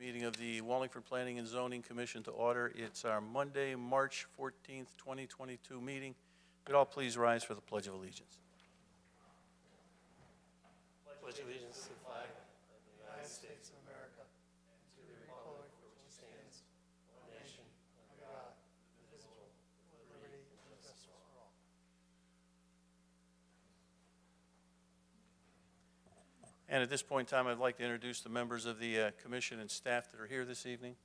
Meeting of the Wallingford Planning and Zoning Commission to order. It's our Monday, March 14th, 2022 meeting. Could all please rise for the Pledge of Allegiance? Pledge allegiance to the flag of the United States of America and to the republic for which it stands, one nation, under God, indivisible, with liberty and justice for all. And at this point in time, I'd like to introduce the members of the commission and staff that are here this evening.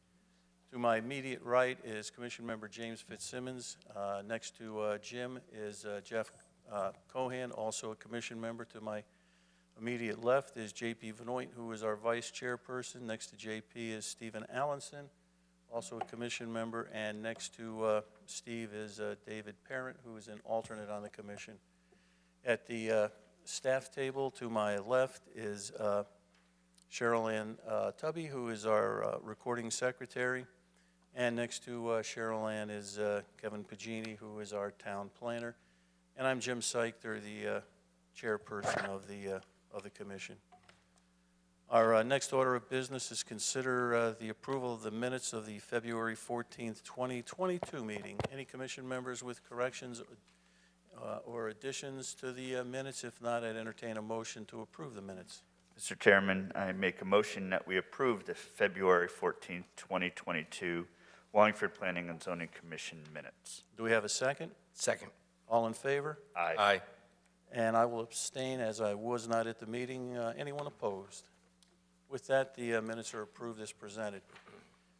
To my immediate right is Commission Member James Fitzsimmons. Next to Jim is Jeff Cohan, also a commission member. To my immediate left is J.P. Vanoit, who is our vice chairperson. Next to J.P. is Stephen Allenson, also a commission member. And next to Steve is David Parent, who is an alternate on the commission. At the staff table to my left is Cheryl Ann Tubby, who is our recording secretary. And next to Cheryl Ann is Kevin Pagini, who is our town planner. And I'm Jim Seichter, the chairperson of the commission. Our next order of business is consider the approval of the minutes of the February 14th, 2022 meeting. Any commission members with corrections or additions to the minutes? If not, I'd entertain a motion to approve the minutes. Mr. Chairman, I make a motion that we approve the February 14th, 2022 Wallingford Planning and Zoning Commission minutes. Do we have a second? Second. All in favor? Aye. Aye. And I will abstain as I was not at the meeting. Anyone opposed? With that, the minutes are approved as presented.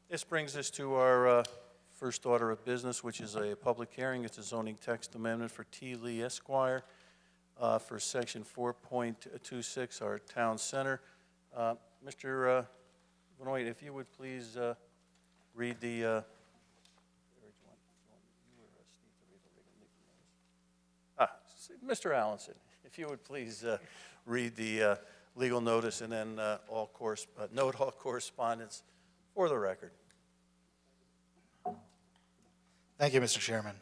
This brings us to our first order of business, which is a public hearing. It's a zoning text amendment for T. Lee Esquire for section 4.26, our town center. Mr. Benoit, if you would please read the Mr. Allenson, if you would please read the legal notice and then note all correspondence for the record. Thank you, Mr. Chairman.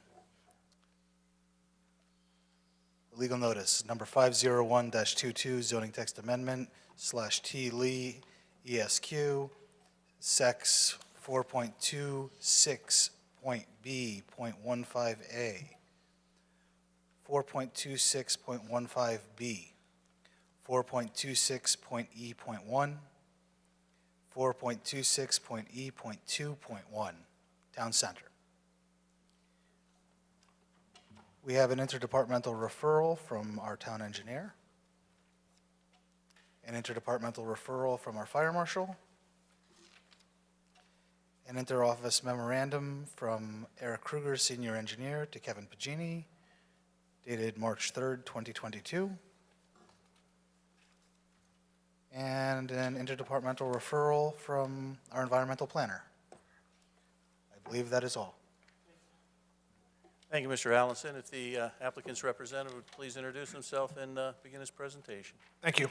Legal notice, number 501-22, zoning text amendment, /T. Lee, ESQ, sex 4.26.B.15A, 4.26.15B, 4.26.E.1, 4.26.E.2.1, Town Center. We have an interdepartmental referral from our town engineer, an interdepartmental referral from our fire marshal, an interoffice memorandum from Eric Krueger, senior engineer, to Kevin Pagini, dated March 3rd, 2022, and an interdepartmental referral from our environmental planner. I believe that is all. Thank you, Mr. Allenson. If the applicant's representative would please introduce himself and begin his presentation. Thank you.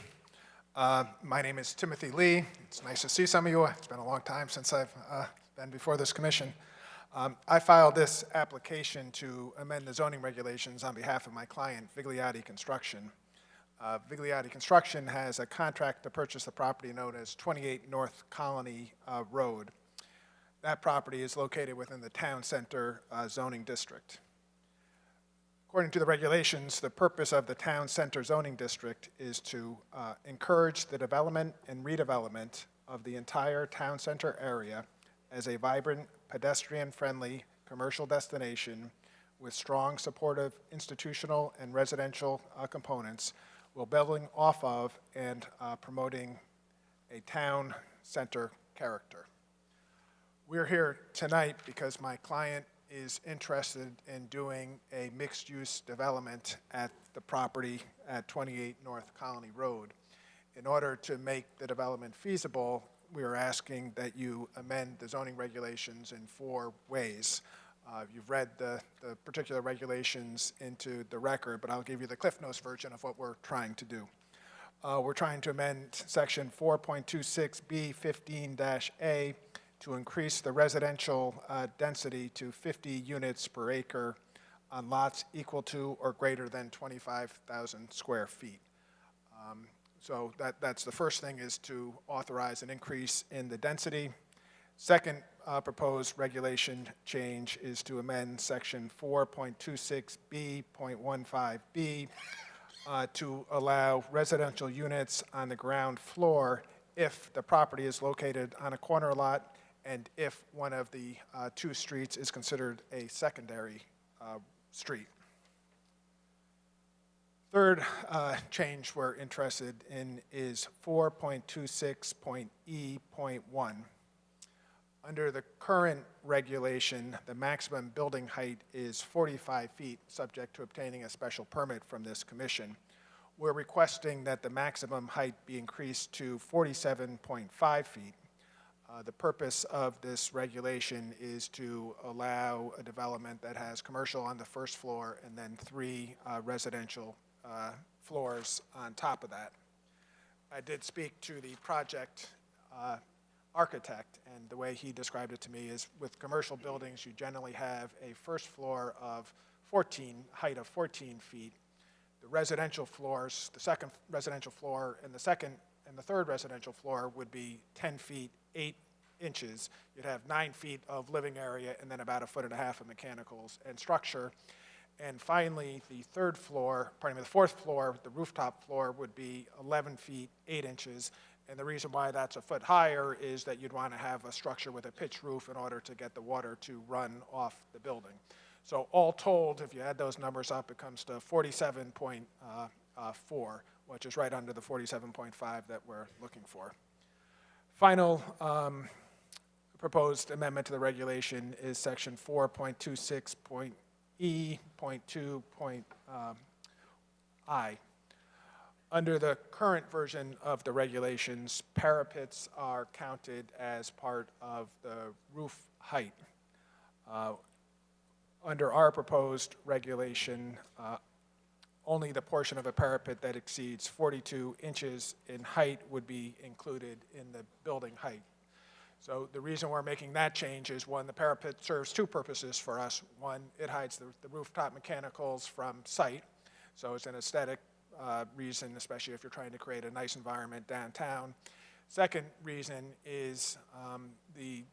My name is Timothy Lee. It's nice to see some of you. It's been a long time since I've been before this commission. I filed this application to amend the zoning regulations on behalf of my client, Vigliotti Construction. Vigliotti Construction has a contract to purchase the property known as 28 North Colony Road. That property is located within the town center zoning district. According to the regulations, the purpose of the town center zoning district is to encourage the development and redevelopment of the entire town center area as a vibrant, pedestrian-friendly commercial destination with strong supportive institutional and residential components, while building off of and promoting a town center character. We're here tonight because my client is interested in doing a mixed-use development at the property at 28 North Colony Road. In order to make the development feasible, we are asking that you amend the zoning regulations in 4 ways. You've read the particular regulations into the record, but I'll give you the Cliff Notes version of what we're trying to do. We're trying to amend section 4.26B15-A to increase the residential density to 50 units per acre on lots equal to or greater than 25,000 square feet. So that's the first thing, is to authorize an increase in the density. Second proposed regulation change is to amend section 4.26B.15B to allow residential units on the ground floor if the property is located on a corner lot and if one of the two streets is considered a secondary street. Third change we're interested in is 4.26.E.1. Under the current regulation, the maximum building height is 45 feet, subject to obtaining a special permit from this commission. We're requesting that the maximum height be increased to 47.5 feet. The purpose of this regulation is to allow a development that has commercial on the first floor and then 3 residential floors on top of that. I did speak to the project architect, and the way he described it to me is with commercial buildings, you generally have a first floor of height of 14 feet. The residential floors, the second residential floor and the third residential floor would be 10 feet, 8 inches. You'd have 9 feet of living area and then about 1.5 feet of mechanicals and structure. And finally, the fourth floor, the rooftop floor would be 11 feet, 8 inches. And the reason why that's a foot higher is that you'd want to have a structure with a pitched roof in order to get the water to run off the building. So all told, if you add those numbers up, it comes to 47.4, which is right under the 47.5 that we're looking for. Final proposed amendment to the regulation is section 4.26.E.2.I. Under the current version of the regulations, parapets are counted as part of the roof height. Under our proposed regulation, only the portion of a parapet that exceeds 42 inches in height would be included in the building height. So the reason we're making that change is, one, the parapet serves 2 purposes for us. One, it hides the rooftop mechanicals from sight, so it's an aesthetic reason, especially if you're trying to create a nice environment downtown. Second reason is the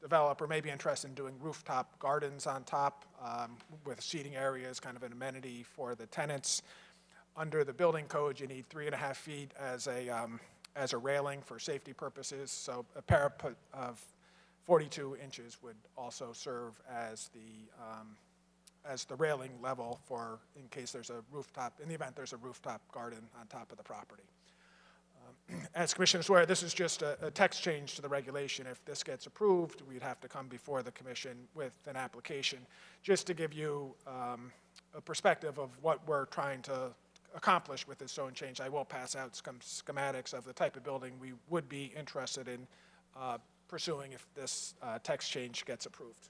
developer may be interested in doing rooftop gardens on top with seating areas, kind of an amenity for the tenants. Under the building code, you need 3.5 feet as a railing for safety purposes, so a parapet of 42 inches would also serve as the railing level for in case there's a rooftop, in the event there's a rooftop garden on top of the property. As Commissioners aware, this is just a text change to the regulation. If this gets approved, we'd have to come before the Commission with an application. Just to give you a perspective of what we're trying to accomplish with this zone change, I will pass out schematics of the type of building we would be interested in pursuing if this text change gets approved.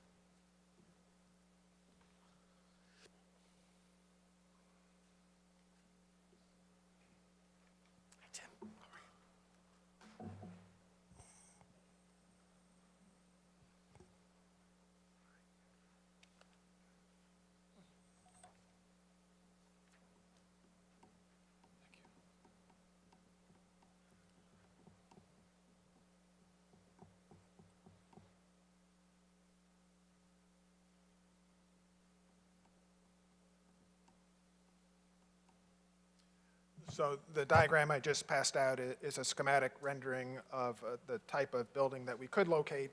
So the diagram I just passed out is a schematic rendering of the type of building that we could locate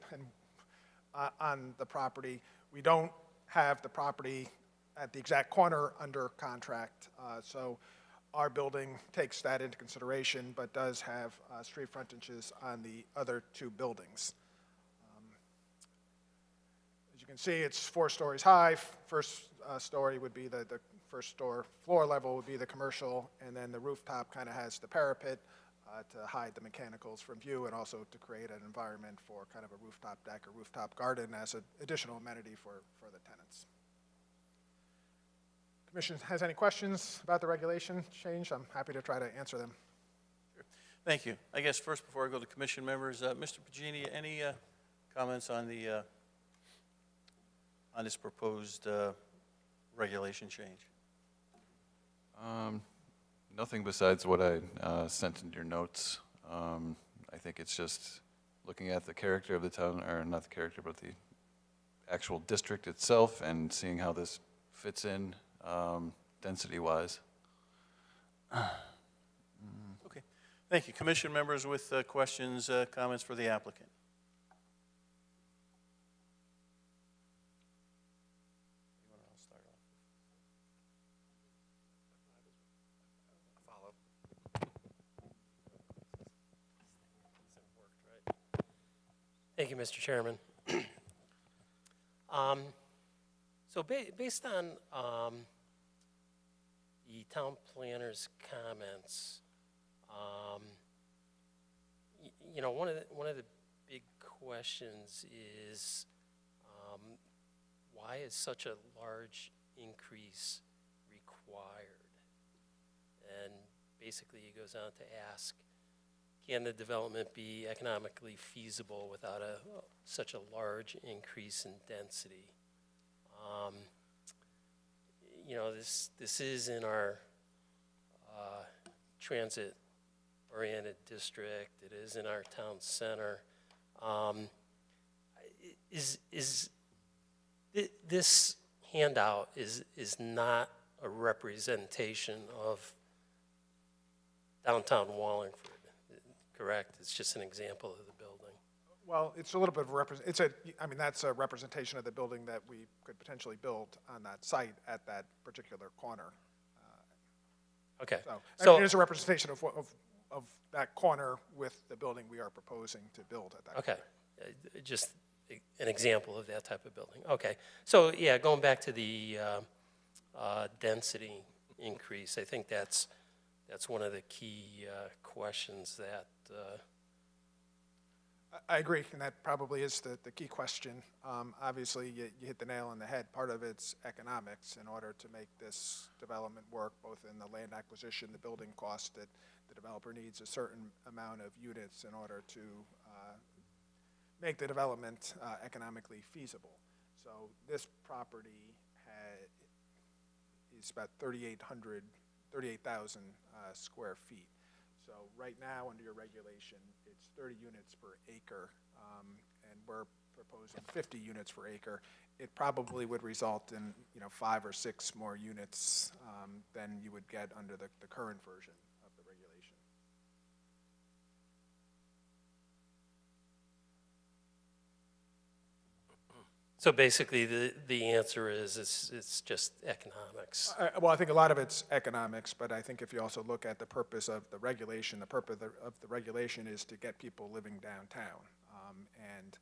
on the property. We don't have the property at the exact corner under contract, so our building takes that into consideration, but does have street frontages on the other 2 buildings. As you can see, it's 4 stories high. First story would be the first floor level would be the commercial, and then the rooftop kind of has the parapet to hide the mechanicals from view and also to create an environment for kind of a rooftop deck or rooftop garden as an additional amenity for the tenants. Commission has any questions about the regulation change? I'm happy to try to answer them. Thank you. I guess first, before I go to commission members, Mr. Pagini, any comments on this proposed regulation change? Nothing besides what I sent in your notes. I think it's just looking at the character of the town, or not the character, but the actual district itself, and seeing how this fits in density-wise. Okay. Thank you. Commission members with questions, comments for the applicant? Anyone else start off? Thank you, Mr. Chairman. So based on the town planner's comments, you know, one of the big questions is why is such a large increase required? And basically, he goes on to ask, can the development be economically feasible without such a large increase in density? You know, this is in our transit-oriented district. It is in our town center. This handout is not a representation of downtown Wallingford, correct? It's just an example of the building. Well, it's a little bit of I mean, that's a representation of the building that we could potentially build on that site at that particular corner. Okay. So it is a representation of that corner with the building we are proposing to build at that Okay, corner. just an example of that type of building. Okay, so yeah, going back to the density increase, I think that's one of the key questions that. I agree, and that probably is the key question. Obviously, you hit the nail on the head. Part of it's economics. In order to make this development work, both in the land acquisition, the building cost, that the developer needs a certain amount of units in order to make the development economically feasible. So this property is about 38,000 square feet. So right now, under your regulation, it's 30 units per acre, and we're proposing 50 units per acre. It probably would result in 5 or 6 more units than you would get under the current version of the regulation. So basically, the answer is it's just economics. Well, I think a lot of it's economics, but I think if you also look at the purpose of the regulation, the purpose of the regulation is to get people living downtown and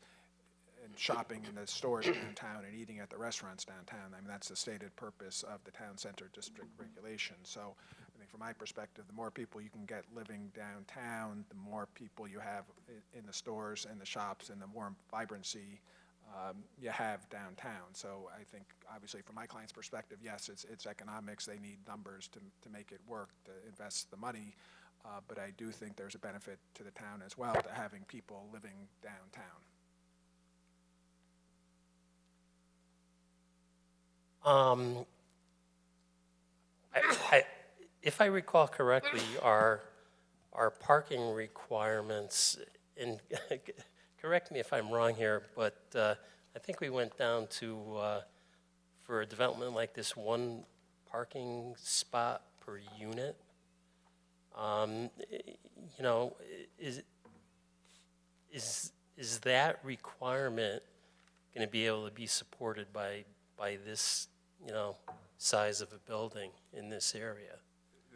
shopping in the stores downtown and eating at the restaurants downtown. I mean, that's the stated purpose of the town center district regulation. So I think from my perspective, the more people you can get living downtown, the more people you have in the stores and the shops, and the more vibrancy you have downtown. So I think, obviously, from my client's perspective, yes, it's economics. They need numbers to make it work, to invest the money. But I do think there's a benefit to the town as well to having people living downtown. If I recall correctly, our parking requirements, and correct me if I'm wrong here, but I think we went down to, for a development like this, 1 parking spot per unit. You know, is that requirement going to be able to be supported by this, size of a building in this area?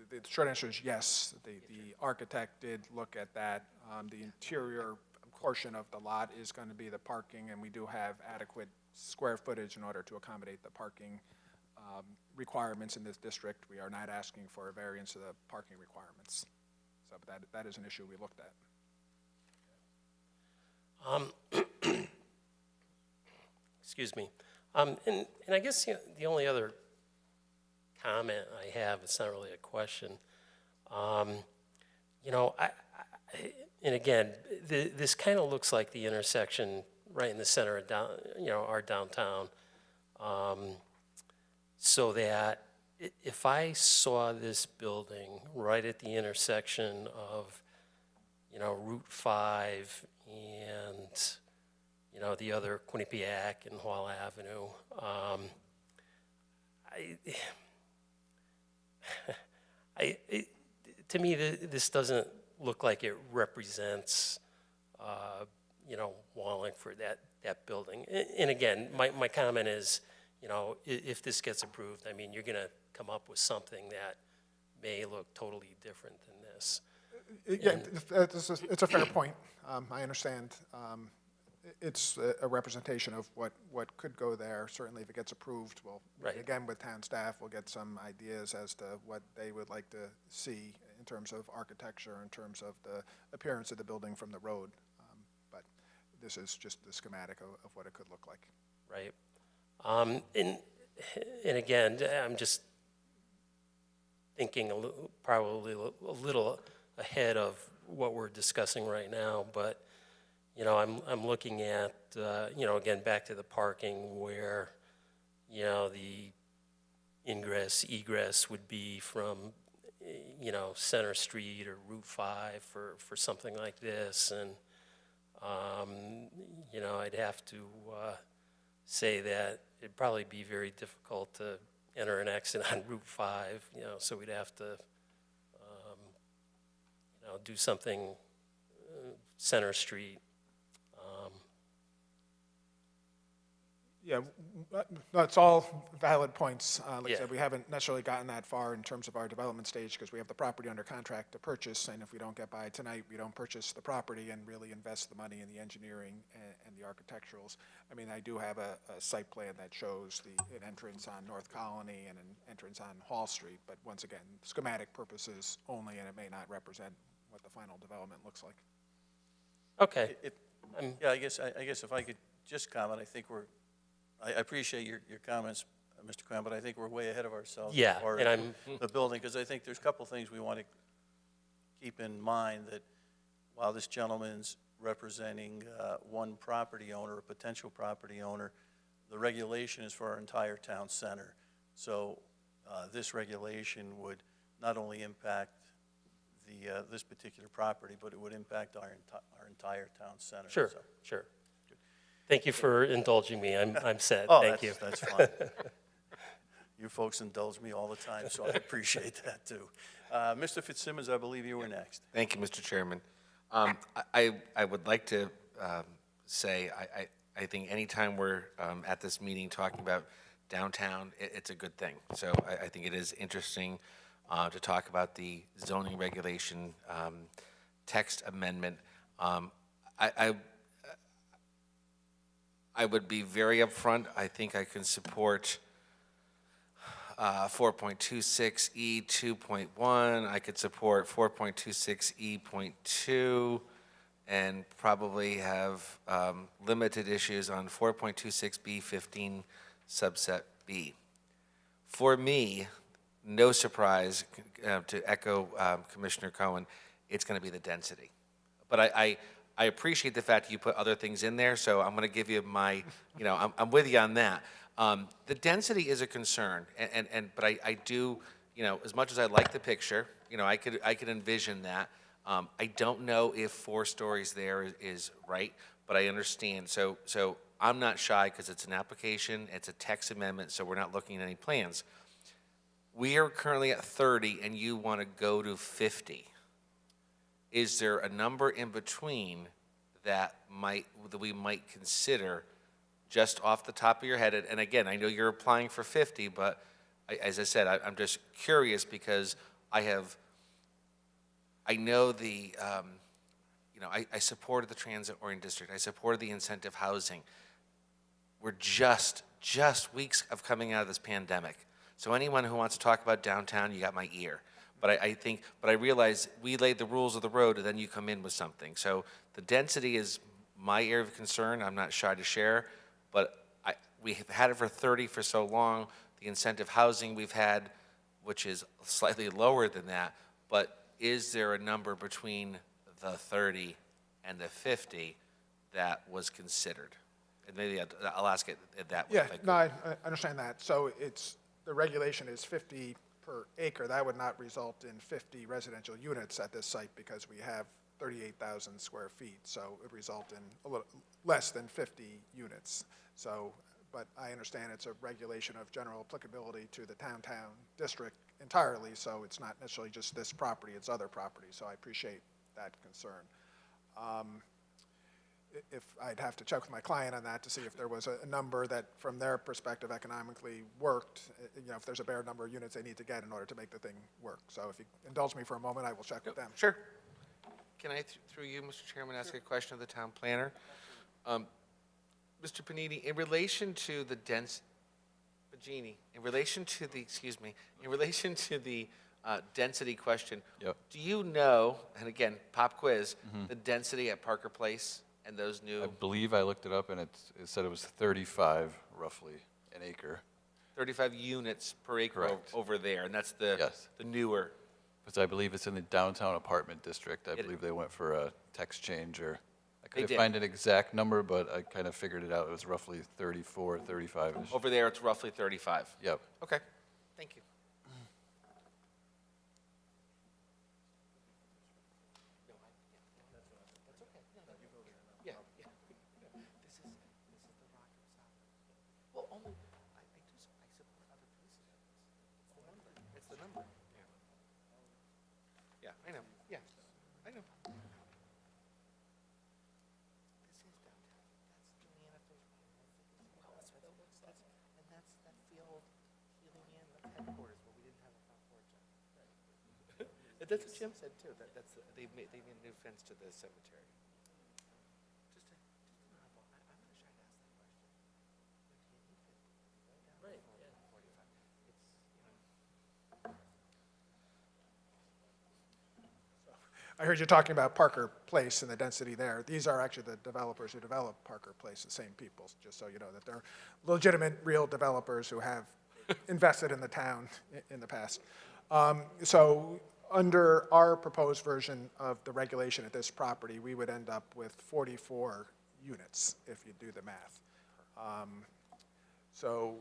The short answer is yes. The architect did look at that. The interior portion of the lot is going to be the parking, and we do have adequate square footage in order to accommodate the parking requirements in this district. We are not asking for a variance of the parking requirements. So that is an issue we looked at. Excuse me. And I guess the only other comment I have, it's not really a question. And again, this kind of looks like the intersection right in the center of our downtown. So that if I saw this building right at the intersection of, Route 5 and, the other Quinnipiac and Hall Avenue, to me, this doesn't look like it represents, Wallingford, that building. And again, my comment is, if this gets approved, I mean, you're going to come up with something that may look totally different than this. Yeah, it's a fair point. I understand. It's a representation of what could go there. Certainly, if it gets approved, we'll, Right. again, with town staff, we'll get some ideas as to what they would like to see in terms of architecture, in terms of the appearance of the building from the road. But this is just the schematic of what it could look like. Right. And again, I'm just thinking probably a little ahead of what we're discussing right now, but, I'm looking at, again, back to the parking where, the ingress, egress would be from, Center Street or Route 5 for something like this. And, I'd have to say that it'd probably be very difficult to enter an exit on Route 5, so we'd have to, do something Center Street. Yeah, that's all valid points. Like I Yeah. said, we haven't necessarily gotten that far in terms of our development stage because we have the property under contract to purchase, and if we don't get by tonight, we don't purchase the property and really invest the money in the engineering and the architecturals. I mean, I do have a site plan that shows an entrance on North Colony and an entrance on Hall Street, but once again, schematic purposes only, and it may not represent what the final development looks like. Okay. Yeah, I guess if I could just comment, I appreciate your comments, Mr. Crown, but I think we're way ahead of ourselves. Yeah, as far and as I'm- the building, because I think there's a couple things we want to keep in mind, that while this gentleman's representing one property owner, a potential property owner, the regulation is for our entire town center. So this regulation would not only impact this particular property, but it would impact our entire town center. Sure, So- sure. Thank you for indulging me. I'm set. Oh, Thank you. that's fine. You folks indulge me all the time, so I appreciate that, too. Mr. Fitzsimmons, I believe you were next. Thank you, Mr. Chairman. I would like to say, I think anytime we're at this meeting talking about downtown, it's a good thing. So I think it is interesting to talk about the zoning regulation text amendment. I would be very upfront. I think I can support 4.26E 2.1. I could support 4.26E.2 and probably have limited issues on 4.26B 15 subset B. For me, no surprise, to echo Commissioner Cohen, it's going to be the density. But I appreciate the fact that you put other things in there, so I'm going to give you my, I'm with you on that. The density is a concern, but I do, as much as I like the picture, I could envision that. I don't know if 4 stories there is right, but I understand. So I'm not shy because it's an application, it's a text amendment, so we're not looking at any plans. We are currently at 30, and you want to go to 50. Is there a number in between that we might consider just off the top of your head? And again, I know you're applying for 50, but as I said, I'm just curious because I know I supported the transit-oriented district. I supported the incentive housing. We're just weeks of coming out of this pandemic. So anyone who wants to talk about downtown, you got my ear. But I realize we laid the rules of the road, and then you come in with something. So the density is my area of concern. I'm not shy to share, but we have had it for 30 for so long. The incentive housing we've had, which is slightly lower than that, but is there a number between the 30 and the 50 that was considered? And maybe I'll ask it that way. Yeah, if I could. no, I understand that. So it's the regulation is 50 per acre, that would not result in 50 residential units at this site because we have 38,000 square feet, so it would result in a little less than 50 units. So, but I understand it's a regulation of general applicability to the downtown district entirely, so it's not necessarily just this property, it's other properties, so I appreciate that concern. If I'd have to check with my client on that to see if there was a number that, from their perspective, economically worked, you know, if there's a bare number of units they need to get in order to make the thing work. So if you indulge me for a moment, I will check with them. Sure. Can I, through you, Mr. Chairman, ask a question of the town planner? Mr. Panini, in relation to the Pagini, in relation to the, excuse me, in relation to the density question, Yep. do you know, and again, pop quiz, the density at Parker Place and those I new believe I looked it up, and it said it was 35 roughly an acre. 35 units per acre Correct. over there, and that's the, Yes. the newer? Because I believe it's in the downtown apartment district. I It- believe they went for a text change, or I They couldn't did. find an exact number, but I kind of figured it out. It was roughly 34, 35-ish. Over there, it's roughly 35. Yep. Okay, thank you. Yeah, yeah. This is the rock I'm stopping. Well, only, I support other places. It's the number. Yeah, I know, yeah, I know. This is downtown, that's Juliana Fish. Well, that's, and that's that field, Helian, that's headquarters, where we didn't have a front porch. That's what Jim said too, that's, they made a new fence to the cemetery. Just an oddball, I'm gonna try to ask that question. Right, yeah. It's, I heard you talking about Parker Place and the density there. These are actually the developers who developed Parker Place, the same people, just so you know that they're legitimate, real developers who have invested in the town in the past. So under our proposed version of the regulation at this property, we would end up with 44 units if you do the math. So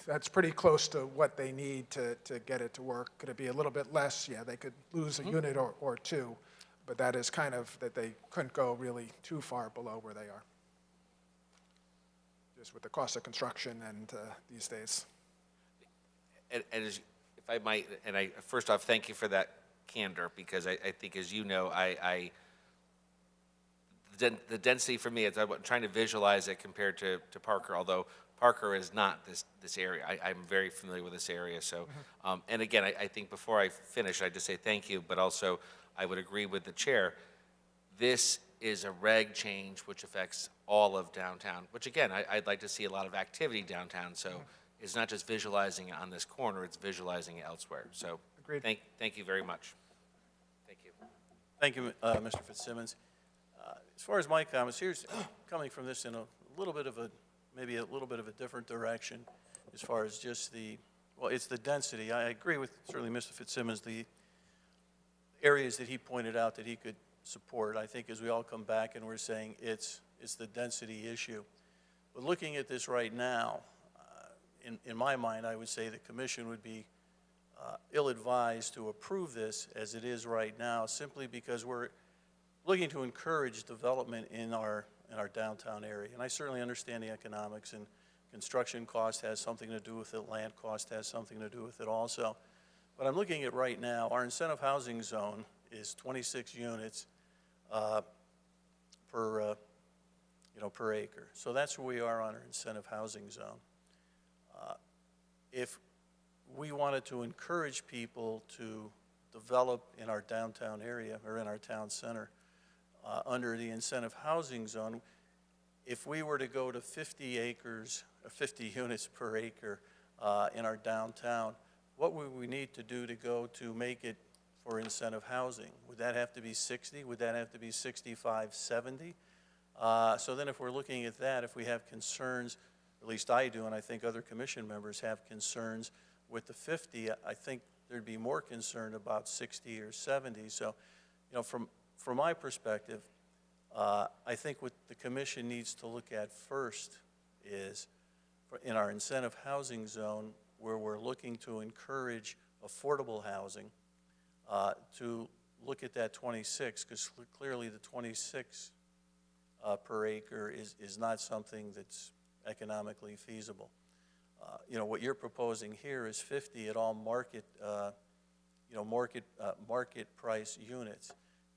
that's pretty close to what they need to get it to work. Could it be a little bit less? Yeah, they could lose a unit or two, but that is kind of that they couldn't go really too far below where they are, just with the cost of construction and these days. And as, if I might, and I, first off, thank you for that candor, because I think, as you know, the density for me, I'm trying to visualize it compared to Parker, although Parker is not this area. I'm very familiar with this area, so, and again, I think before I finish, I just say thank you, but also I would agree with the chair. This is a reg change which affects all of downtown, which again, I'd like to see a lot of activity downtown, so it's not just visualizing it on this corner, it's visualizing it elsewhere. So Agreed. Thank you very much. Thank you. Thank you, Mr. Fitzsimmons. As far as my comments, here's coming from this in a little bit of a, maybe a little bit of a different direction as far as just the, well, it's the density. I agree with certainly Mr. Fitzsimmons, the areas that he pointed out that he could support. I think as we all come back and we're saying it's the density issue. But looking at this right now, in my mind, I would say the commission would be ill-advised to approve this as it is right now, simply because we're looking to encourage development in our downtown area. And I certainly understand the economics, and construction cost has something to do with it, land cost has something to do with it also. But I'm looking at right now, our incentive housing zone is 26 units per acre. So that's where we are on our incentive housing zone. If we wanted to encourage people to develop in our downtown area or in our town center under the incentive housing zone, if we were to go to 50 acres, 50 units per acre in our downtown, what would we need to do to go to make it for incentive housing? Would that have to be 60? Would that have to be 65, 70? So then if we're looking at that, if we have concerns, at least I do, and I think other commission members have concerns with the 50, I think there'd be more concern about 60 or 70. So, you know, from my perspective, I think what the commission needs to look at first is, in our incentive housing zone, where we're looking to encourage affordable housing, to look at that 26, because clearly the 26 per acre is not something that's economically feasible. You know, what you're proposing here is 50 at all market, you know, market price units.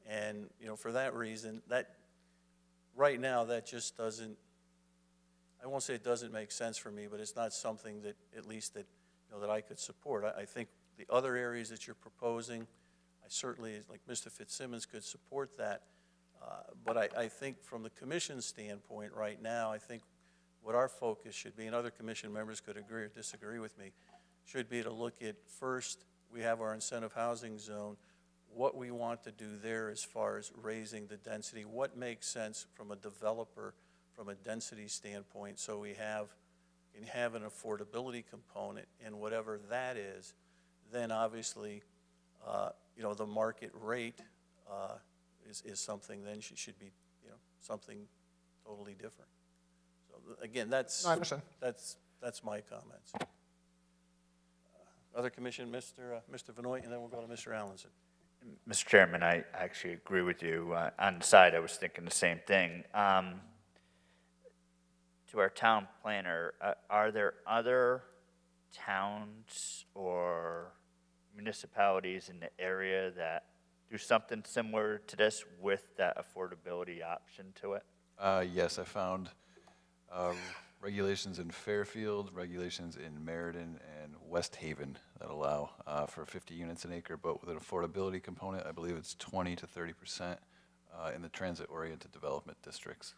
And, you know, for that reason, that, right now, that just doesn't, I won't say it doesn't make sense for me, but it's not something that, at least that, you know, that I could support. I think the other areas that you're proposing, I certainly, like Mr. Fitzsimmons, could support that. But I think from the commission's standpoint right now, I think what our focus should be, and other commission members could agree or disagree with me, should be to look at, first, we have our incentive housing zone, what we want to do there as far as raising the density, what makes sense from a developer, from a density standpoint, so we can have an affordability component, and whatever that is, then obviously, you know, the market rate is something then should be, you know, something totally different. So again, that's No, I understand. that's my comments. Other commission, Mr. Vanoy, and then we'll go to Mr. Allenson. Mr. Chairman, I actually agree with you. On the side, I was thinking the same thing. To our town planner, are there other towns or municipalities in the area that do something similar to this with that affordability option to it? Yes, I found regulations in Fairfield, regulations in Meriden and West Haven that allow for 50 units an acre, but with an affordability component, I believe it's 20 to 30% in the transit-oriented development districts.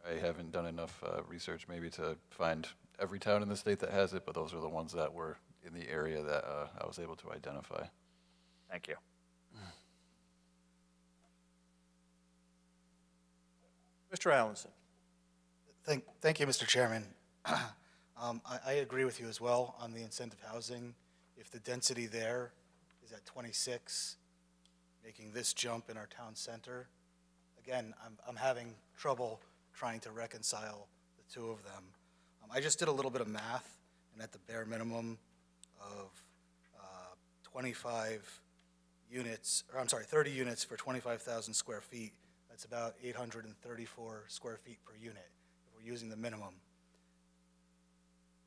I haven't done enough research maybe to find every town in the state that has it, but those are the ones that were in the area that I was able to identify. Thank you. Mr. Allenson. Thank you, Mr. Chairman. I agree with you as well on the incentive housing. If the density there is at 26, making this jump in our town center, again, I'm having trouble trying to reconcile the two of them. I just did a little bit of math, and at the bare minimum of 30 units for 25,000 square feet, that's about 834 square feet per unit, if we're using the minimum.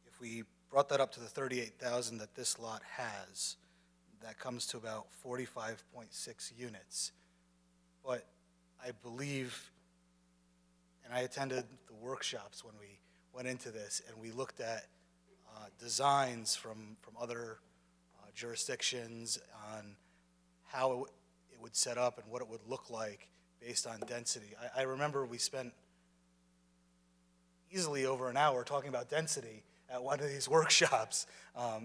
If we brought that up to the 38,000 that this lot has, that comes to about 45.6 units. But I believe, and I attended the workshops when we went into this, and we looked at designs from other jurisdictions on how it would set up and what it would look like based on density. I remember we spent easily over an hour talking about density at one of these workshops,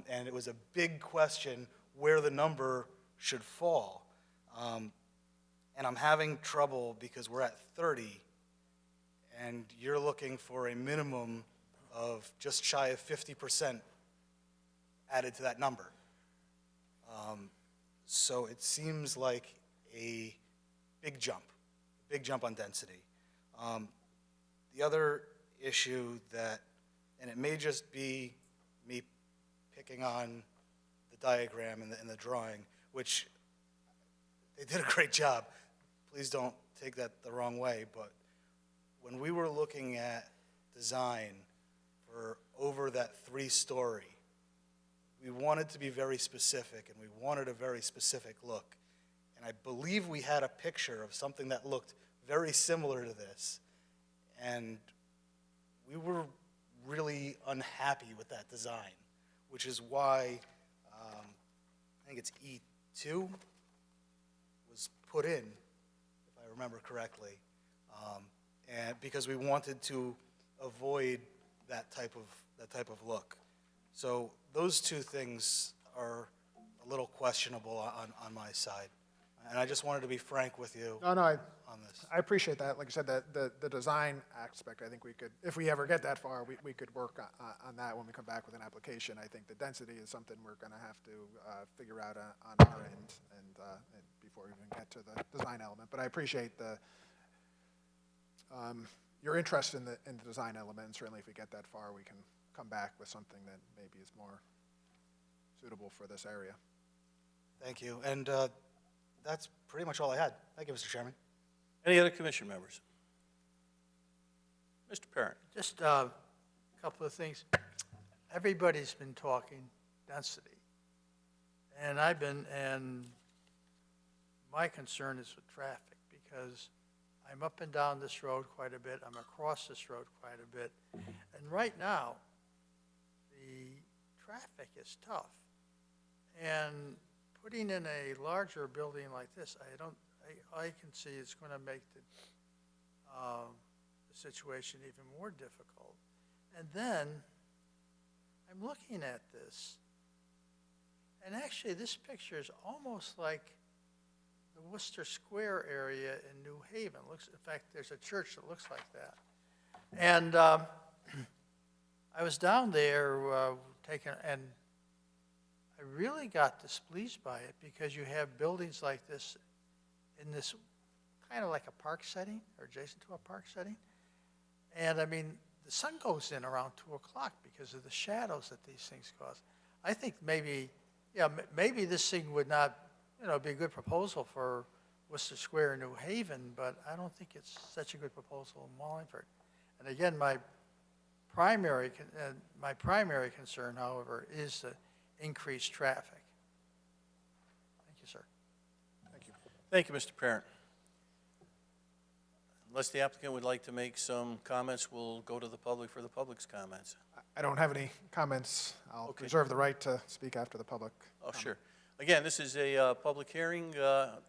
and it was a big question where the number should fall. And I'm having trouble because we're at 30, and you're looking for a minimum of just shy of 50% added to that number. So it seems like a big jump on density. The other issue that, and it may just be me picking on the diagram and the drawing, which they did a great job. Please don't take that the wrong way, but when we were looking at design for over that 3-story, we wanted to be very specific, and we wanted a very specific look. And I believe we had a picture of something that looked very similar to this, and we were really unhappy with that design, which is why I think it's E2 was put in, if I remember correctly, and because we wanted to avoid that type of look. So those two things are a little questionable on my side, and I just wanted to be frank with you No, on this. I appreciate that. Like I said, the design aspect, I think we could, if we ever get that far, we could work on that when we come back with an application. I think the density is something we're going to have to figure out on our end and before we even get to the design element. But I appreciate your interest in the design element, and certainly if we get that far, we can come back with something that maybe is more suitable for this area. Thank you. And that's pretty much all I had. Thank you, Mr. Chairman. Any other commission members? Mr. Parent? Just a couple of things. Everybody's been talking density. And my concern is with traffic, because I'm up and down this road quite a bit, I'm across this road quite a bit, and right now, the traffic is tough. And putting in a larger building like this, I can see it's going to make the situation even more difficult. And then, I'm looking at this, and actually this picture is almost like the Worcester Square area in New Haven. In fact, there's a church that looks like that. And I was down there and I really got displeased by it, because you have buildings like this in this kind of like a park setting, or adjacent to a park setting. And I mean, the sun goes in around 2 o'clock because of the shadows that these things cause. I think maybe this thing would not, be a good proposal for Worcester Square in New Haven, but I don't think it's such a good proposal in Wallingford. And again, my primary concern, however, is the increased traffic. Thank you, sir. Thank you. Thank you, Mr. Parent. Unless the applicant would like to make some comments, we'll go to the public for the public's comments. I don't have any comments. I'll Okay. reserve the right to speak after the public. Oh, sure. Again, this is a public hearing.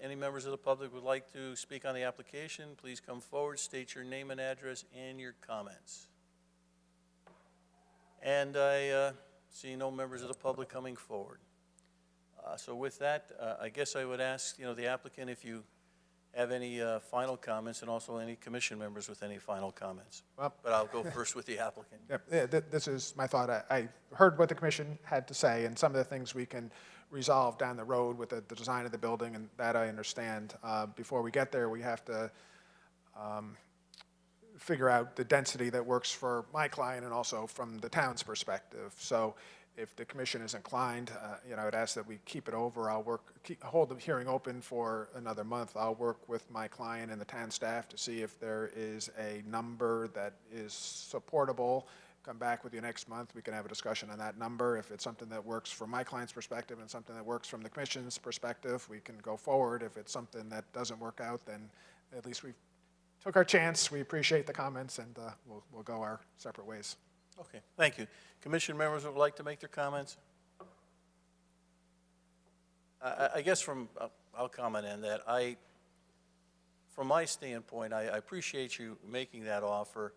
Any members of the public would like to speak on the application, please come forward, state your name and address and your comments. And I see no members of the public coming forward. So with that, I guess I would ask, the applicant if you have any final comments, and also any commission members with any final comments. Well, But I'll go first with the applicant. This is my thought. I heard what the commission had to say, and some of the things we can resolve down the road with the design of the building, and that I understand. Before we get there, we have to figure out the density that works for my client and also from the town's perspective. So if the commission is inclined, I'd ask that we keep it over. Hold the hearing open for another month. I'll work with my client and the town staff to see if there is a number that is supportable. Come back with you next month. We can have a discussion on that number. If it's something that works from my client's perspective and something that works from the commission's perspective, we can go forward. If it's something that doesn't work out, then at least we took our chance. We appreciate the comments, and we'll go our separate ways. Okay, thank you. Commission members would like to make their comments? I guess I'll comment on that. From my standpoint, I appreciate you making that offer,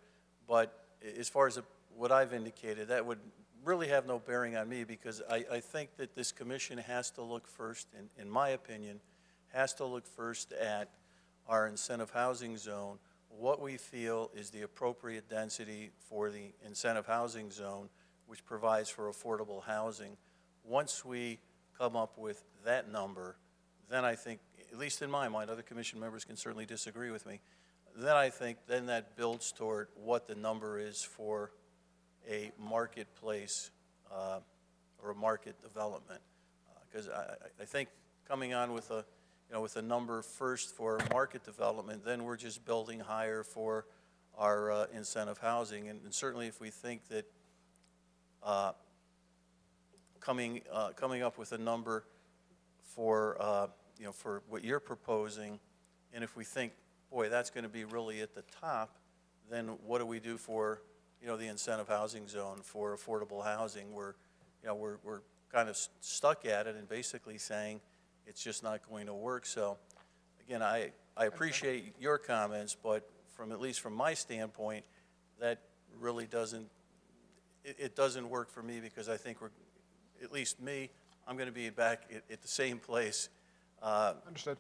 but as far as what I've indicated, that would really have no bearing on me, because I think that this commission has to look first, in my opinion, has to look first at our incentive housing zone, what we feel is the appropriate density for the incentive housing zone, which provides for affordable housing. Once we come up with that number, then I think, at least in my mind, other commission members can certainly disagree with me, then I think then that builds toward what the number is for a marketplace or a market development. Because I think coming on with a number first for market development, then we're just building higher for our incentive housing. And certainly if we think that coming up with a number for for what you're proposing, and if we think, boy, that's going to be really at the top, then what do we do for the incentive housing zone for affordable housing? We're kind of stuck at it and basically saying it's just not going to work. So again, I appreciate your comments, but at least from my standpoint, that really doesn't work for me, because I think at least me, I'm going to be back at the same place Understood.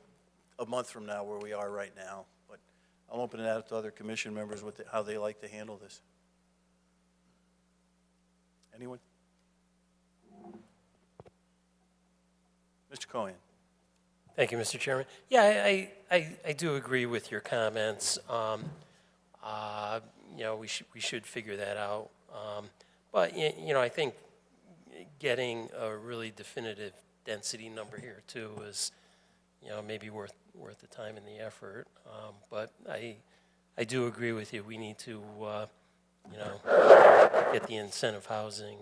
a month from now where we are right now. But I'll open it out to other commission members with how they like to handle this. Anyone? Mr. Cohen. Thank you, Mr. Chairman. Yeah, I do agree with your comments. We should figure that out. But, you know, I think getting a really definitive density number here too is, you know, maybe worth the time and the effort. But I do agree with you. We need to, you know, get the incentive housing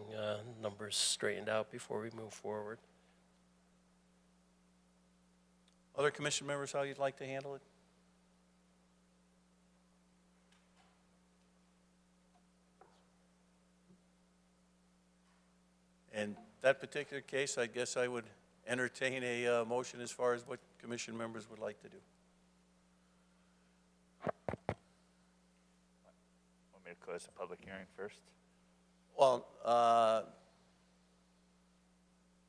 numbers straightened out before we move forward. Other commission members, how you'd like to handle it? In that particular case, I guess I would entertain a motion as far as what commission members would like to do. Want me to close the public hearing first? Well,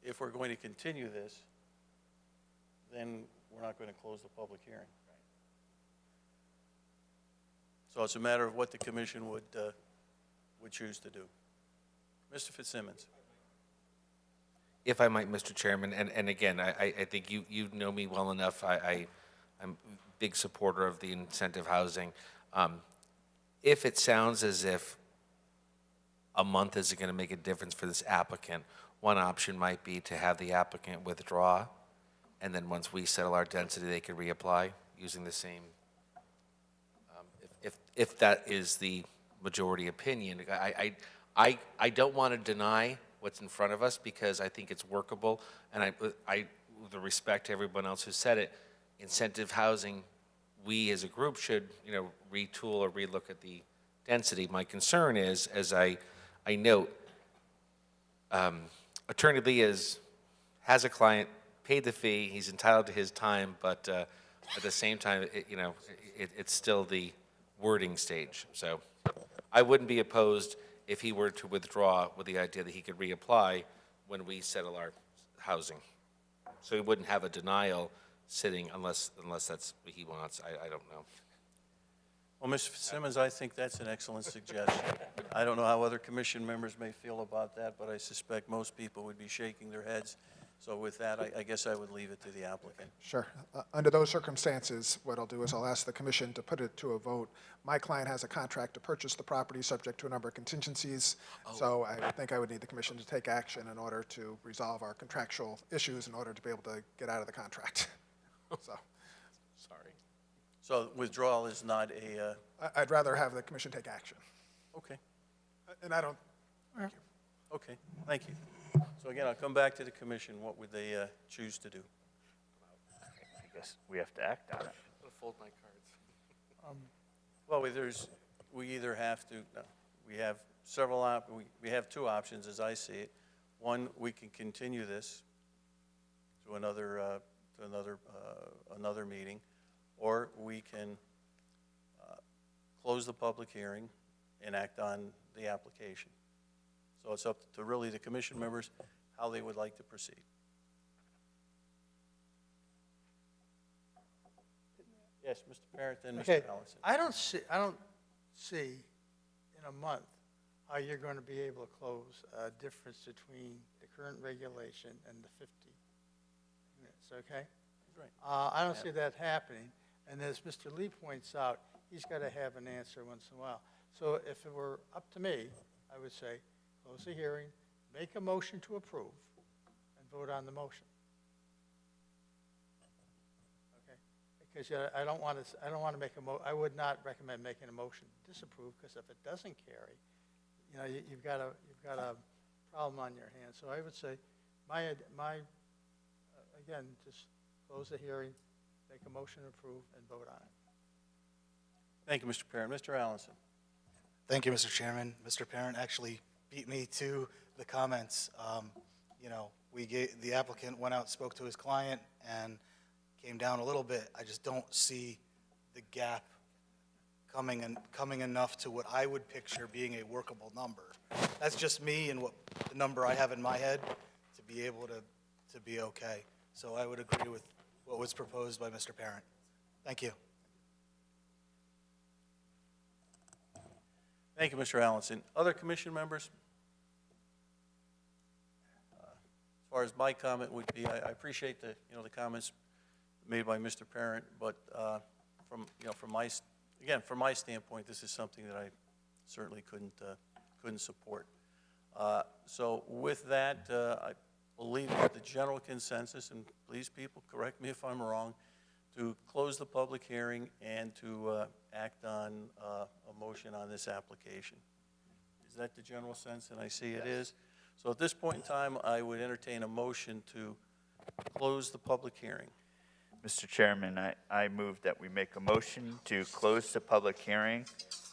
if we're going to continue this, then we're not going to close the public hearing. So it's a matter of what the commission would choose to do. Mr. Fitzsimmons. If I might, Mr. Chairman, and again, I think you know me well enough. I'm a big supporter of the incentive housing. If it sounds as if a month isn't going to make a difference for this applicant, one option might be to have the applicant withdraw, and then once we settle our density, they can reapply using the same, if that is the majority opinion. I don't want to deny what's in front of us because I think it's workable, and I with the respect to everyone else who said it, incentive housing, we as a group should, you know, retool or relook at the density. My concern is, as I note, Attorney Lee has a client, paid the fee, he's entitled to his time, but at the same time, it's still the wording stage. So I wouldn't be opposed if he were to withdraw with the idea that he could reapply when we settle our housing. So he wouldn't have a denial sitting unless that's what he wants. I don't know. Well, Mr. Fitzsimmons, I think that's an excellent suggestion. I don't know how other commission members may feel about that, but I suspect most people would be shaking their heads. So with that, I guess I would leave it to the applicant. Sure. Under those circumstances, what I'll do is I'll ask the commission to put it to a vote. My client has a contract to purchase the property subject to a number of contingencies. So I think I would need the commission to take action in order to resolve our contractual issues in order to be able to get out of the contract. So Sorry. So withdrawal is not a, I'd rather have the commission take action. okay, And I don't, thank you. okay, thank you. So again, I'll come back to the commission. What would they choose to do? I guess we have to act on it. I'll fold my cards. Well, we either have to, no, we have several, we have two options as I see it. One, we can continue this to another meeting, or we can close the public hearing and act on the application. So it's up to really the commission members how they would like to proceed. Yes, Mr. Parent, then Mr. Okay, Allison. I don't see in a month how you're going to be able to close a difference between the current regulation and the 50 units, okay? Right. I don't see that happening. And as Mr. Lee points out, he's got to have an answer once in a while. So if it were up to me, I would say, close the hearing, make a motion to approve, and vote on the motion. Okay? Because I don't want to make I would not recommend making a motion to disapprove, because if it doesn't carry, you know, you've got a problem on your hands. So I would say, again, just close the hearing, make a motion to approve, and vote on it. Thank you, Mr. Parent. Mr. Allison. Thank you, Mr. Chairman. Mr. Parent actually beat me to the comments. You know, the applicant went out, spoke to his client, and came down a little bit. I just don't see the gap coming enough to what I would picture being a workable number. That's just me and what the number I have in my head to be able to be okay. So I would agree with what was proposed by Mr. Parent. Thank you. Thank you, Mr. Allison. Other commission members? As far as my comment would be, I appreciate the comments made by Mr. Parent, but from my standpoint, this is something that I certainly couldn't support. So with that, I believe that the general consensus, and please people, correct me if I'm wrong, to close the public hearing and to act on a motion on this application. Is that the general sense? And I see it is. So at this point in time, I would entertain a motion to close the public hearing. Mr. Chairman, I move that we make a motion to close the public hearing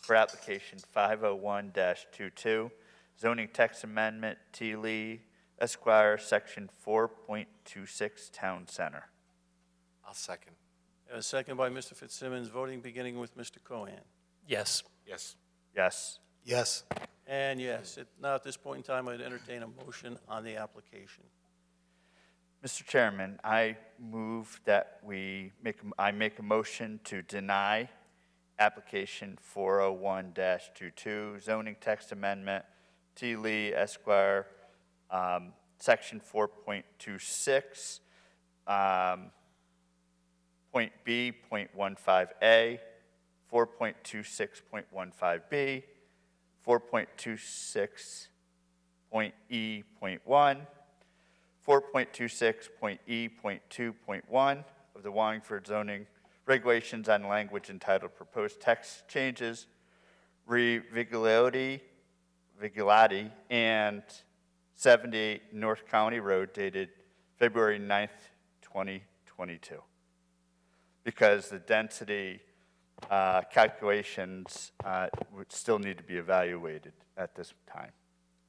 for application 501-22, zoning text amendment T. Lee Esquire, section 4.26, Town Center. I'll second. A second by Mr. Fitzsimmons, voting beginning with Mr. Cohen. Yes. Yes. Yes. Yes. And yes, now at this point in time, I'd entertain a motion on the application. Mr. Chairman, I move that I make a motion to deny application 401-22, zoning text amendment T. Lee Esquire, section 4.26, point B, point 15A, 4.26.15B, 4.26 point E, point 1, 4.26.E.2.1 of the Wallingford zoning regulations on language entitled Proposed Text Changes, Vigilati, and 78 North County Road dated February 9th, 2022. Because the density calculations would still need to be evaluated at this time.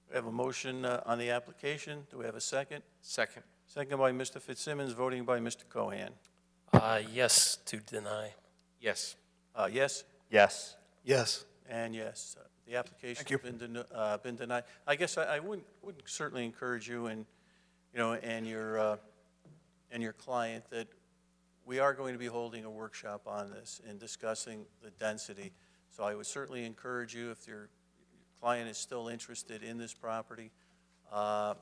We have a motion on the application. Do we have a second? Second. Second by Mr. Fitzsimmons, voting by Mr. Cohen. Yes to deny. Yes. Yes? Yes. Yes. And yes. The application's been denied. I guess I would certainly encourage you and, and your client that we are going to be holding a workshop on this and discussing the density. So I would certainly encourage you, if your client is still interested in this property, to,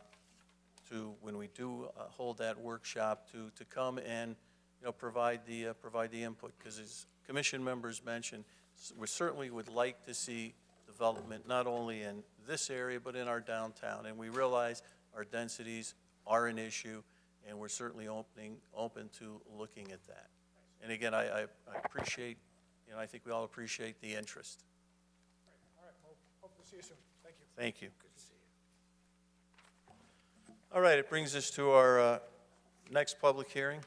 when we do hold that workshop, to come and, provide the input. Because as commission members mentioned, we certainly would like to see development not only in this area but in our downtown. And we realize our densities are an issue, and we're certainly open to looking at that. And again, I appreciate, I think we all appreciate the interest. All right, well, hope to see you soon. Thank you. Thank you. Good to see you. All right, it brings us to our next public hearing.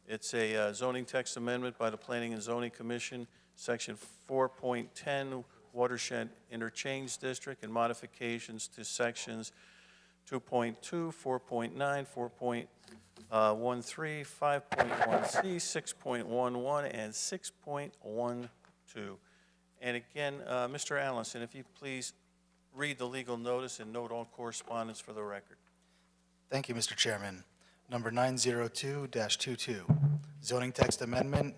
It's a zoning text amendment by the Planning and Zoning Commission, Section 4.10, Watershed Interchange District, and modifications to Sections 2.2, 4.9, 4.13, 5.1C, 6.11, and 6.12. And again, Mr. Allison, if you please read the legal notice and note all correspondence for the record. Thank you, Mr. Chairman. Number 902-22, zoning text amendment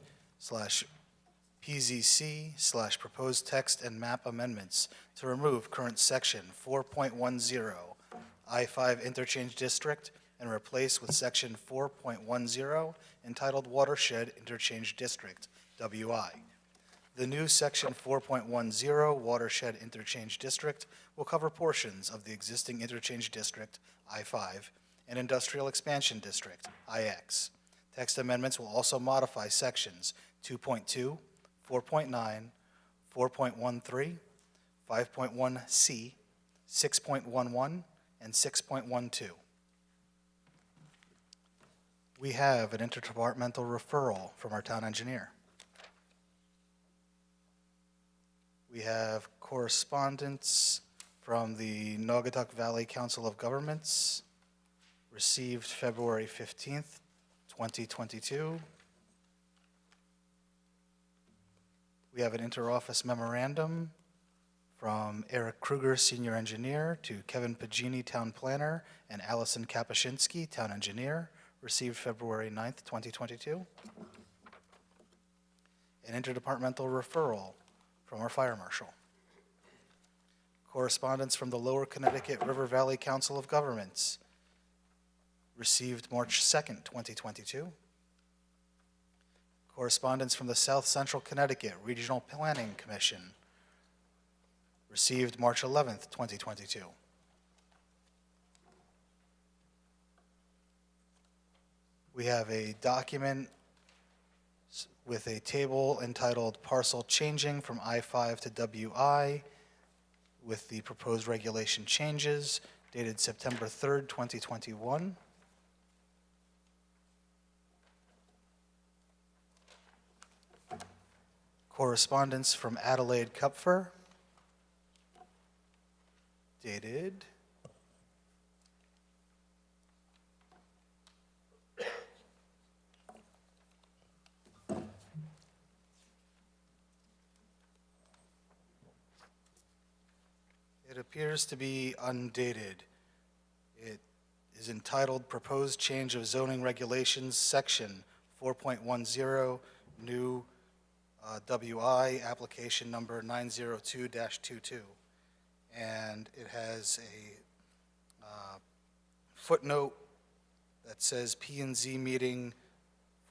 /Pzcc/ proposed text and map amendments to remove current section 4.10 I-5 Interchange District and replace with section 4.10 entitled Watershed Interchange District, WI. The new section 4.10 Watershed Interchange District will cover portions of the existing Interchange District, I-5, and Industrial Expansion District, IX. Text amendments will also modify sections 2.2, 4.9, 4.13, 5.1C, 6.11, and 6.12. We have an interdepartmental referral from our town engineer. We have correspondence from the Naugatuck Valley Council of Governments, received February 15th, 2022. We have an interoffice memorandum from Eric Krueger, Senior Engineer, to Kevin Pagini, Town Planner, and Allison Kapuscinski, Town Engineer, received February 9th, 2022. An interdepartmental referral from our Fire Marshal. Correspondence from the Lower Connecticut River Valley Council of Governments, received March 2nd, 2022. Correspondence from the South Central Connecticut Regional Planning Commission, received March 11th, 2022. We have a document with a table entitled Parcel Changing from I-5 to WI with the proposed regulation changes dated September 3rd, 2021. Correspondence from Adelaide Kupfer dated It appears to be undated. It is entitled Proposed Change of Zoning Regulations, Section 4.10, New WI, Application Number 902-22. And it has a footnote that says P&Z meeting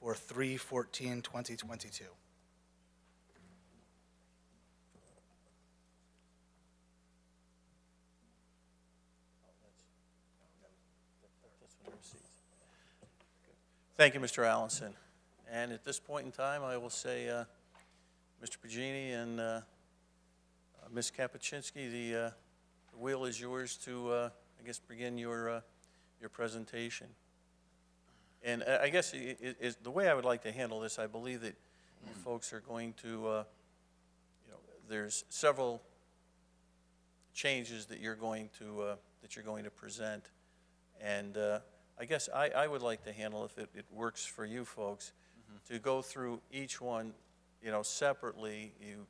for 3/14/2022. Thank you, Mr. Allenson. And at this point in time, I will say, Mr. Pagini and Ms. Kapuscinski, the wheel is yours to, I guess, begin your presentation. And I guess the way I would like to handle this, I believe that you folks are going to, there's several changes that you're going to present, and I guess I would like to handle, if it works for you folks, to go through each one, separately. You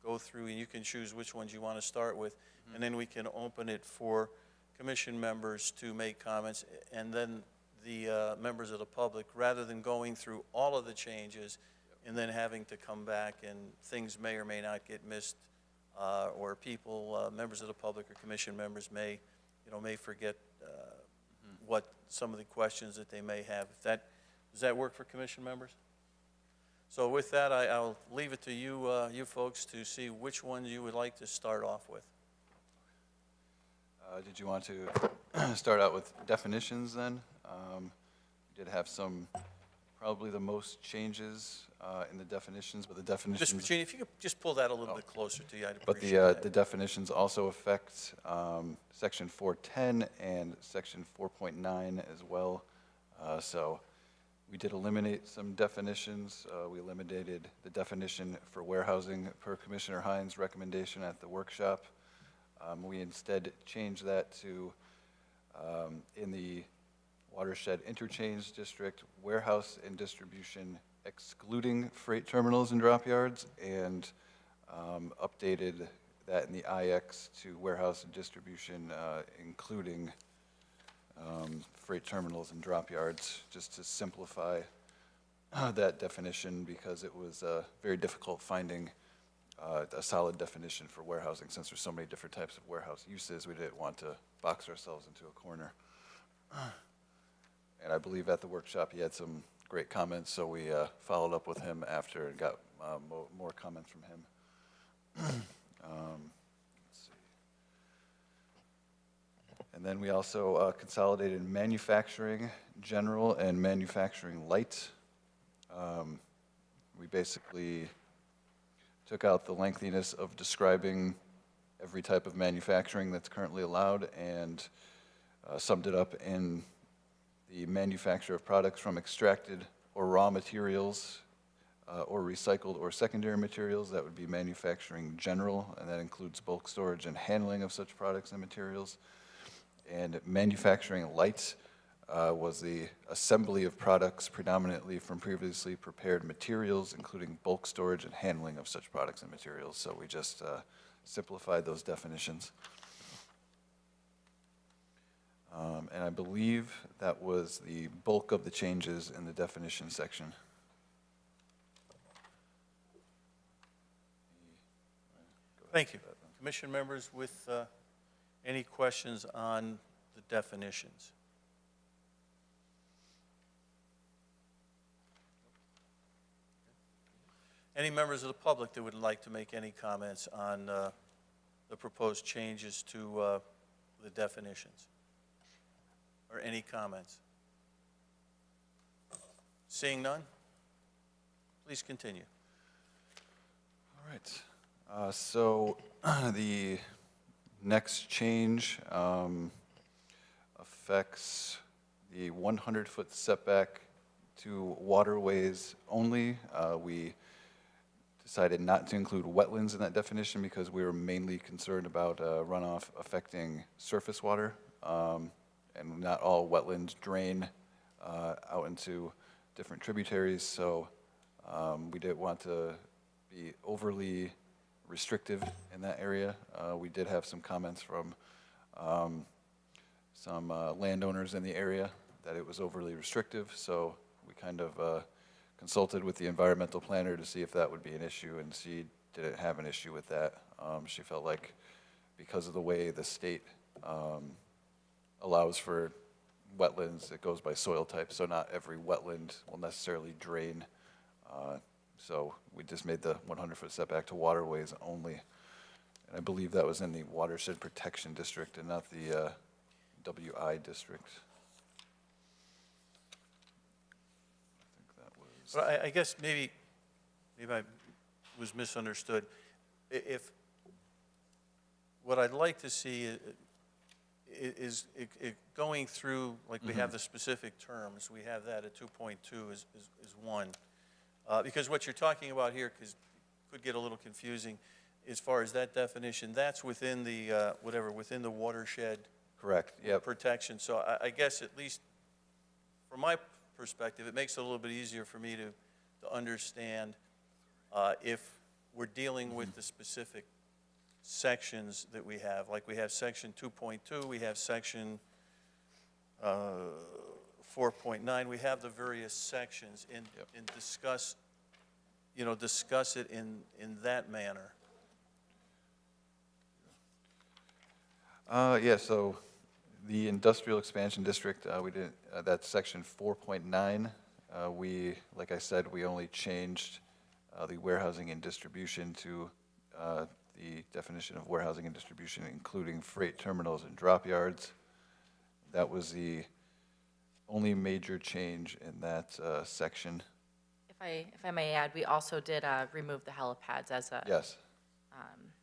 go through and you can choose which ones you want to start with, and then we can open it for commission members to make comments, and then the members of the public, rather than going through all of the changes and then having to come back, and things may or may not get missed, or people, members of the public or commission members may forget what some of the questions that they may have. Does that work for commission members? So with that, I'll leave it to you, you folks, to see which ones you would like to start off with. Did you want to start out with definitions then? We did have probably the most changes in the definitions, but the definitions. Mr. Pacini, if you could just pull that a little bit closer to you, I'd But appreciate that. the definitions also affect Section 410 and Section 4.9 as well. So we did eliminate some definitions. We eliminated the definition for warehousing per Commissioner Hines' recommendation at the workshop. We instead changed that to, in the Watershed Interchange District, warehouse and distribution excluding freight terminals and drop yards, and updated that in the IX to warehouse and distribution including freight terminals and drop yards, just to simplify that definition, because it was very difficult finding a solid definition for warehousing. Since there's so many different types of warehouse uses, we didn't want to box ourselves into a corner. And I believe at the workshop he had some great comments, so we followed up with him after and got more comments from him. Let's see. And then we also consolidated manufacturing general and manufacturing light. We basically took out the lengthiness of describing every type of manufacturing that's currently allowed, and summed it up in the manufacture of products from extracted or raw materials or recycled or secondary materials. That would be manufacturing general, and that includes bulk storage and handling of such products and materials. And manufacturing light was the assembly of products predominantly from previously prepared materials, including bulk storage and handling of such products and materials. So we just simplified those definitions. And I believe that was the bulk of the changes in the definition section. Thank you. Commission members with any questions on the definitions? Any members of the public that would like to make any comments on the proposed changes to the definitions? Or any comments? Seeing none, please continue. All right. So the next change affects the 100-foot setback to waterways only. We decided not to include wetlands in that definition because we were mainly concerned about runoff affecting surface water. And not all wetlands drain out into different tributaries, so we didn't want to be overly restrictive in that area. We did have some comments from some landowners in the area that it was overly restrictive, so we kind of consulted with the environmental planner to see if that would be an issue, and she didn't have an issue with that. She felt like because of the way the state allows for wetlands, it goes by soil type, so not every wetland will necessarily drain. So we just made the 100-foot setback to waterways only. And I believe that was in the Watershed Protection District and not the WI district. I think that was. But I guess maybe I was misunderstood. If, what I'd like to see is going through, like we have the specific terms, we have that at 2.2 is one. Because what you're talking about here could get a little confusing as far as that definition. That's within the, within the watershed. Correct, yep. Protection. So I guess at least from my perspective, it makes it a little bit easier for me to understand if we're dealing with the specific sections that we have. Like we have section 2.2, we have section 4.9, we have the various sections and discuss, discuss it in that manner. Yeah, so the industrial expansion district, we did, that's section 4.9. We, like I said, we only changed the warehousing and distribution to the definition of warehousing and distribution, including freight terminals and drop yards. That was the only major change in that section. If I may add, we also did remove the helipads as a Yes.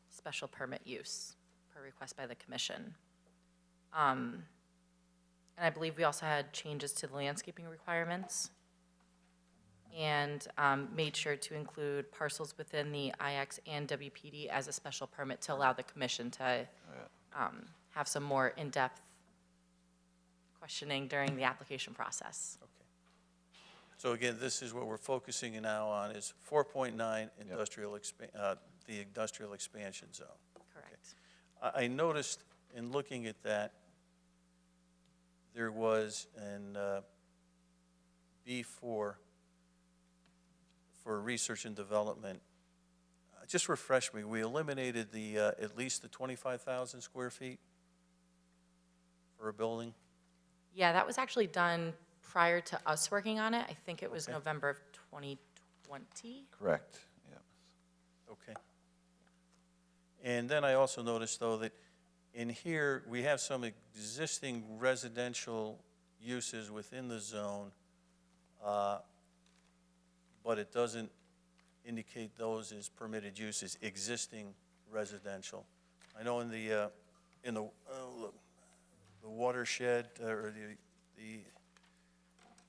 special permit use per request by the commission. And I believe we also had changes to the landscaping requirements and made sure to include parcels within the IX and WPD as a special permit to allow the commission to have some more in-depth questioning during the application process. Okay. So again, this is what we're focusing now on is 4.9 industrial the industrial expansion zone. Correct. I noticed in looking at that, there was an B4 for research and development. Just refresh me, we eliminated the at least the 25,000 square feet for a building? Yeah, that was actually done prior to us working on it. I think it was Okay. November of 2020. Correct, yeah. Okay. And then I also noticed, though, that in here, we have some existing residential uses within the zone, but it doesn't indicate those as permitted uses, existing residential. I know in the watershed, or the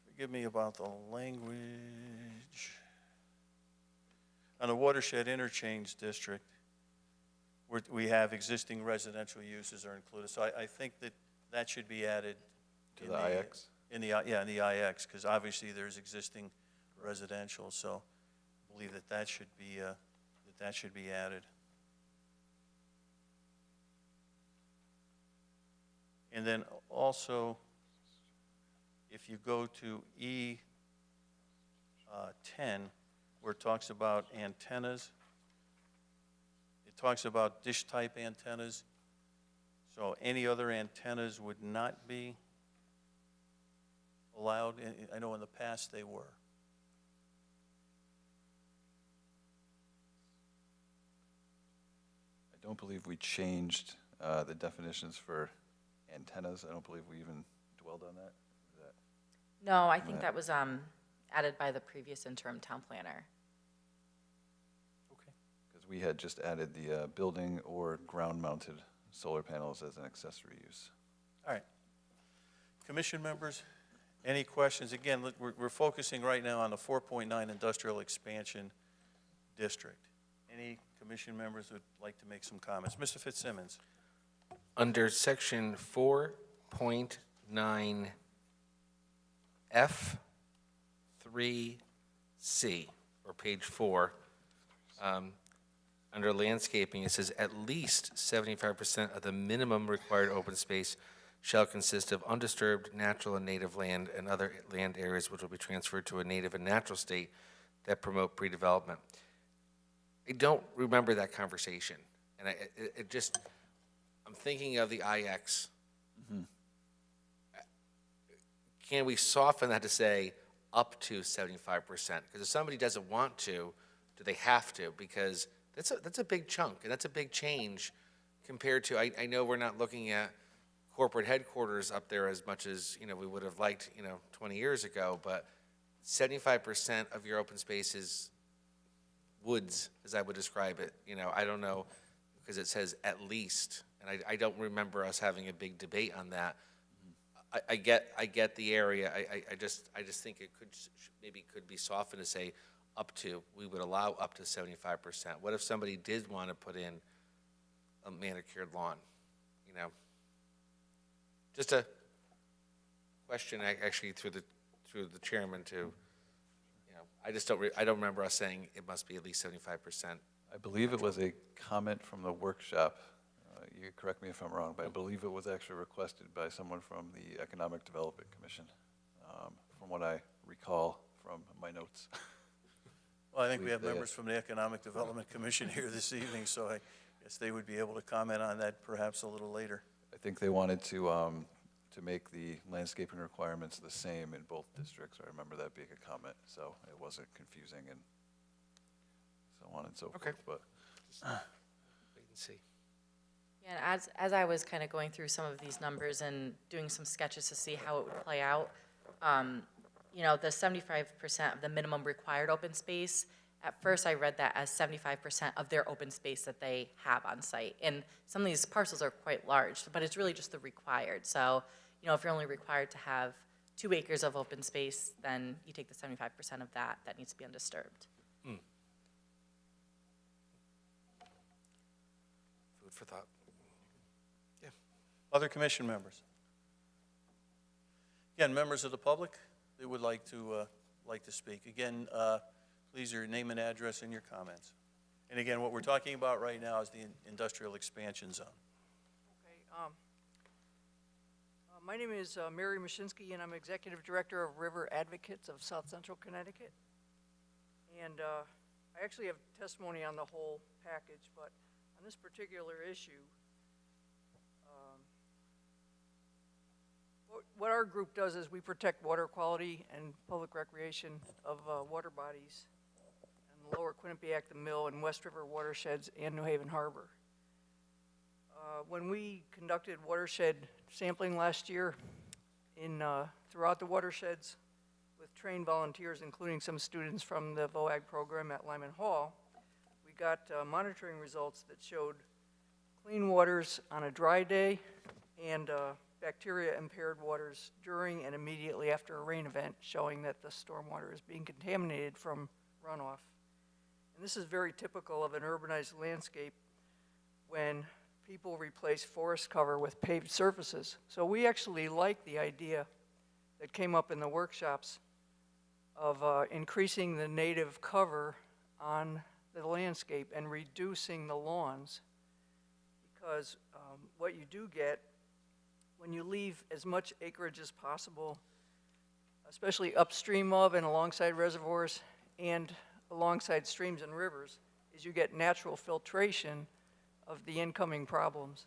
forgive me about the language, on the Watershed Interchange District, where we have existing residential uses are included. So I think that should be added. To the IX? In the IX, because obviously there's existing residential, so I believe that should be, that should be added. And then also, if you go to E10, where it talks about antennas, it talks about dish-type antennas. So any other antennas would not be allowed. I know in the past they were. I don't believe we changed the definitions for antennas. I don't believe we even dwelled on that. Is that No, I think that was added by the previous interim town planner. Okay. Because we had just added the building or ground-mounted solar panels as an accessory use. All right. Commission members, any questions? Again, look, we're focusing right now on the 4.9 industrial expansion district. Any commission members would like to make some comments? Mr. Fitzsimmons? Under section 4.9 F3C, or page 4, under landscaping, it says at least 75% of the minimum required open space shall consist of undisturbed natural and native land and other land areas which will be transferred to a native and natural state that promote pre-development. I don't remember that conversation, and I'm thinking of the IX. Can we soften that to say up to 75%? Because if somebody doesn't want to, do they have to? Because that's a big chunk, and that's a big change compared to, I know we're not looking at corporate headquarters up there as much as, we would have liked, 20 years ago, but 75% of your open space is woods, as I would describe it. I don't know, because it says at least, and I don't remember us having a big debate on that. I get the area. I just think it could be softened to say up to. We would allow up to 75%. What if somebody did want to put in a manicured lawn? Just a question, actually, through the chairman to. I don't remember us saying it must be at least 75%. I believe it was a comment from the workshop. You correct me if I'm wrong, but I believe it was actually requested by someone from the Economic Development Commission, from what I recall from my notes. Well, I think we have members from the Economic Development Commission here this evening, so I guess they would be able to comment on that perhaps a little later. I think they wanted to make the landscaping requirements the same in both districts. I remember that being a comment, so it wasn't confusing and so on and so forth. But Wait and see. Yeah, and as I was kind of going through some of these numbers and doing some sketches to see how it would play out, the 75% of the minimum required open space, at first I read that as 75% of their open space that they have on site. And some of these parcels are quite large, but it's really just the required. So, if you're only required to have 2 acres of open space, then you take the 75% of that needs to be undisturbed. Food for thought. Other commission members? Again, members of the public, they would like to speak. Again, please, your name and address and your comments. And again, what we're talking about right now is the industrial expansion zone. Okay. My name is Mary Mashinsky, and I'm Executive Director of River Advocates of South Central Connecticut. And I actually have testimony on the whole package, but on this particular issue, what our group does is we protect water quality and public recreation of water bodies in the Lower Quinnipiac, the Mill, and West River watersheds and New Haven Harbor. When we conducted watershed sampling last year throughout the watersheds with trained volunteers, including some students from the VOAG program at Lyman Hall, we got monitoring results that showed clean waters on a dry day and bacteria-impaired waters during and immediately after a rain event, showing that the stormwater is being contaminated from runoff. And this is very typical of an urbanized landscape when people replace forest cover with paved surfaces. So we actually like the idea that came up in the workshops of increasing the native cover on the landscape and reducing the lawns, because what you do get when you leave as much acreage as possible, especially upstream of and alongside reservoirs and alongside streams and rivers, is you get natural filtration of the incoming problems.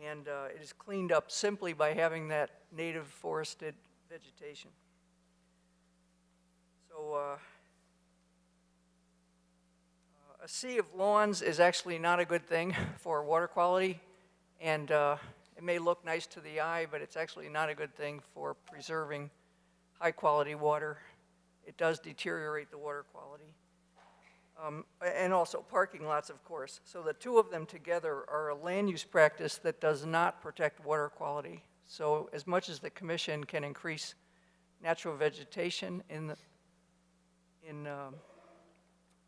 And it is cleaned up simply by having that native forested vegetation. So a sea of lawns is actually not a good thing for water quality, and it may look nice to the eye, but it's actually not a good thing for preserving high-quality water it does deteriorate the water quality. And also parking lots, of course. So the two of them together are a land use practice that does not protect water quality. So as much as the commission can increase natural vegetation in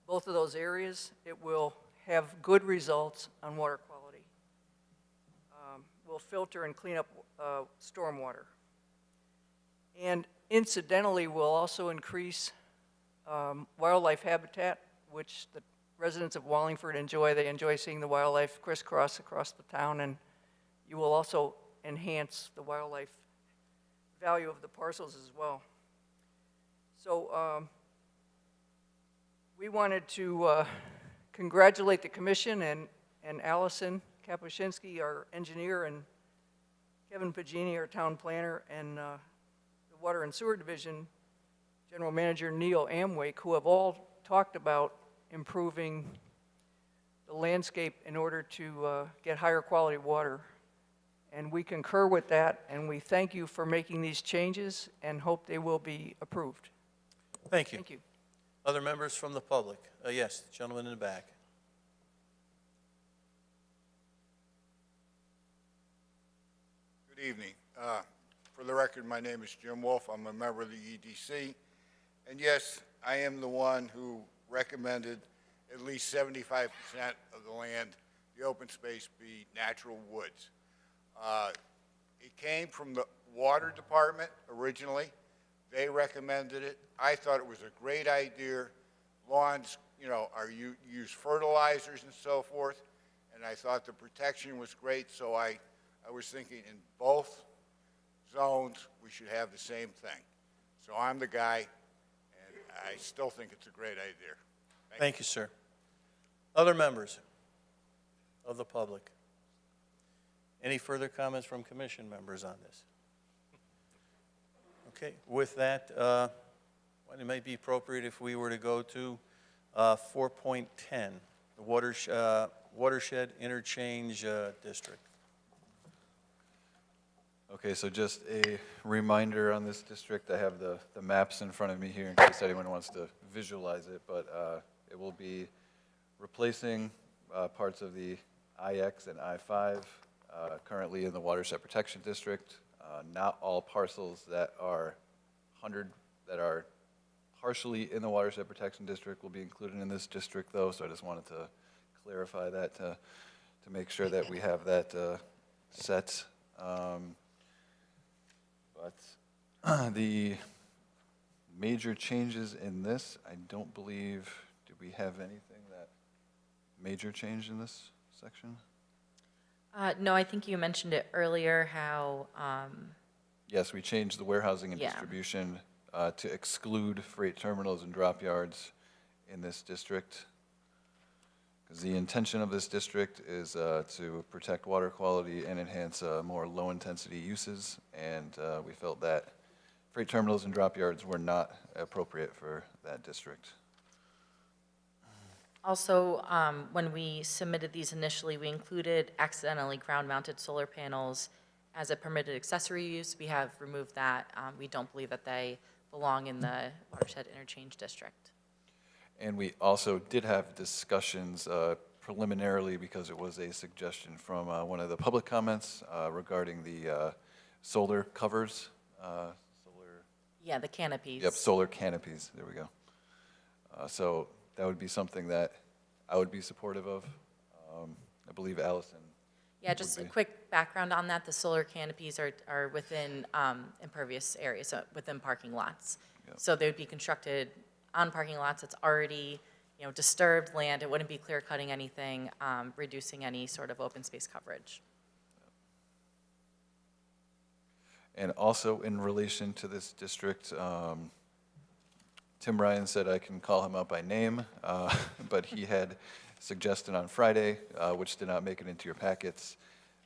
both of those areas, it will have good results on water quality. Will filter and clean up stormwater. And incidentally, will also increase wildlife habitat, which the residents of Wallingford enjoy. They enjoy seeing the wildlife crisscross across the town, and you will also enhance the wildlife value of the parcels as well. So we wanted to congratulate the commission and Allison Kapuscinski, our engineer, and Kevin Pagini, our town planner, and the Water and Sewer Division General Manager Neil Amwake, who have all talked about improving the landscape in order to get higher quality water. And we concur with that, and we thank you for making these changes and hope they will be approved. Thank you. Thank you. Other members from the public? Yes, the gentleman in the back. Good evening. For the record, my name is Jim Wolf. I'm a member of the EDC. And yes, I am the one who recommended at least 75% of the land, the open space, be natural woods. It came from the water department originally. They recommended it. I thought it was a great idea. Lawns, use fertilizers and so forth. And I thought the protection was great, so I was thinking in both zones, we should have the same thing. So I'm the guy, and I still think it's a great idea. Thank you, sir. Other members of the public? Any further comments from commission members on this? Okay, with that, it might be appropriate if we were to go to 4.10, the Watershed Interchange District. Okay, so just a reminder on this district, I have the maps in front of me here in case anyone wants to visualize it, but it will be replacing parts of the IX and I-5 currently in the Watershed Protection District. Not all parcels that are partially in the Watershed Protection District will be included in this district, though, so I just wanted to clarify that to make sure that we have that set. But the major changes in this, I don't believe, do we have anything that major change in this section? No, I think you mentioned it earlier, how, Yes, we changed the warehousing and Yeah. distribution to exclude freight terminals and drop yards in this district. Because the intention of this district is to protect water quality and enhance more low-intensity uses, and we felt that freight terminals and drop yards were not appropriate for that district. also, when we submitted these initially, we included accidentally ground-mounted solar panels as a permitted accessory use. We have removed that. We don't believe that they belong in the Watershed Interchange District. And we also did have discussions preliminarily, because it was a suggestion from one of the public comments regarding the solar covers. Yeah, the canopies. Yep, solar canopies, there we go. So that would be something that I would be supportive of. I believe Allison. Yeah, just a be. quick background on that. The solar canopies are within impervious areas, so within parking lots. Yep. So they would be constructed on parking lots that's already, disturbed land. It wouldn't be clear cutting anything, reducing any sort of open space coverage. And also in relation to this district, Tim Ryan said I can call him out by name, but he had suggested on Friday, which did not make it into your packets,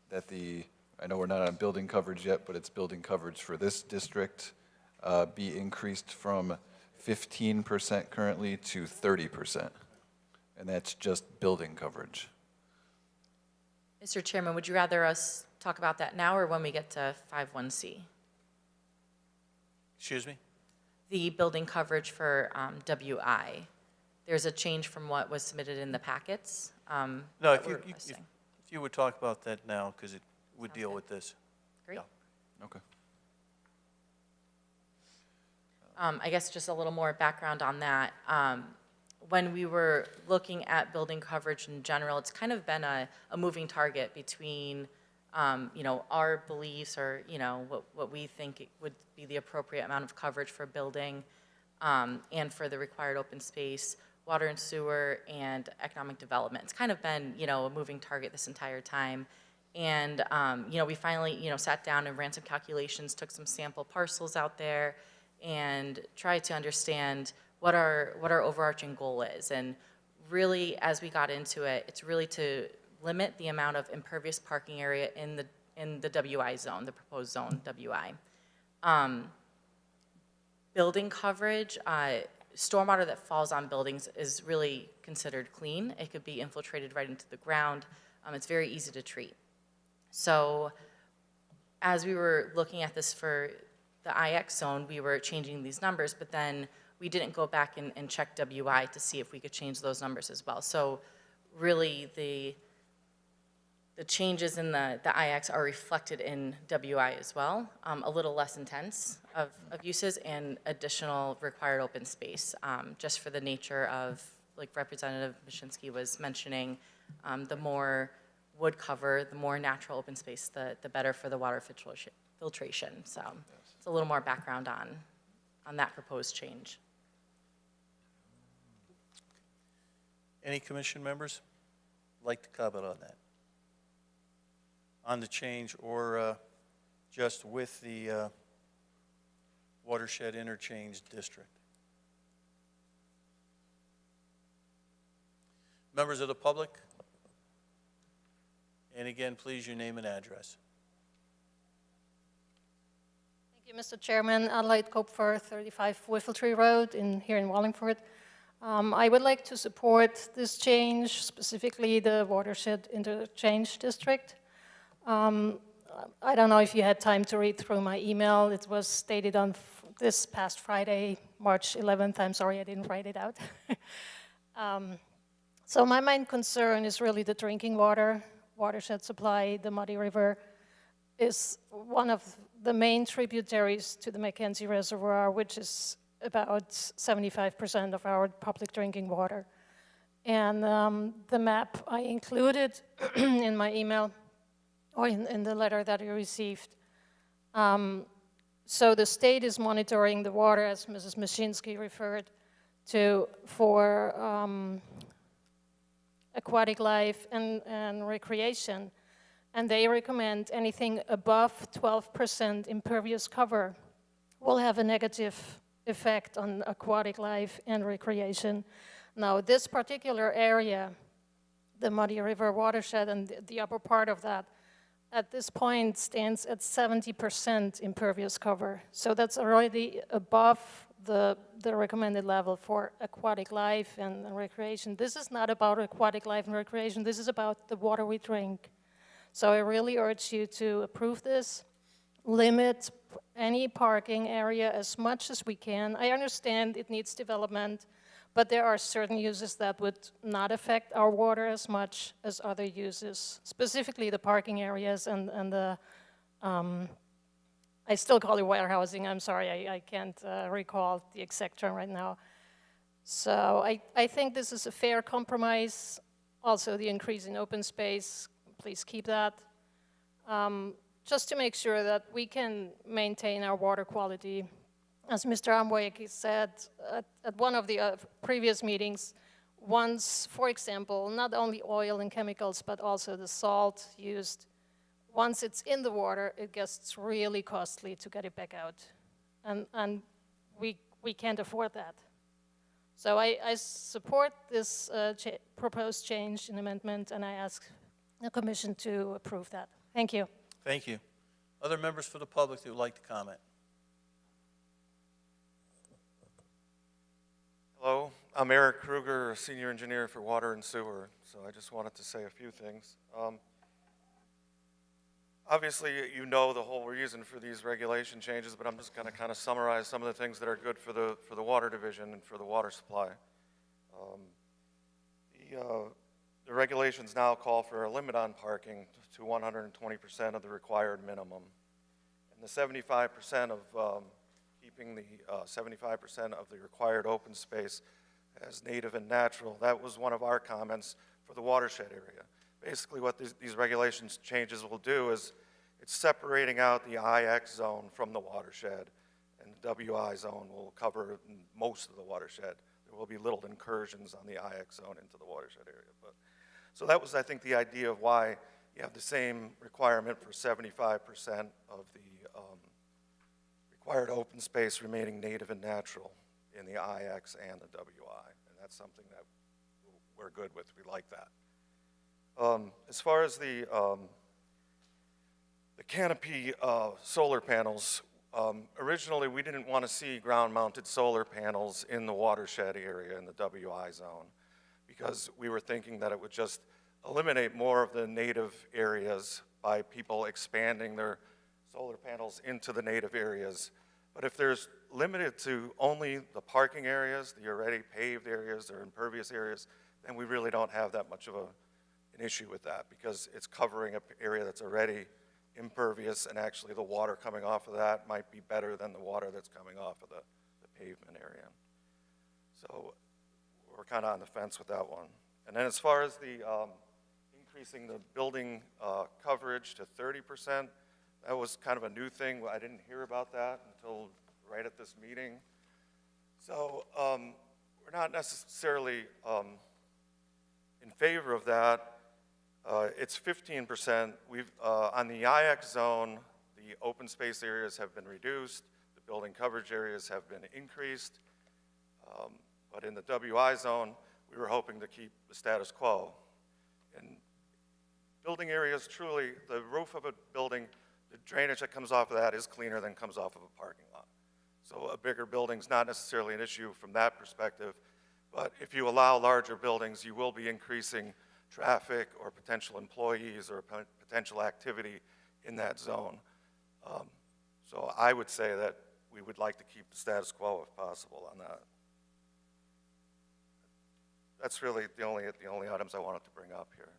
that I know we're not on building coverage yet, but it's building coverage for this district, be increased from 15% currently to 30%. And that's just building coverage. Mr. Chairman, would you rather us talk about that now or when we get to 5.1C? Excuse me? the building coverage for WI. There's a change from what was submitted in the packets. No, that if we're you, requesting. if you would talk about that now, because it would Sounds deal good. with this. Great. Yeah. Okay. I guess just a little more background on that. When we were looking at building coverage in general, it's kind of been a moving target between, you know, our beliefs or, you know, what we think it would be the appropriate amount of coverage for building and for the required open space, water and sewer, and economic development. It's kind of been, you know, a moving target this entire time. And, you know, we finally, you know, sat down and ran some calculations, took some sample parcels out there, and tried to understand what our overarching goal is. And really, as we got into it, it's really to limit the amount of impervious parking area in the WI zone, the proposed zone WI. Building coverage, stormwater that falls on buildings is really considered clean. It could be infiltrated right into the ground. It's very easy to treat. So as we were looking at this for the IX zone, we were changing these numbers, but then we didn't go back and check WI to see if we could change those numbers as well. So really, the changes in the IX are reflected in WI as well, a little less intense of uses and additional required open space, just for the nature of, like Representative Pzcc was mentioning, the more wood cover, the more natural open space, the better for the water filtration. So it's a little more background on that proposed change. Any commission members like to comment on that? On the change or just with the Watershed Interchange District? Members of the public? And again, please, your name and address. Thank you, Mr. Chairman. Adelaide Koopfer, 35 Whiffletree Road here in Wallingford. I would like to support this change, specifically the Watershed Interchange District. I don't know if you had time to read through my email. It was stated on this past Friday, March 11th. I'm sorry I didn't write it out. So my main concern is really the drinking water. Watershed supply, the Muddy River, is one of the main tributaries to the Mackenzie Reservoir, which is about 75% of our public drinking water. And the map I included in my email, or in the letter that you received. So the state is monitoring the water, as Mrs. Pzcc referred to, for aquatic life and recreation. And they recommend anything above 12% impervious cover will have a negative effect on aquatic life and recreation. Now, this particular area, the Muddy River watershed and the upper part of that, at this point stands at 70% impervious cover. So that's already above the recommended level for aquatic life and recreation. This is not about aquatic life and recreation. This is about the water we drink. So I really urge you to approve this, limit any parking area as much as we can. I understand it needs development, but there are certain uses that would not affect our water as much as other uses, specifically the parking areas and the, I still call it warehousing. I'm sorry, I can't recall the exact term right now. So I think this is a fair compromise. Also, the increase in open space, please keep that. Just to make sure that we can maintain our water quality. As Mr. Amway said at one of the previous meetings, once, for example, not only oil and chemicals, but also the salt used, once it's in the water, it gets really costly to get it back out. And we can't afford that. So I support this proposed change in amendment, and I ask the Commission to approve that. Thank you. Thank you. Other members for the public that would like to comment? Hello, I'm Eric Krueger, a senior engineer for water and sewer, so I just wanted to say a few things. Obviously, you know the whole reason for these regulation changes, but I'm just going to kind of summarize some of the things that are good for the water division and for the water supply. The regulations now call for a limit on parking to 120% of the required minimum. And the 75% of keeping the 75% of the required open space as native and natural, that was one of our comments for the watershed area. Basically, what these regulations changes will do is it's separating out the IX zone from the watershed, and the WI zone will cover most of the watershed. There will be little incursions on the IX zone into the watershed area. So that was, I think, the idea of why you have the same requirement for 75% of the required open space remaining native and natural in the IX and the WI, and that's something that we're good with. We like that. As far as the canopy solar panels, originally we didn't want to see ground-mounted solar panels in the watershed area in the WI zone because we were thinking that it would just eliminate more of the native areas by people expanding their solar panels into the native areas. But if there's limited to only the parking areas, the already paved areas or impervious areas, then we really don't have that much of an issue with that because it's covering an area that's already impervious, and actually the water coming off of that might be better than the water that's coming off of the pavement area. So we're kind of on the fence with that one. And then as far as the increasing the building coverage to 30%, that was kind of a new thing. I didn't hear about that until right at this meeting. So we're not necessarily in favor of that. It's 15%. On the IX zone, the open space areas have been reduced. The building coverage areas have been increased. But in the WI zone, we were hoping to keep the status quo. And building areas, truly, the roof of a building, the drainage that comes off of that is cleaner than comes off of a parking lot. So a bigger building's not necessarily an issue from that perspective. But if you allow larger buildings, you will be increasing traffic or potential employees or potential activity in that zone. So I would say that we would like to keep the status quo if possible on that. That's really the only items I wanted to bring up here.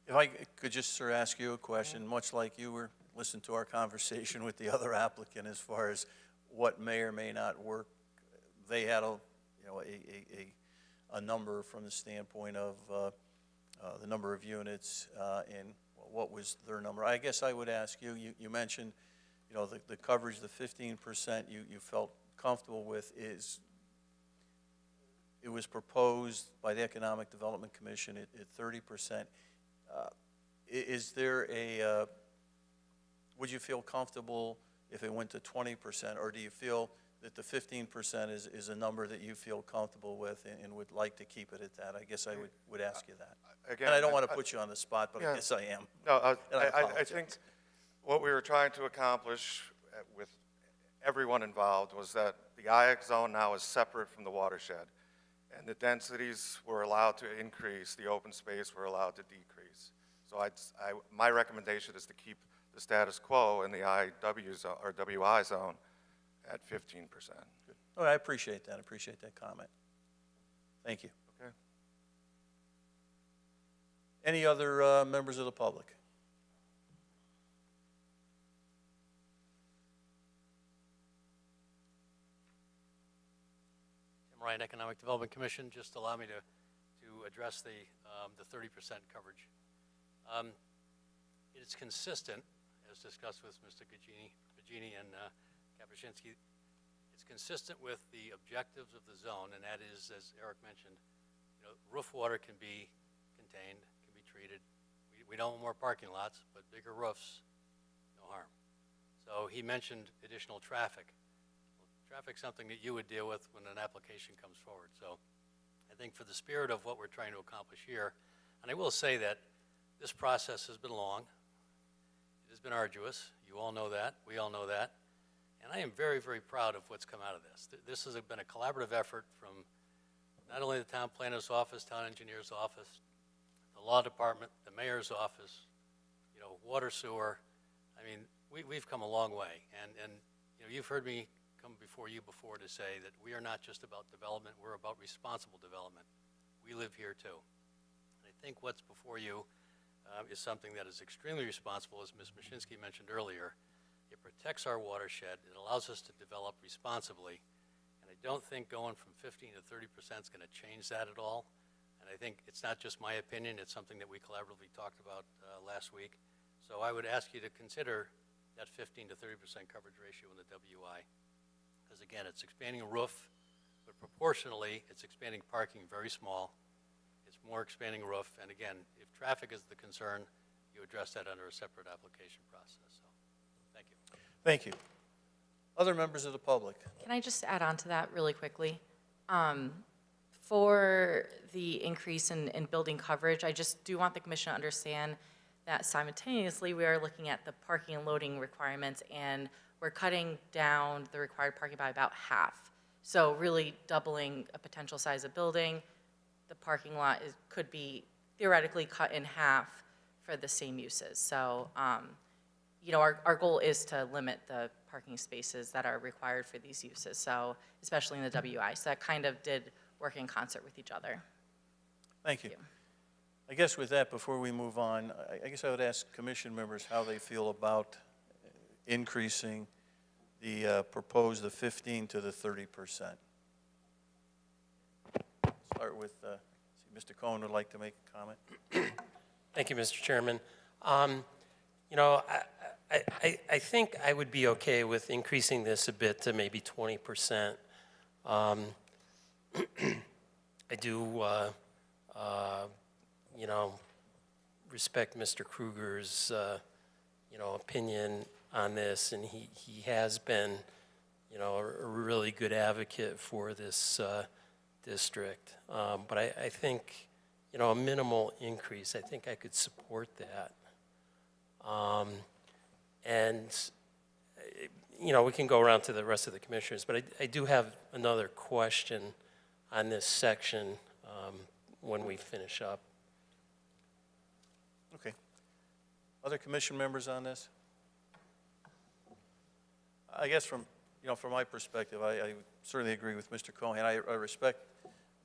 If I could just, sir, ask you a question, much like you were listening to our conversation with the other applicant as far as what may or may not work. They had a number from the standpoint of the number of units and what was their number. I guess I would ask you, you mentioned, the coverage, the 15% you felt comfortable with it was proposed by the Economic Development Commission at 30%. Is there would you feel comfortable if it went to 20%, or do you feel that the 15% is a number that you feel comfortable with and would like to keep it at that? I guess I would ask you that. Again, and I don't want to put you on the spot, but I guess I am. No, I think what we were trying to accomplish with everyone involved was that the IX zone now is separate from the watershed, and the densities were allowed to increase, the open space were allowed to decrease. So my recommendation is to keep the status quo in the IW zone, or WI zone at 15%. Good. Oh, I appreciate that. I appreciate that comment. Thank you. Okay. Any other members of the public? Tim Ryan, Economic Development Commission. Just allow me to address the 30% coverage. It is consistent, as discussed with Mr. Pagini and Pzcc. It's consistent with the objectives of the zone, and that is, as Eric mentioned, roof water can be contained, can be treated. We don't want more parking lots, but bigger roofs, no harm. So he mentioned additional traffic. Well, traffic's something that you would deal with when an application comes forward. So I think for the spirit of what we're trying to accomplish here, and I will say that this process has been long. It has been arduous. You all know that. We all know that. And I am very, very proud of what's come out of this. This has been a collaborative effort from not only the town planner's office, town engineer's office, the law department, the mayor's office, water, sewer, I mean, we've come a long way, and you know, you've heard me come before you before to say that we are not just about development, we're about responsible development. We live here too. And I think what's before you is something that is extremely responsible, as Ms. Pzcc mentioned earlier. It protects our watershed, it allows us to develop responsibly, and I don't think going from 15 to 30% is going to change that at all. And I think it's not just my opinion, it's something that we collaboratively talked about last week. So I would ask you to consider that 15 to 30% coverage ratio in the WI. Because again, it's expanding a roof, but proportionally, it's expanding parking very small. It's more expanding roof, and again, if traffic is the concern, you address that under a separate application process. So, thank you. Thank you. Other members of the public? Can I just add on to that really quickly? For the increase in building coverage, I just do want the commission to understand that simultaneously, we are looking at the parking and loading requirements, and we're cutting down the required parking by about half. So really doubling a potential size of building. The parking lot could be theoretically cut in half for the same uses. So, you know, our goal is to limit the parking spaces that are required for these uses, so especially in the WI. So that kind of did work in concert with each other. Thank you. I guess with that, before we move on, I guess I would ask commission members how they feel about increasing the proposed the 15 to the 30%. Start with, Mr. Cohen would like to make a comment. Thank you, Mr. Chairman. You know, I think I would be okay with increasing this a bit to maybe 20%. I do, you know, respect Mr. Krueger's, you know, opinion on this, and he has been, you know, a really good advocate for this district. But I think, you know, a minimal increase, I think I could support that. And, you know, we can go around to the rest of the commissioners, but I do have another question on this section when we finish up. Okay. Other commission members on this? I guess from my perspective, I certainly agree with Mr. Cohen. I respect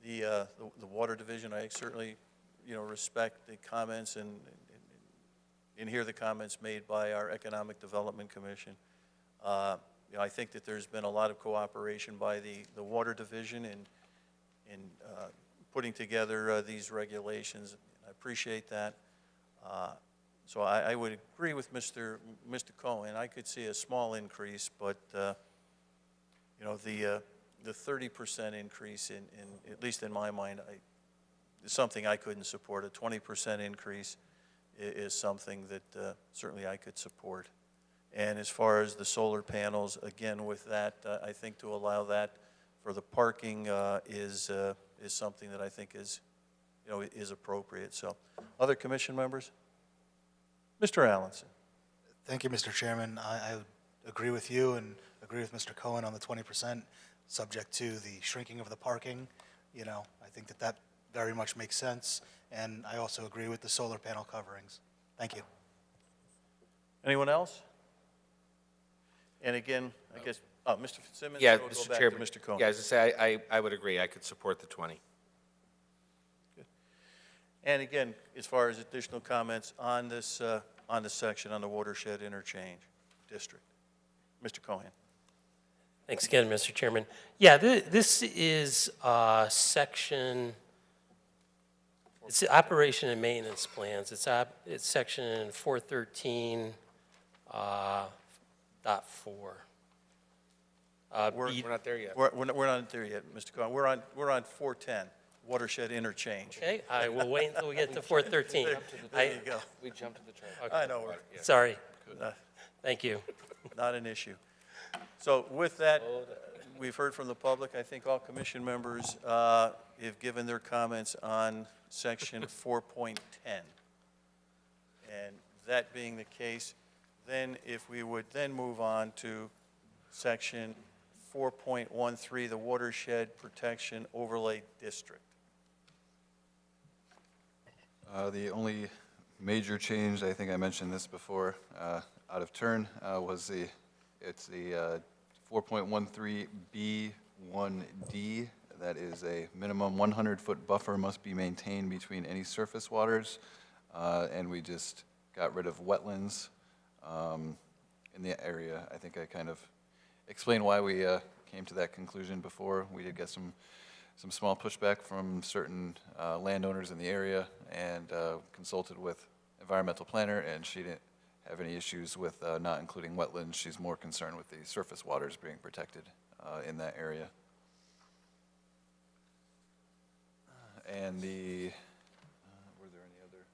the water division. I certainly, you know, respect the comments and hear the comments made by our Economic Development Commission. You know, I think that there's been a lot of cooperation by the water division in putting together these regulations. I appreciate that. So I would agree with Mr. Cohen. I could see a small increase, but you know, the 30% increase in at least in my mind is something I couldn't support. A 20% increase is something that certainly I could support. And as far as the solar panels, again, with that, I think to allow that for the parking is something that I think is, you know, is appropriate. So, other commission members? Mr. Allenson. Thank you, Mr. Chairman. I agree with you and agree with Mr. Cohen on the 20%, subject to the shrinking of the parking. You know, I think that very much makes sense, and I also agree with the solar panel coverings. Thank you. Anyone else? And again, I guess, Mr. Fitzsimmons? Yeah, we'll go Mr. back Chairman. to Mr. Cohen. Yeah, as I say, I would agree. I could support the 20. And again, as far as additional comments on this section on the Watershed Interchange District, Mr. Cohen. Thanks again, Mr. Chairman. Yeah, this is section, it's the operation and maintenance plans. It's section 413.4. We're not there yet. We're not there yet, Mr. Cohen. We're on 410, Watershed Interchange. Okay, I will wait until we get to 413. There you go. We jumped to the train. I know, Sorry. Thank you. not an issue. So with that, we've heard from the public. I think all commission members have given their comments on section 4.10. And that being the case, then if we would then move on to section 4.13, the Watershed Protection Overlay District. The only major change, I think I mentioned this before, out of turn was it's the 4.13B1D. That is a minimum 100-foot buffer must be maintained between any surface waters. And we just got rid of wetlands in the area. I think I kind of explained why we came to that conclusion before. We did get some small pushback from certain landowners in the area, and consulted with environmental planner, and she didn't have any issues with not including wetlands. She's more concerned with the surface waters being protected in that area. And were there any other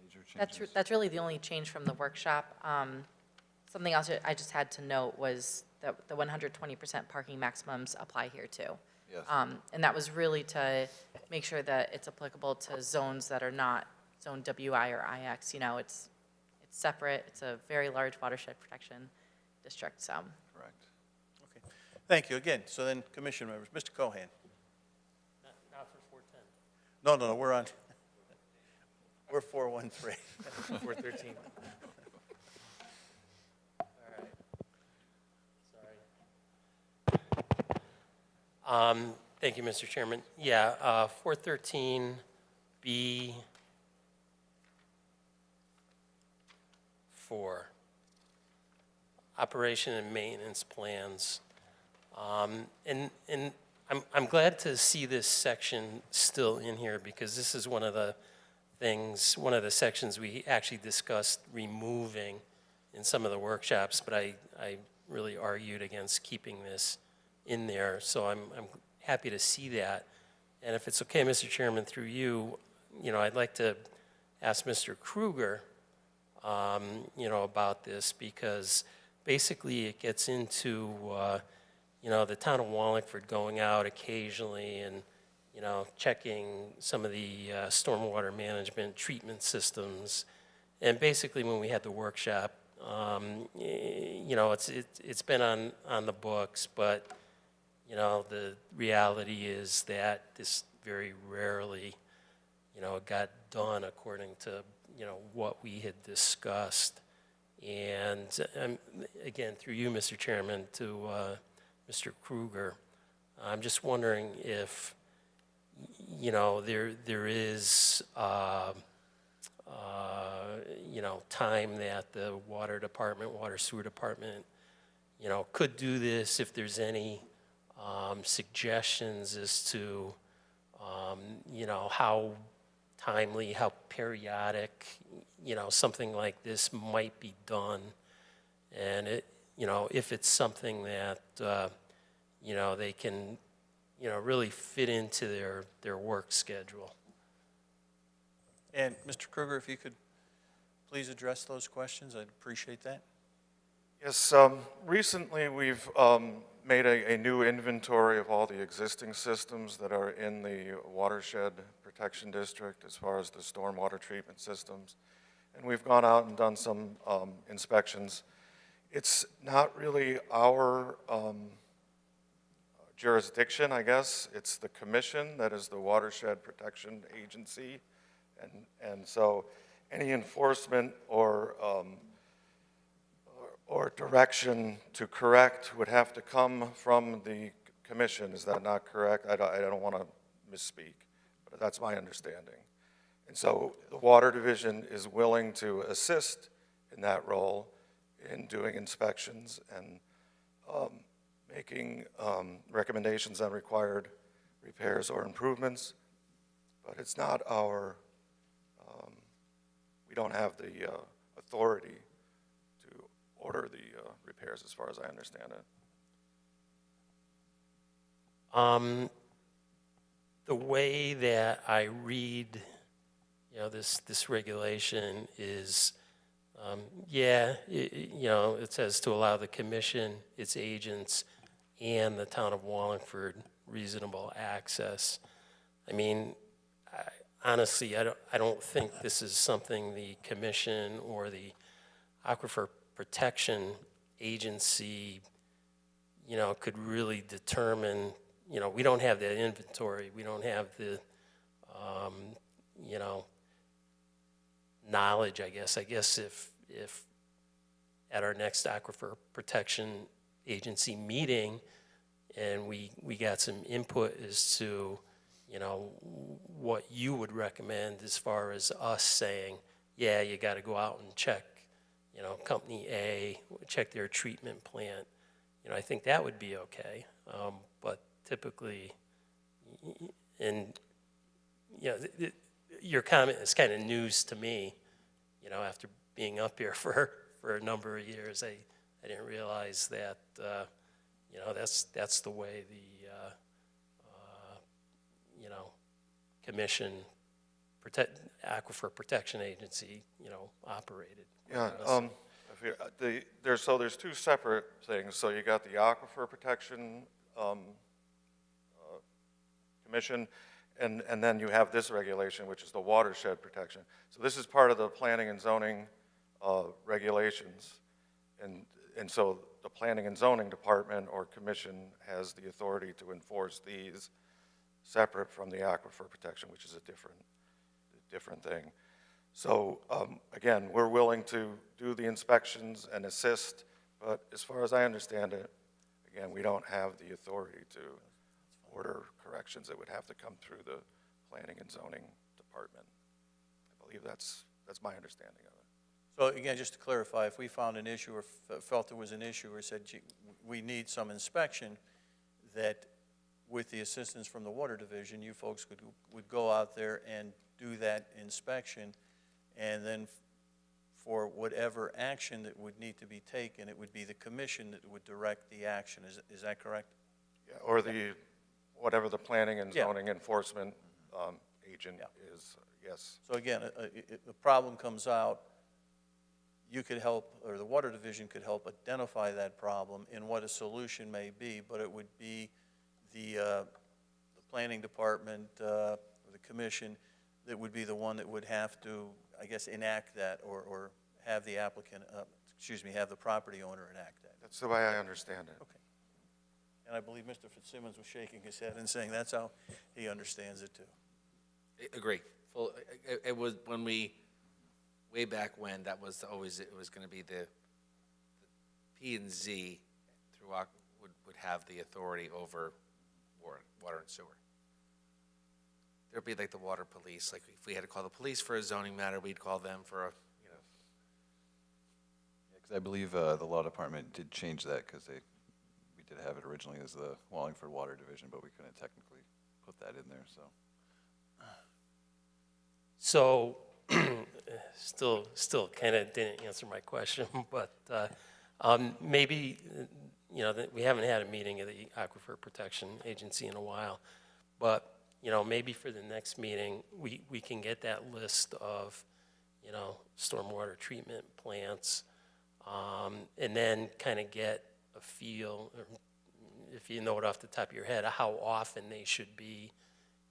major changes? That's really the only change from the workshop. Something else I just had to note was that the 120% parking maximums apply here too. Yes. And that was really to make sure that it's applicable to zones that are not zone WI or IX. You know, it's separate. It's a very large watershed protection district, so. Correct. Okay. Thank you again. So then, commission members, Mr. Cohan. Not for 410. No, we're on, we're 413. 413. All right. Sorry. Thank you, Mr. Chairman. Yeah, 413B4. Operation and maintenance plans. And I'm glad to see this section still in here, because this is one of the sections we actually discussed removing in some of the workshops, but I really argued against keeping this in there, so I'm happy to see that. And if it's okay, Mr. Chairman, through you, I'd like to ask Mr. Krueger, about this, because basically it gets into, the town of Wallingford going out occasionally and, checking some of the stormwater management treatment systems. And basically when we had the workshop, it's been on the books, but, the reality is that this very rarely, got done according to, what we had discussed. And again, through you, Mr. Chairman, to Mr. Krueger, I'm just wondering if, there is, time that the water department, water sewer department, could do this, if there's any suggestions as to, how timely, how periodic, something like this might be done. And if it's something that, they can, really fit into their work schedule. And Mr. Krueger, if you could please address those questions, I'd appreciate that. Yes, recently we've made a new inventory of all the existing systems that are in the Watershed Protection District as far as the stormwater treatment systems. And we've gone out and done some inspections. It's not really our jurisdiction, I guess. It's the commission that is the Watershed Protection Agency. And so any enforcement or direction to correct would have to come from the commission. Is that not correct? I don't want to misspeak, but that's my understanding. And so the Water Division is willing to assist in that role in doing inspections and making recommendations on required repairs or improvements, but it's not our, we don't have the authority to order the repairs as far as I understand it. The way that I read, this regulation is, it says to allow the commission, its agents, and the town of Wallingford reasonable access. I mean, honestly, I don't think this is something the commission or the Aquifer Protection Agency, could really determine. We don't have that inventory. We don't have the, knowledge, I guess. I guess if at our next Aquifer Protection Agency meeting, and we got some input as to, you know, what you would recommend as far as us saying, yeah, you got to go out and check, you know, Company A, check their treatment plant. You know, I think that would be okay. But typically, and, you know, your comment is kind of news to me, you know, after being up here for a number of years. I didn't realize that, you know, that's the way the, you know, Commission, Aquifer Protection Agency, you know, operated. Yeah, there's two separate things. So you got the Aquifer Protection Commission, and then you have this regulation, which is the Watershed Protection. So this is part of the planning and zoning regulations, and so the Planning and Zoning Department or Commission has the authority to enforce these separate from the Aquifer Protection, which is a different thing. So again, we're willing to do the inspections and assist, but as far as I understand it, again, we don't have the authority to order corrections. It would have to come through the Planning and Zoning Department. I believe that's my understanding of it. So again, just to clarify, if we found an issue or felt there was an issue or said, gee, we need some inspection, that with the assistance from the Water Division, you folks would go out there and do that inspection, and then for whatever action that would need to be taken, it would be the commission that would direct the action. Is that correct? Yeah, or whatever the planning and Yeah. zoning enforcement agent Yeah. is, yes. So again, if the problem comes out, you could help, or the Water Division could help identify that problem and what a solution may be, but it would be the planning department, or the commission, that would be the one that would have to, I guess, enact that, or have the applicant, have the property owner enact that. That's the way I understand it. Okay. And I believe Mr. Fitzsimmons was shaking his head and saying that's how he understands it too. Agree. It was when way back when, that was always, it was going to be the P&Z through would have the authority over water and sewer. There'd be like the water police, like if we had to call the police for a zoning matter, we'd call them for a, you know. Yeah, because I believe the law department did change that, because we did have it originally as the Wallingford Water Division, but we couldn't technically put that in there, so. So, still kind of didn't answer my question, but maybe, you know, that we haven't had a meeting of the Aquifer Protection Agency in a while, but, you know, maybe for the next meeting, we can get that list of, you know, stormwater treatment plants, and then kind of get a feel, or if you know it off the top of your head, how often they should be,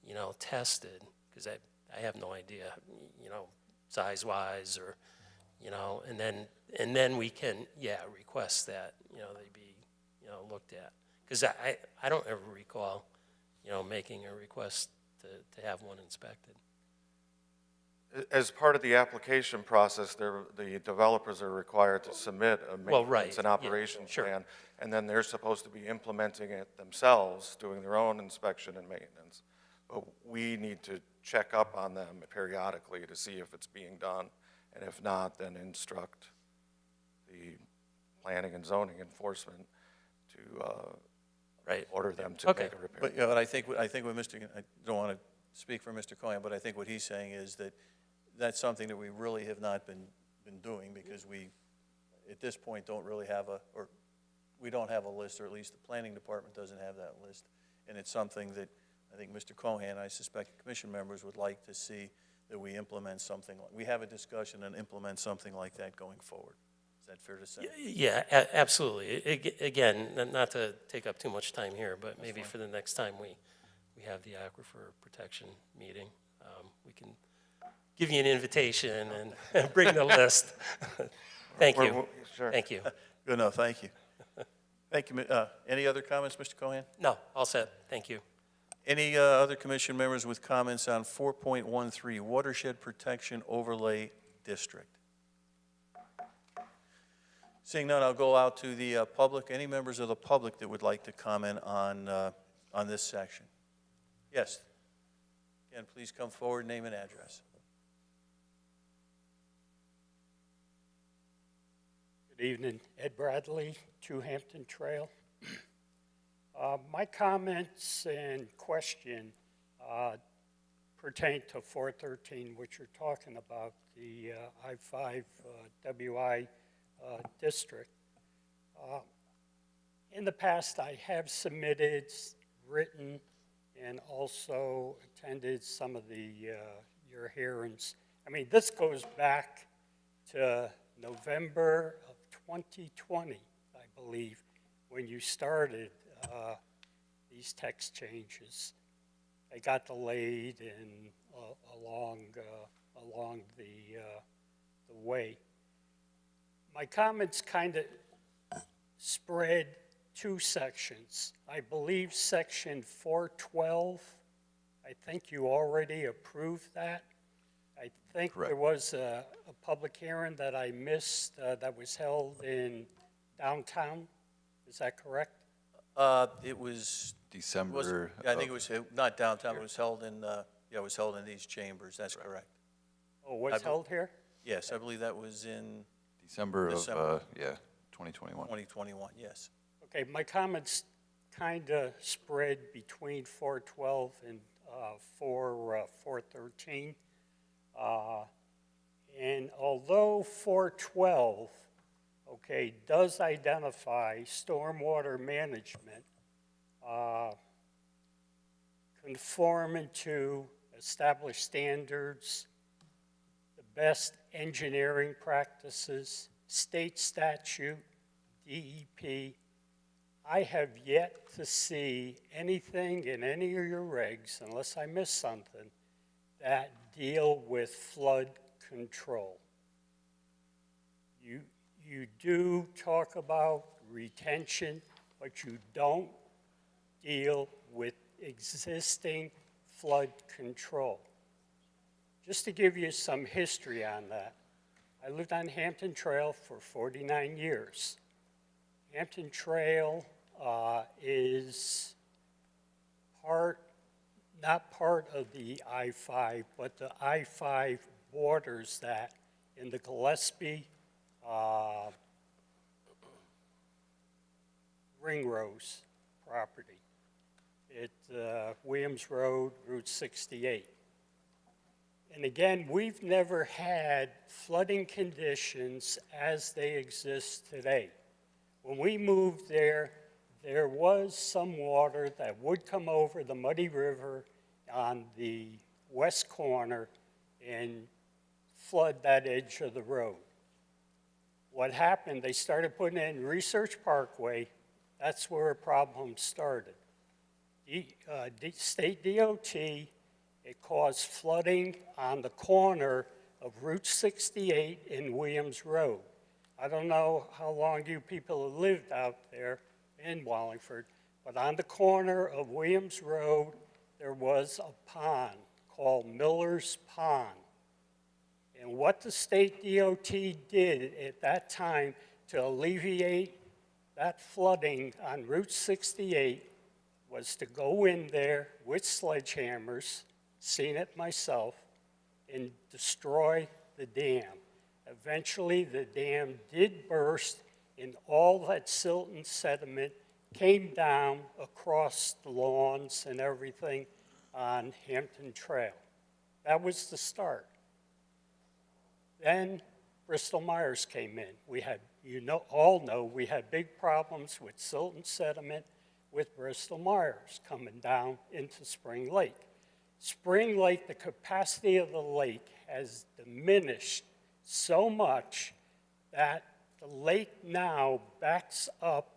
you know, tested, because I have no idea, you know, size-wise, or, you know, and then we can, request that, you know, they be, you know, looked at. Because I don't ever recall, you know, making a request to have one inspected. As part of the application process, the developers are required to submit a maintenance and operation plan, and then they're supposed to be implementing it themselves, doing their own inspection and maintenance. But we need to check up on them periodically to see if it's being done, and if not, then instruct the planning and zoning enforcement to order them to make a repair. But, you know, I think what Mr., I don't want to speak for Mr. Cohen, but I think what he's saying is that that's something that we really have not been doing, because we, at this point, don't really have we don't have a list, or at least the planning department doesn't have that list. And it's something that I think Mr. Cohen, I suspect commission members would like to see, that we implement something, we have a discussion and implement something like that going forward. Is that fair to say? Yeah, absolutely. Again, not to take up too much time here, but maybe for the next time we have the Aquifer Protection meeting, we can give you an invitation and bring the list. Thank you. Sure. Thank you. Good enough, thank you. Thank you. Any other comments, Mr. Cohen? No, all set. Thank you. Any other commission members with comments on 4.13, Watershed Protection Overlay District? Seeing none, I'll go out to the public. Any members of the public that would like to comment on this section? Yes. Again, please come forward, name and address. Good evening, Ed Bradley, 2 Hampton Trail. My comments and question pertain to 413, which you're talking about, the I-5 WI district. In the past, I have submitted, written, and also attended some of the your hearings. I mean, this goes back to November of 2020, I believe, when you started these text changes. They got delayed and along the way. My comments kind of spread 2 sections. I believe section 412, I think you already approved that. I think Correct. there was a public hearing that I missed that was held in downtown. Is that correct? It was, December. I think it was, not downtown, it was held in, it was held in these chambers, that's correct. Oh, was held here? Yes, I believe that was in December December. of, 2021. 2021, yes. Okay, my comments kind of spread between 412 and 413. And although 412, okay, does identify stormwater management, conforming to established standards, the best engineering practices, state statute, DEP, I have yet to see anything in any of your regs, unless I missed something, that deal with flood control. You do talk about retention, but you don't deal with existing flood control. Just to give you some history on that, I lived on Hampton Trail for 49 years. Hampton Trail is not part of the I-5, but the I-5 borders that in the Gillespie Ringrose property. It's Williams Road, Route 68. And again, we've never had flooding conditions as they exist today. When we moved there, there was some water that would come over the Muddy River on the west corner and flood that edge of the road. What happened, they started putting in Research Parkway. That's where a problem started. State DOT, it caused flooding on the corner of Route 68 and Williams Road. I don't know how long you people have lived out there in Wallingford, but on the corner of Williams Road, there was a pond called Miller's Pond. And what the state DOT did at that time to alleviate that flooding on Route 68 was to go in there with sledgehammers, seen it myself, and destroy the dam. Eventually, the dam did burst, and all that silt and sediment came down across the lawns and everything on Hampton Trail. That was the start. Then Bristol-Myers came in. We had, all know, we had big problems with silt and sediment with Bristol-Myers coming down into Spring Lake. Spring Lake, the capacity of the lake has diminished so much that the lake now backs up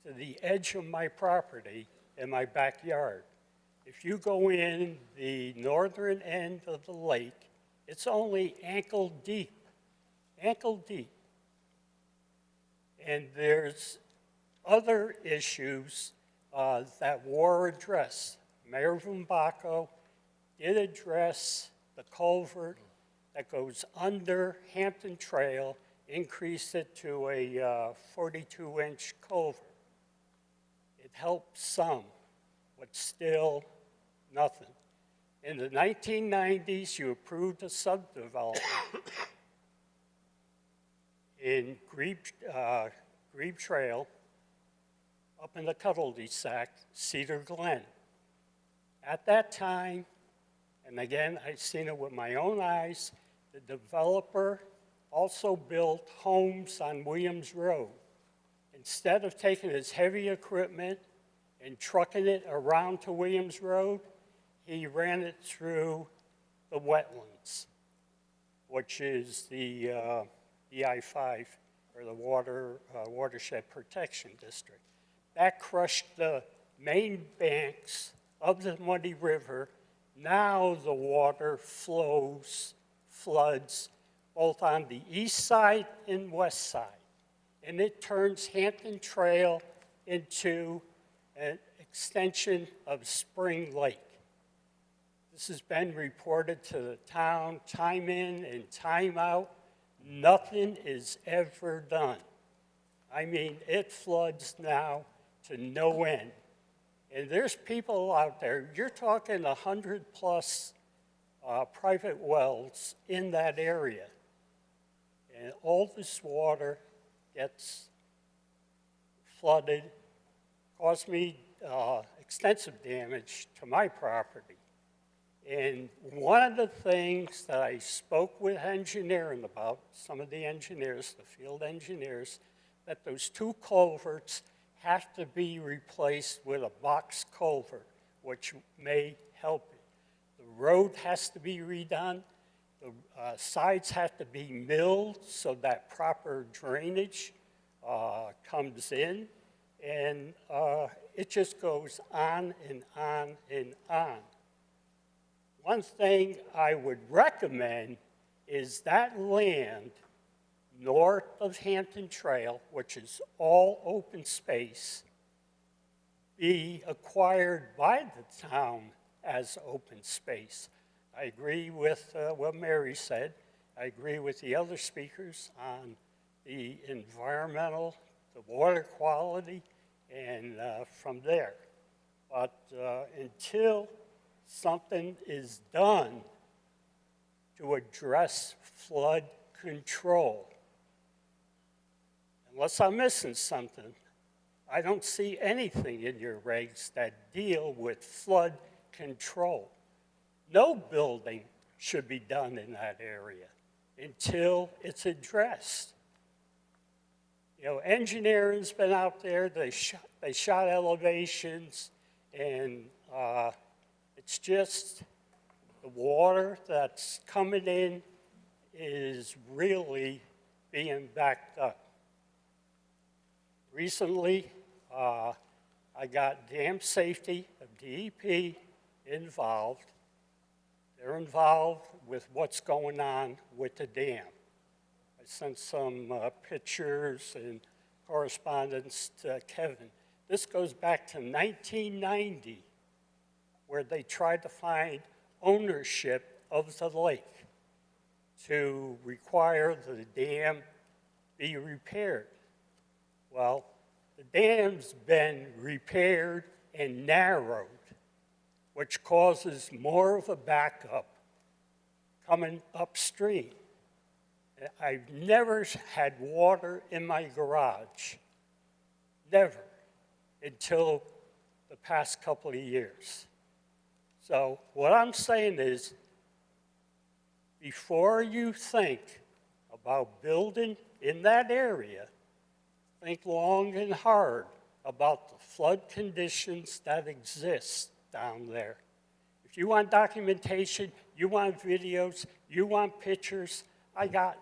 to the edge of my property in my backyard. If you go in the northern end of the lake, it's only ankle deep, ankle deep. And there's other issues that were addressed. Mayor Vumbaco did address the culvert that goes under Hampton Trail increased it to a 42-inch culvert. It helped some, but still nothing. In the 1990s, you approved a subdevelopment in Grebe Trail up in the cul-de-sac, Cedar Glen. At that time, and again, I've seen it with my own eyes, the developer also built homes on Williams Road. Instead of taking his heavy equipment and trucking it around to Williams Road, he ran it through the wetlands, which is the I-5, or the Watershed Protection District. That crushed the main banks of the Muddy River. Now the water floods both on the east side and west side. And it turns Hampton Trail into an extension of Spring Lake. This has been reported to the town time in and time out. Nothing is ever done. I mean, it floods now to no end. And there's people out there, you're talking 100+ private wells in that area. And all this water gets flooded, caused me extensive damage to my property. And one of the things that I spoke with engineering about, some of the engineers, the field engineers, that those two culverts have to be replaced with a box culvert, which may help it. The road has to be redone. The sides have to be milled so that proper drainage comes in. And it just goes on and on and on. One thing I would recommend is that land north of Hampton Trail, which is all open space, be acquired by the town as open space. I agree with what Mary said. I agree with the other speakers on the environmental, the water quality, and from there. But until something is done to address flood control, unless I'm missing something, I don't see anything in your regs that deal with flood control. No building should be done in that area until it's addressed. You know, engineering's been out there, they shot elevations, and it's just the water that's coming in is really being backed up. Recently, I got dam safety of DEP involved. They're involved with what's going on with the dam. I sent some pictures and correspondence to Kevin. This goes back to 1990, where they tried to find ownership of the lake to require the dam be repaired. Well, the dam's been repaired and narrowed, which causes more of a backup coming upstream. I've never had water in my garage, never, until the past couple of years. So what I'm saying is, before you think about building in that area, think long and hard about the flood conditions that exist down there. If you want documentation, you want videos, you want pictures, I got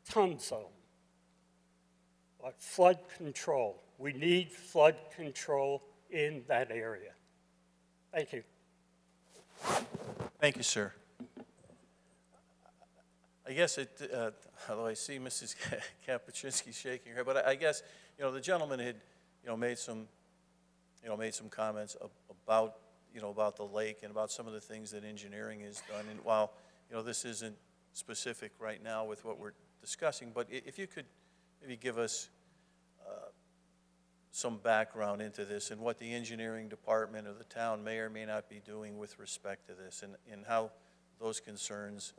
tons of them. But flood control, we need flood control in that area. Thank you. Thank you, sir. I guess although I see Mrs. Pzcc shaking her head, but I guess, the gentleman had, made some comments about, about the lake and about some of the things that engineering has done. And while, this isn't specific right now with what we're discussing, but if you could maybe give us some background into this and what the engineering department of the town may or may not be doing with respect to this, and how those concerns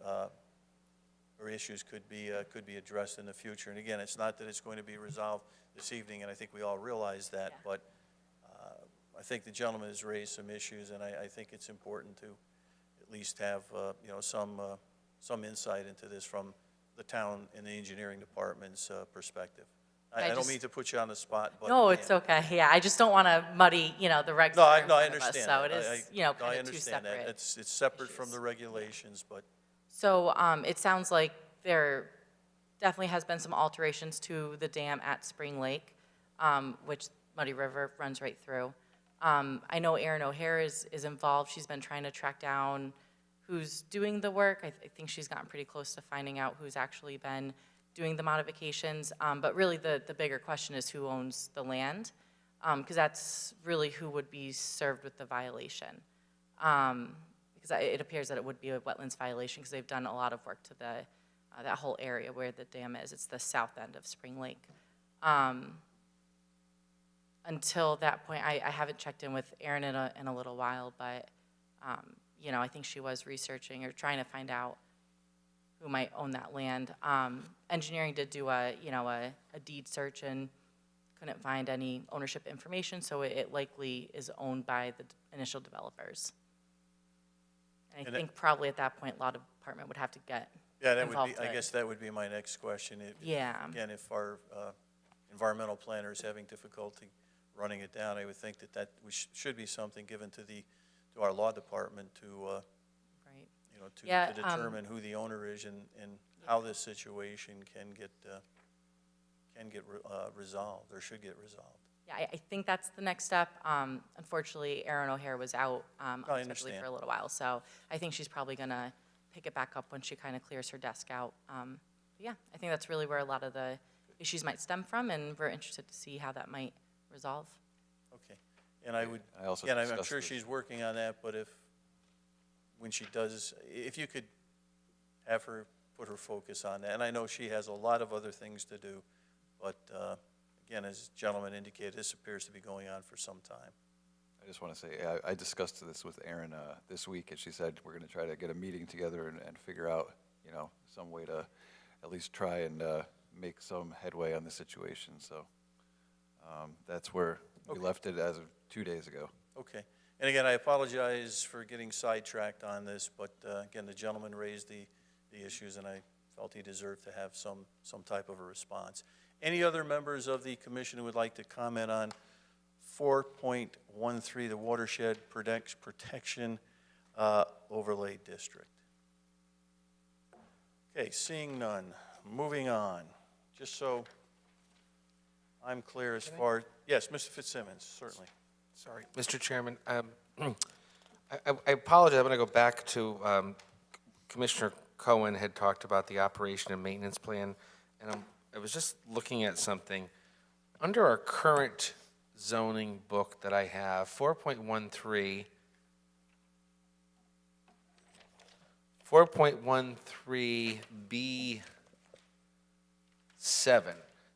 or issues could be addressed in the future. And again, it's not that it's going to be resolved this evening, and I think we all realize that, but I think the gentleman has raised some issues, and I think it's important to at least have, you know, some insight into this from the town and the engineering department's perspective. I don't mean to put you on the spot, but. No, it's okay. Yeah, I just don't want to muddy, you know, the regs No, that are in no, I front of us. understand So that. it is, you know, No, I kind of two understand that. separate. It's separate from issues. the regulations, but, So it sounds like there definitely has been some alterations to the dam at Spring Lake, which Muddy River runs right through. I know Erin O'Hare is involved. She's been trying to track down who's doing the work. I think she's gotten pretty close to finding out who's actually been doing the modifications. But really the bigger question is who owns the land, because that's really who would be served with the violation. Because it appears that it would be a wetlands violation because they've done a lot of work to the that whole area where the dam is. It's the south end of Spring Lake. Until that point, I haven't checked in with Erin in a little while, but you know, I think she was researching or trying to find out who might own that land. Engineering did do a deed search and couldn't find any ownership information, so it likely is owned by the initial developers. And I think probably at that point, law department would have to get yeah, that would involved. be, I guess that would be my next question. Yeah. Again, if our environmental planner is having difficulty running it down, I would think that should be something given to our law department to, Right. you know, Yeah, to determine who the owner is and how this situation can get resolved, or should get resolved. Yeah, I think that's the next step. Unfortunately, Erin O'Hare was out unexpectedly understand. for a little while, so I think she's probably going to pick it back up when she kind of clears her desk out. But yeah, I think that's really where a lot of the issues might stem from, and we're interested to see how that might resolve. Okay. And I would, I also again, I'm discussed sure this. she's working on that, but when she does, if you could have her put her focus on that, and I know she has a lot of other things to do, but again, as the gentleman indicated, this appears to be going on for some time. I just want to say, I discussed this with Erin this week, and she said we're going to try to get a meeting together and figure out, you know, some way to at least try and make some headway on the situation. So that's where we left it as of 2 days ago. Okay. And again, I apologize for getting sidetracked on this, but again, the gentleman raised the issues, and I felt he deserved to have some type of a response. Any other members of the commission who would like to comment on 4.13, the Watershed Protection Overlay District? Okay, seeing none, moving on. Just so I'm clear as far, yes, Mr. Fitzsimmons, certainly. Sorry, Mr. Chairman, I apologize. I'm going to go back to Commissioner Cohen had talked about the operation and maintenance plan, and I was just looking at something. Under our current zoning book that I have, 4.13B7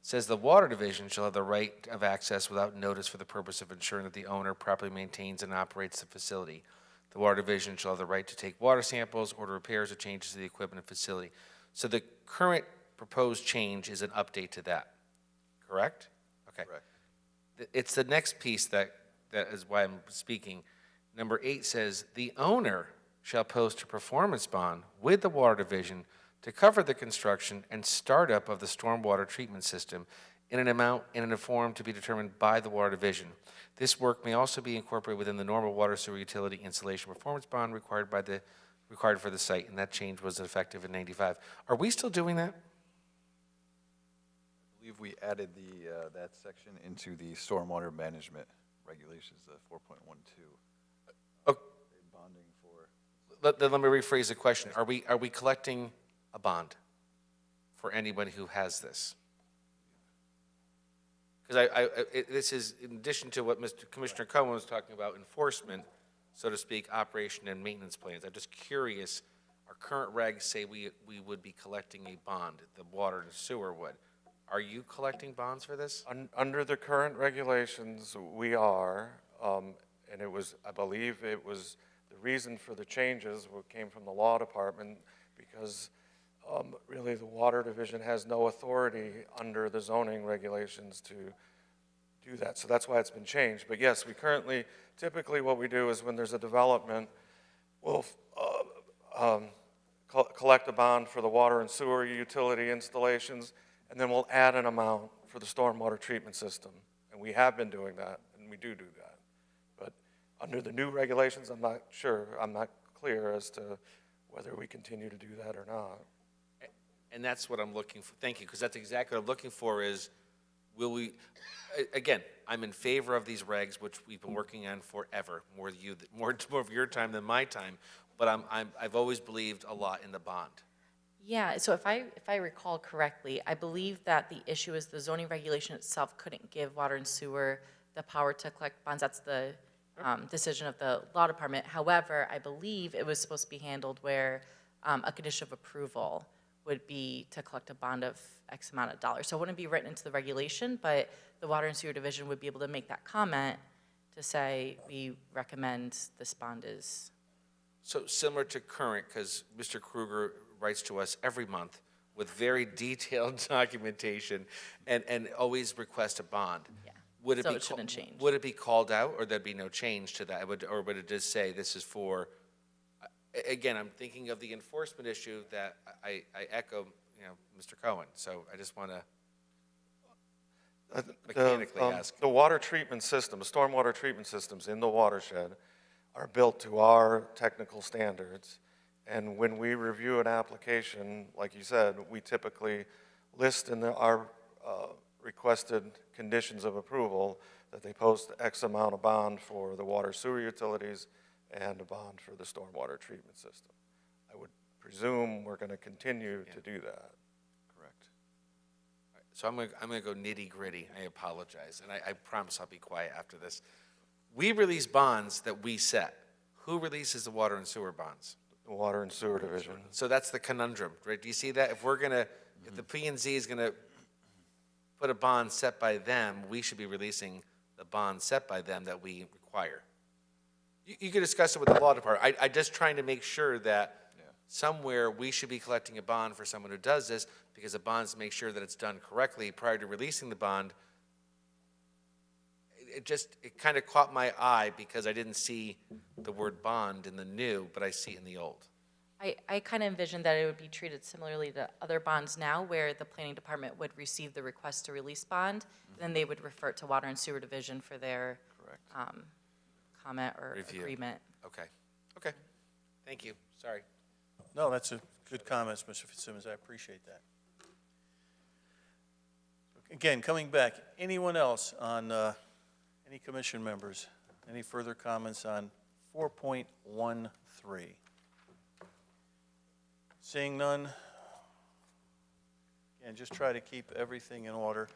says the Water Division shall have the right of access without notice for the purpose of ensuring that the owner properly maintains and operates the facility. The Water Division shall have the right to take water samples, order repairs or changes to the equipment and facility. So the current proposed change is an update to that, correct? Okay. Correct. It's the next piece that is why I'm speaking. Number 8 says, the owner shall post a performance bond with the Water Division to cover the construction and startup of the stormwater treatment system in an amount and in a form to be determined by the Water Division. This work may also be incorporated within the normal water sewer utility installation performance bond required for the site, and that change was effective in '95. Are we still doing that? I believe we added that section into the stormwater management regulations, the 4.12. Okay. Bonding for. Let me rephrase the question. Are we collecting a bond for anybody who has this? Because this is in addition to what Mr. Commissioner Cohen was talking about, enforcement, so to speak, operation and maintenance plans. I'm just curious, our current regs say we would be collecting a bond, the water and sewer would. Are you collecting bonds for this? Under the current regulations, we are, and it was, I believe it was, the reason for the changes came from the law department because really the water division has no authority under the zoning regulations to do that. So that's why it's been changed. But yes, we currently, typically what we do is when there's a development, we'll collect a bond for the water and sewer utility installations, and then we'll add an amount for the stormwater treatment system. And we have been doing that, and we do that. But under the new regulations, I'm not sure, I'm not clear as to whether we continue to do that or not. And that's what I'm looking for. Thank you, because that's exactly what I'm looking for is, will we, again, I'm in favor of these regs, which we've been working on forever, more of your time than my time, but I've always believed a lot in the bond. Yeah, so if I recall correctly, I believe that the issue is the zoning regulation itself couldn't give water and sewer the power to collect bonds. That's the decision of the law department. However, I believe it was supposed to be handled where a condition of approval would be to collect a bond of X amount of dollars. So it wouldn't be written into the regulation, but the water and sewer division would be able to make that comment to say, we recommend this bond is. So similar to current, because Mr. Krueger writes to us every month with very detailed documentation and always request a bond. Yeah. Would it So be it shouldn't change. Would it be called out, or there'd be no change to that? Or would it just say this is for, again, I'm thinking of the enforcement issue that I echo, Mr. Cohen. So I just want to mechanically ask. The water treatment system, the stormwater treatment systems in the watershed are built to our technical standards. And when we review an application, like you said, we typically list in our requested conditions of approval that they post X amount of bond for the water sewer utilities and a bond for the stormwater treatment system. I would presume we're going to continue to do that. Correct. All right, so I'm going to go nitty gritty. I apologize, and I promise I'll be quiet after this. We release bonds that we set. Who releases the water and sewer bonds? The water and sewer division. So that's the conundrum, right? Do you see that? If we're gonna, if the P&Z is gonna put a bond set by them, we should be releasing the bond set by them that we require. You can discuss it with the law department. I'm just trying to make sure that somewhere we should be collecting a bond for someone who does this, because the bonds make sure that it's done correctly prior to releasing the bond. It kind of caught my eye because I didn't see the word bond in the new, but I see it in the old. I kind of envisioned that it would be treated similarly to other bonds now, where the planning department would receive the request to release bond, then they would refer it to water and sewer division for their comment or Review. agreement. Okay. Okay. Thank you. Sorry. No, that's a good comments, Mr. Fitzsimmons. I appreciate that. Again, coming back, anyone else on any commission members? Any further comments on 4.13? Seeing none, again, just try to keep everything in order.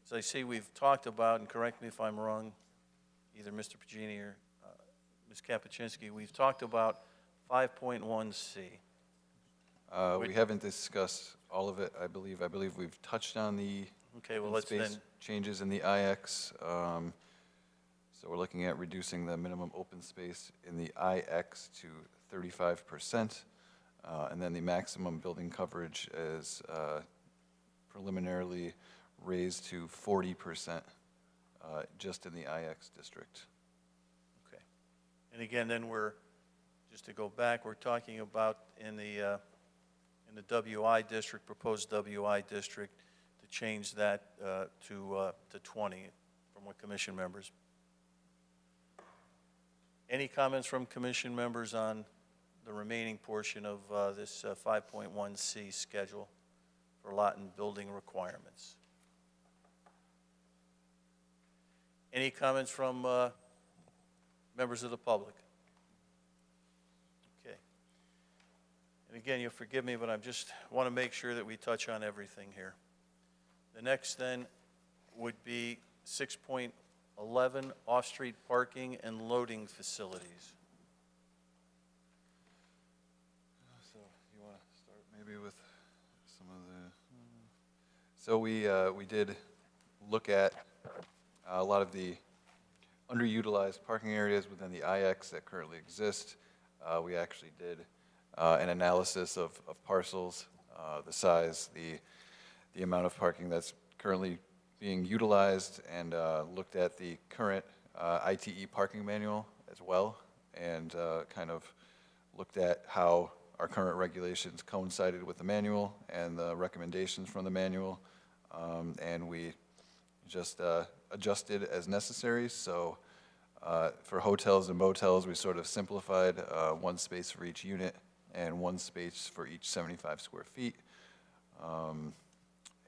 As I see, we've talked about, and correct me if I'm wrong, either Mr. Pagini or Ms. Kapuscinski, we've talked about 5.1C. We haven't discussed all of it, I believe. I believe we've touched on the Okay, well, open let's space then, changes in the IX. So we're looking at reducing the minimum open space in the IX to 35%. And then the maximum building coverage is preliminarily raised to 40% just in the IX district. okay. And again, then just to go back, we're talking about in the WI district, proposed WI district, to change that to 20 from what commission members. Any comments from commission members on the remaining portion of this 5.1C schedule for lot and building requirements? Any comments from members of the public? Okay. And again, you'll forgive me, but I just want to make sure that we touch on everything here. The next then would be 6.11, off-street parking and loading facilities. maybe with some of the, so we did look at a lot of the underutilized parking areas within the IX that currently exist. We actually did an analysis of parcels, the size, the amount of parking that's currently being utilized, and looked at the current ITE parking manual as well, and kind of looked at how our current regulations coincided with the manual and the recommendations from the manual, and we just adjusted as necessary. So for hotels and motels, we sort of simplified one space for each unit and one space for each 75 square feet.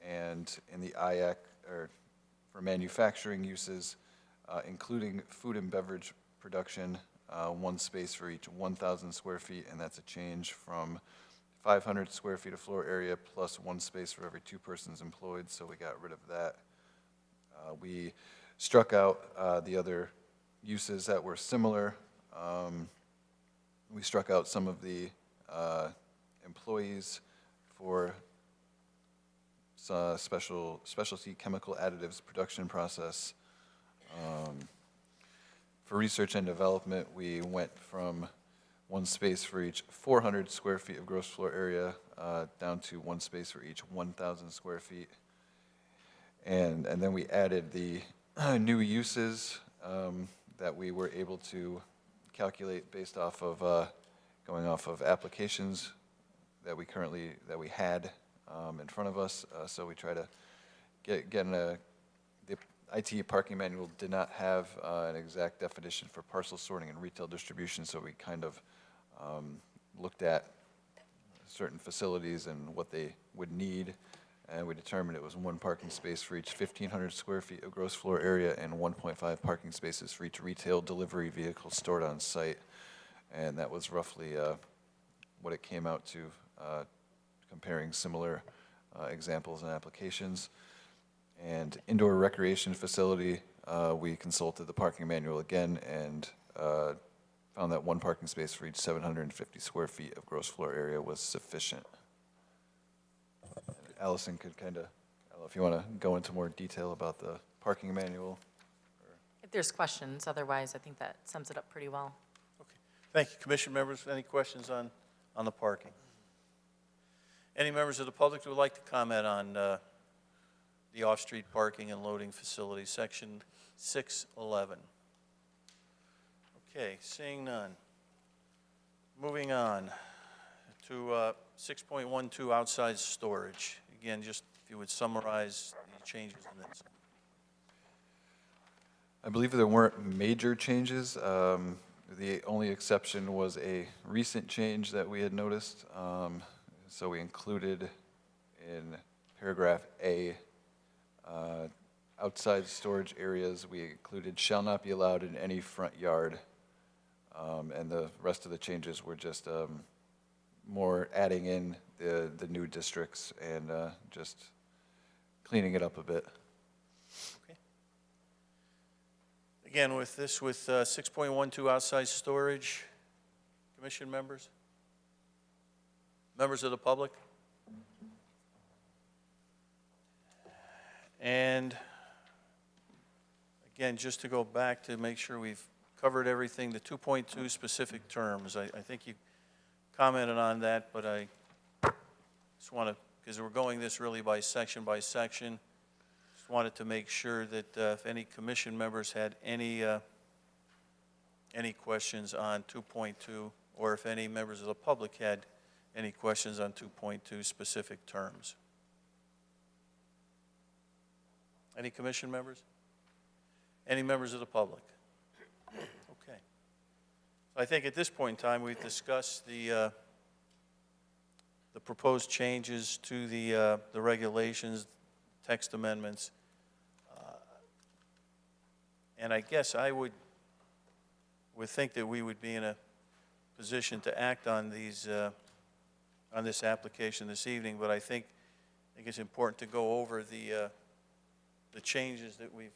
And in the IX, or for manufacturing uses, including food and beverage production, one space for each 1,000 square feet, and that's a change from 500 square feet of floor area plus one space for every 2 persons employed, so we got rid of that. We struck out the other uses that were similar. We struck out some of the employees for specialty chemical additives production process. For research and development, we went from one space for each 400 square feet of gross floor area down to one space for each 1,000 square feet. And then we added the new uses that we were able to calculate based off of going off of applications that we had in front of us. So we try to get the ITE parking manual did not have an exact definition for parcel sorting and retail distribution, so we kind of looked at certain facilities and what they would need, and we determined it was one parking space for each 1,500 square feet of gross floor area and 1.5 parking spaces for each retail delivery vehicle stored on site. And that was roughly what it came out to, comparing similar examples and applications. And indoor recreation facility, we consulted the parking manual again and found that one parking space for each 750 square feet of gross floor area was sufficient. And Allison could kind of, I don't know if you want to go into more detail about the parking manual. If there's questions, otherwise I think that sums it up pretty well. Thank you. Commission members, any questions on the parking? Any members of the public who would like to comment on the off-street parking and loading facilities, section 611? Okay, seeing none. Moving on to 6.12, outside storage. Again, just if you would summarize the changes in this. I believe there weren't major changes. The only exception was a recent change that we had noticed. So we included in paragraph A, outside storage areas, we included shall not be allowed in any front yard. And the rest of the changes were just more adding in the new districts and just cleaning it up a bit. Okay. Again, with 6.12 outside storage, commission members? Members of the public? And again, just to go back to make sure we've covered everything, the 2.2 specific terms, I think you commented on that, but I just want to, because we're going this really by section, just wanted to make sure that if any commission members had any questions on 2.2, or if any members of the public had any questions on 2.2 specific terms. Any commission members? Any members of the public? Okay. So I think at this point in time, we've discussed the proposed changes to the regulations, text amendments. And I guess I would think that we would be in a position to act on these on this application this evening, but I think it's important to go over the changes that we've.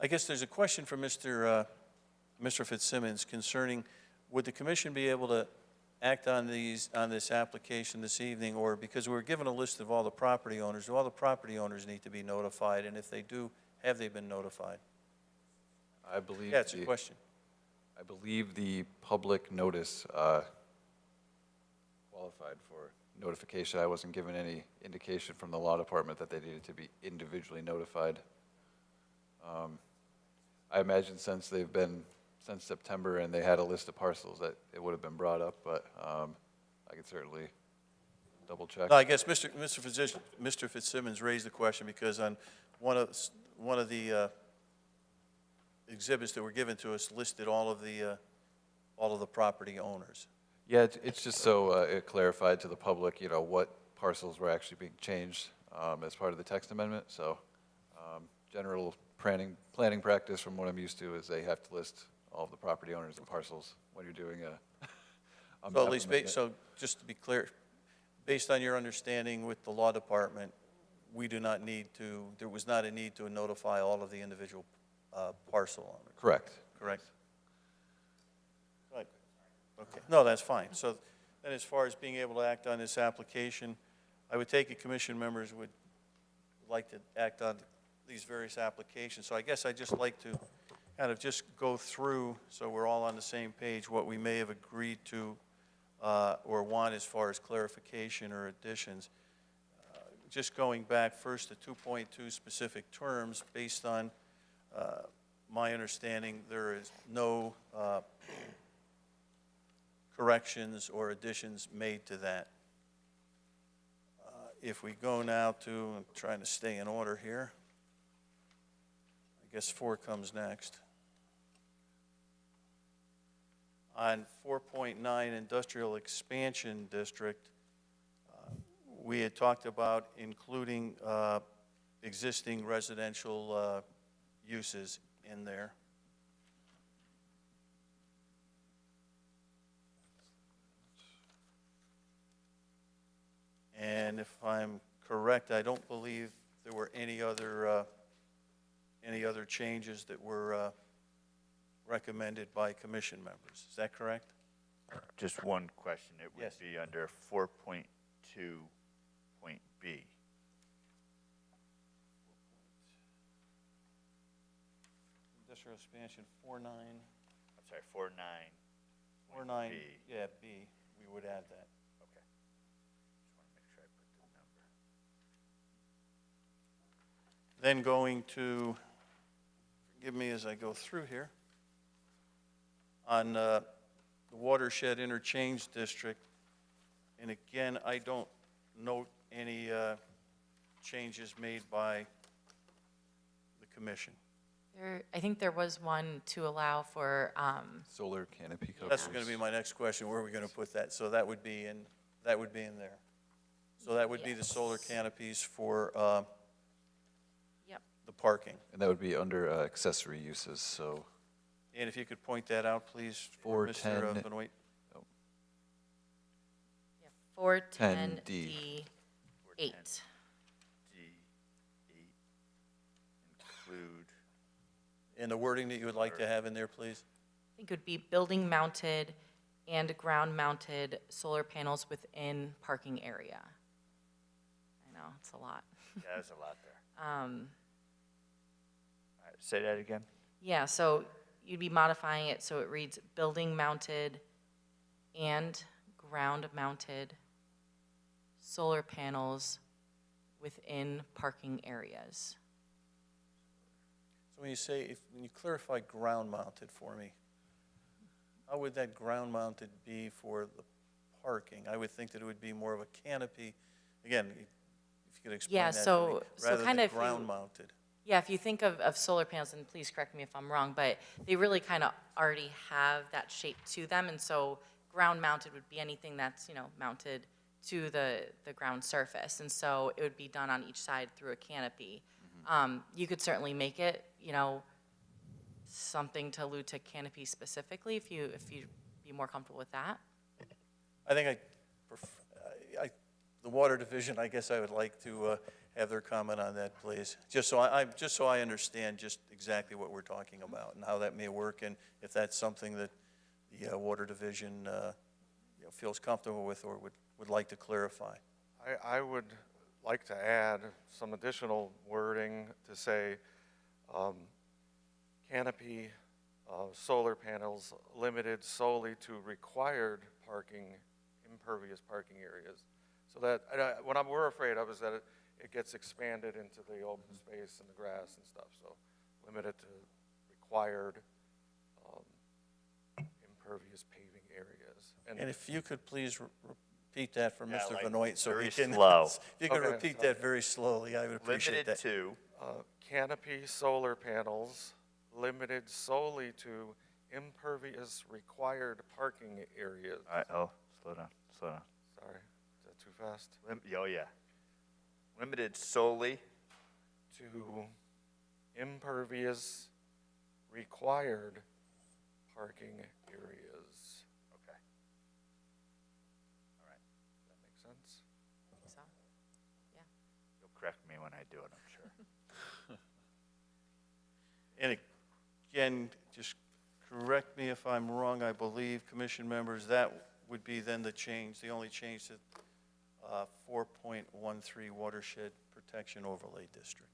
I guess there's a question for Mr. Fitzsimmons concerning, would the commission be able to act on this application this evening, or because we were given a list of all the property owners, do all the property owners need to be notified, and if they do, have they been notified? I believe. Yeah, it's a question. I believe the public notice qualified for notification. I wasn't given any indication from the law department that they needed to be individually notified. I imagine since September and they had a list of parcels that it would have been brought up, but I could certainly double check. No, I guess Mr. Fitzsimmons raised the question because on one of the exhibits that were given to us listed all of the property owners. Yeah, it's just so it clarified to the public, what parcels were actually being changed as part of the text amendment. So general planning practice from what I'm used to is they have to list all of the property owners and parcels when you're doing a. So at least, so just to be clear, based on your understanding with the law department, there was not a need to notify all of the individual parcel owners. Correct. Correct? Right. Okay. No, that's fine. So then as far as being able to act on this application, I would take it commission members would like to act on these various applications. So I guess I'd just like to kind of just go through, so we're all on the same page, what we may have agreed to or want as far as clarification or additions. Just going back first to 2.2 specific terms, based on my understanding, there is no corrections or additions made to that. If we go now to, I'm trying to stay in order here. I guess 4 comes next. On 4.9 Industrial Expansion District, we had talked about including existing residential uses in there. And if I'm correct, I don't believe there were any other changes that were recommended by commission members. Is that correct? Just one question. It would Yes. be under 4.2.B. Industrial expansion 4.9. I'm sorry, 4.9. 4.9, B. yeah, B, we would add that. Okay. Just want to make sure I put the number. Then going to, forgive me as I go through here, on the Watershed Interchange District, and again, I don't note any changes made by the commission. I think there was one to allow for, Solar canopy covers. That's going to be my next question, where are we going to put that? So that would be in there. So that would be the solar canopies for yep, the parking. And that would be under accessory uses, so. And if you could point that out, please, for Mr. 410. Benoit. yeah, 410D 8. D8 include. And the wording that you would like to have in there, please? I think it would be building mounted and ground mounted solar panels within parking area. I know, it's a lot. Yeah, there's a lot there. All right, say that again. Yeah, so you'd be modifying it so it reads building mounted and ground mounted solar panels within parking areas. So when you say, when you clarify ground mounted for me, how would that ground mounted be for the parking? I would think that it would be more of a canopy. Again, if you could explain Yeah, that to me, so rather kind than of if you- ground mounted. Yeah, if you think of solar panels, and please correct me if I'm wrong, but they really kind of already have that shape to them, and so ground mounted would be anything that's, mounted to the ground surface, and so it would be done on each side through a canopy. You could certainly make it, something to allude to canopy specifically, if you'd be more comfortable with that. I think the the Water Division, I guess I would like to have their comment on that, please. Just so I understand just exactly what we're talking about and how that may work, and if that's something that the Water Division feels comfortable with or would like to clarify. I would like to add some additional wording to say canopy solar panels limited solely to required parking, impervious parking areas. So that, what we're afraid of is that it gets expanded into the open space and the grass and stuff. So limited to required impervious paving areas. And if you could please repeat that for Yeah, Mr. like Benoit, so very we can. slow. If you could Okay, repeat that very slowly, I would appreciate Limited that. to, canopy solar panels limited solely to impervious required parking areas. all right, oh, slow down. Sorry, is that too fast? Oh, yeah. Limited solely, To impervious required parking areas. okay. All right, Does that make sense? So, yeah. you'll correct me when I do it, I'm sure. And again, just correct me if I'm wrong, I believe, commission members, that would be then the change, the only change to 4.13 Watershed Protection Overlay District.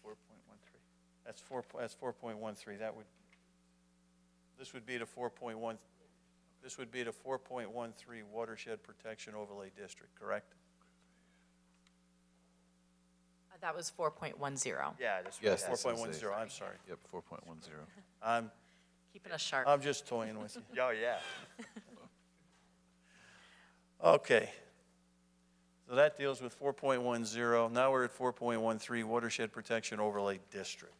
What was 4.13? That's 4.13, this would be the 4.1, this would be the 4.13 Watershed Protection Overlay District, correct? That was 4.10. Yeah, this Yes, was, that's what I'm 4.10, saying. I'm sorry. Yep, 4.10. Keeping us sharp. I'm just toying with you. oh, yeah. Okay. So that deals with 4.10. Now we're at 4.13 Watershed Protection Overlay District.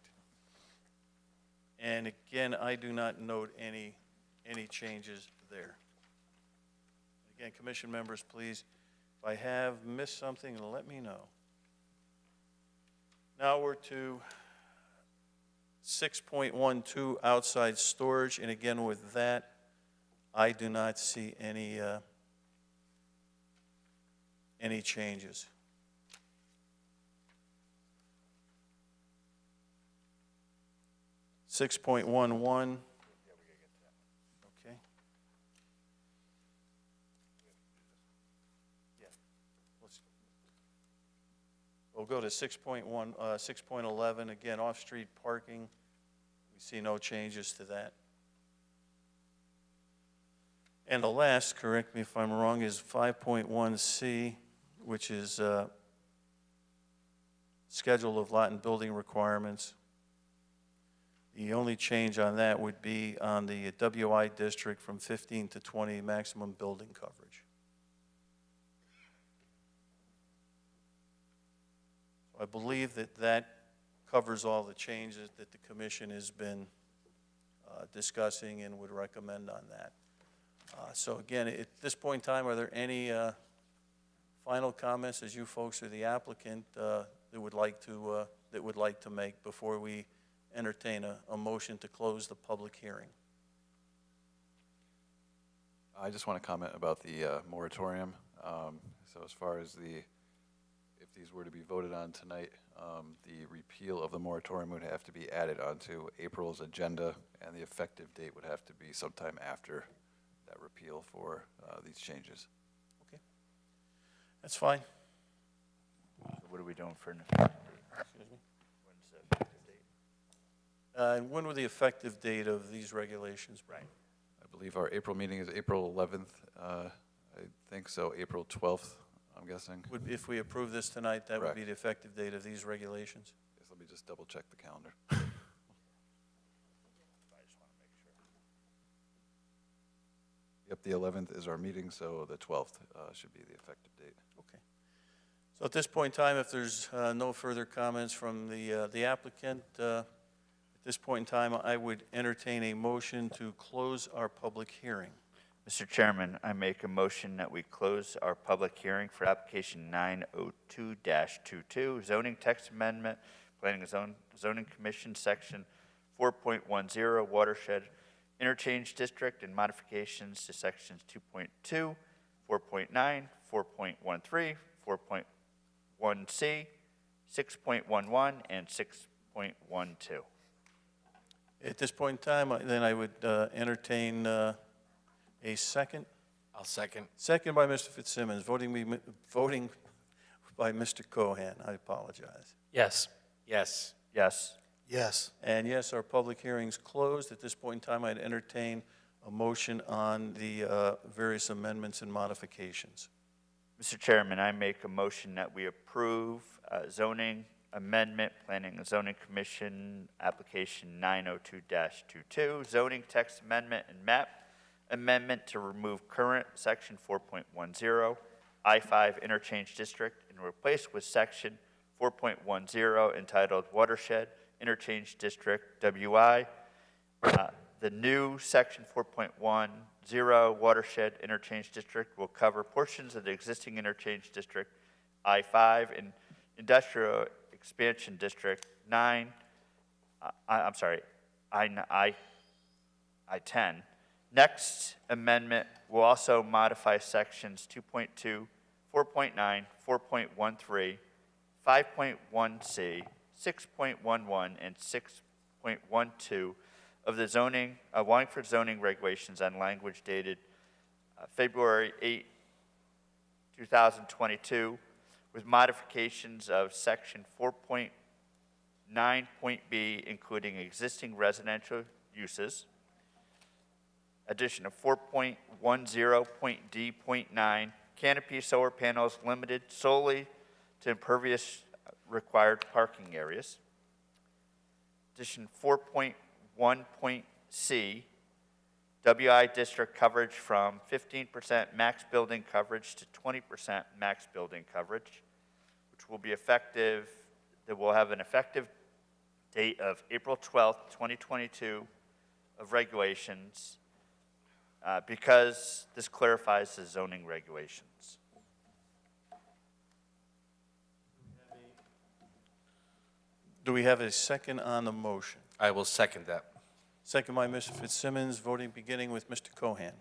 And again, I do not note any changes there. Again, commission members, please, if I have missed something, let me know. Now we're to 6.12 outside storage, and again with that, I do not see any changes. .11. Okay. We'll go to 6.11, again, off-street parking. We see no changes to that. And the last, correct me if I'm wrong, is 5.1C, which is schedule of lot and building requirements. The only change on that would be on the WI district from 15 to 20 maximum building coverage. I believe that covers all the changes that the commission has been discussing and would recommend on that. So again, at this point in time, are there any final comments as you folks or the applicant that would like to make before we entertain a motion to close the public hearing? I just want to comment about the moratorium. So as far as if these were to be voted on tonight, the repeal of the moratorium would have to be added onto April's agenda, and the effective date would have to be sometime after that repeal for these changes. Okay, that's fine. What are we doing for an effective date? Excuse me. When's the effective date? And when will the effective date of these regulations be? Right. I believe our April meeting is April 11th. I think so, April 12th, I'm guessing. If we approve this tonight, that would Correct. be the effective date of these regulations? Yes, let me just double check the calendar. I just want to make sure. Yep, the 11th is our meeting, so the 12th should be the effective date. Okay. So at this point in time, if there's no further comments from the applicant, at this point in time, I would entertain a motion to close our public hearing. Mr. Chairman, I make a motion that we close our public hearing for application 902-22, zoning text amendment, planning and zoning commission section 4.10, watershed Interchange District and modifications to sections 2.2, 4.9, 4.13, 4.1C, 6.11, and 6.12. At this point in time, then I would entertain a second. I'll second. Second by Mr. Fitzsimmons, voting by Mr. Cohan. I apologize. Yes. Yes. Yes. Yes. And yes, our public hearing's closed. At this point in time, I'd entertain a motion on the various amendments and modifications. Mr. Chairman, I make a motion that we approve zoning amendment, Planning and Zoning Commission, application 902-22, zoning text amendment and map amendment to remove current section 4.10, I-5 Interchange District, and replace with section 4.10 entitled Watershed Interchange District, WI. The new section 4.10 Watershed Interchange District will cover portions of the existing Interchange District, I-5, and Industrial Expansion District 9, I-10. Next amendment will also modify sections 2.2, 4.9, 4.13, 5.1C, 6.11, and 6.12 of the zoning, Wallingford zoning regulations on language dated February 8, 2022, with modifications of section 4.9.b, including existing residential uses, addition of 4.10.d.9, canopy solar panels limited solely to impervious required parking areas, addition 4.1.c, WI district coverage from 15% max building coverage to 20% max building coverage, which will be effective, that will have an effective date of April 12th, 2022 of regulations, because this clarifies the zoning regulations. Do we have a second on the motion? I will second that. Second by Mr. Fitzsimmons, voting beginning with Mr. Cohan.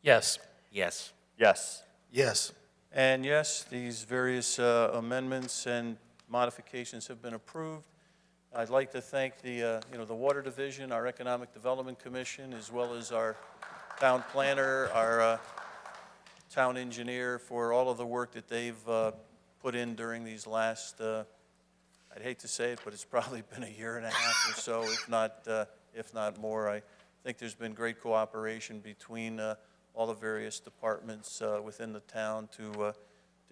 Yes. Yes. Yes. Yes. And yes, these various amendments and modifications have been approved. I'd like to thank the Water Division, our Economic Development Commission, as well as our town planner, our town engineer, for all of the work that they've put in during these last, I'd hate to say it, but it's probably been a year and a half or so, if not more. I think there's been great cooperation between all the various departments within the town to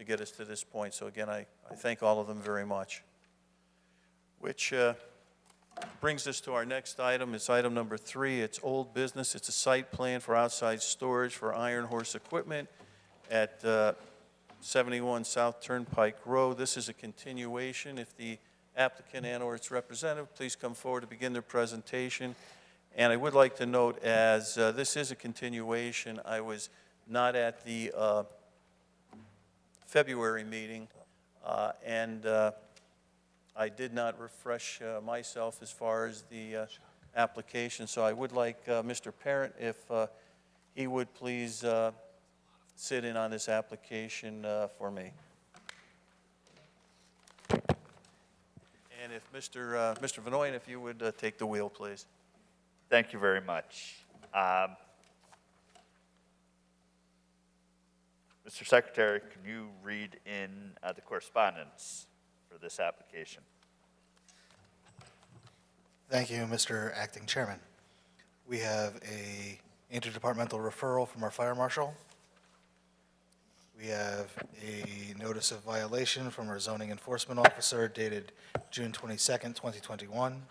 get us to this point. So again, I thank all of them very much. Which brings us to our next item. It's item number 3. It's old business. It's a site plan for outside storage for Iron Horse Equipment at 71 South Turnpike Road. This is a continuation. If the applicant and/or its representative please come forward to begin their presentation. And I would like to note, as this is a continuation, I was not at the February meeting, and I did not refresh myself as far as the application. So I would like Mr. Parent, if he would please sit in on this application for me. And if Mr. Vanoyan, if you would take the wheel, please. Thank you very much. Mr. Secretary, can you read in the correspondence for this application? Thank you, Mr. Acting Chairman. We have a interdepartmental referral from our fire marshal. We have a notice of violation from our zoning enforcement officer dated June 22nd, 2021.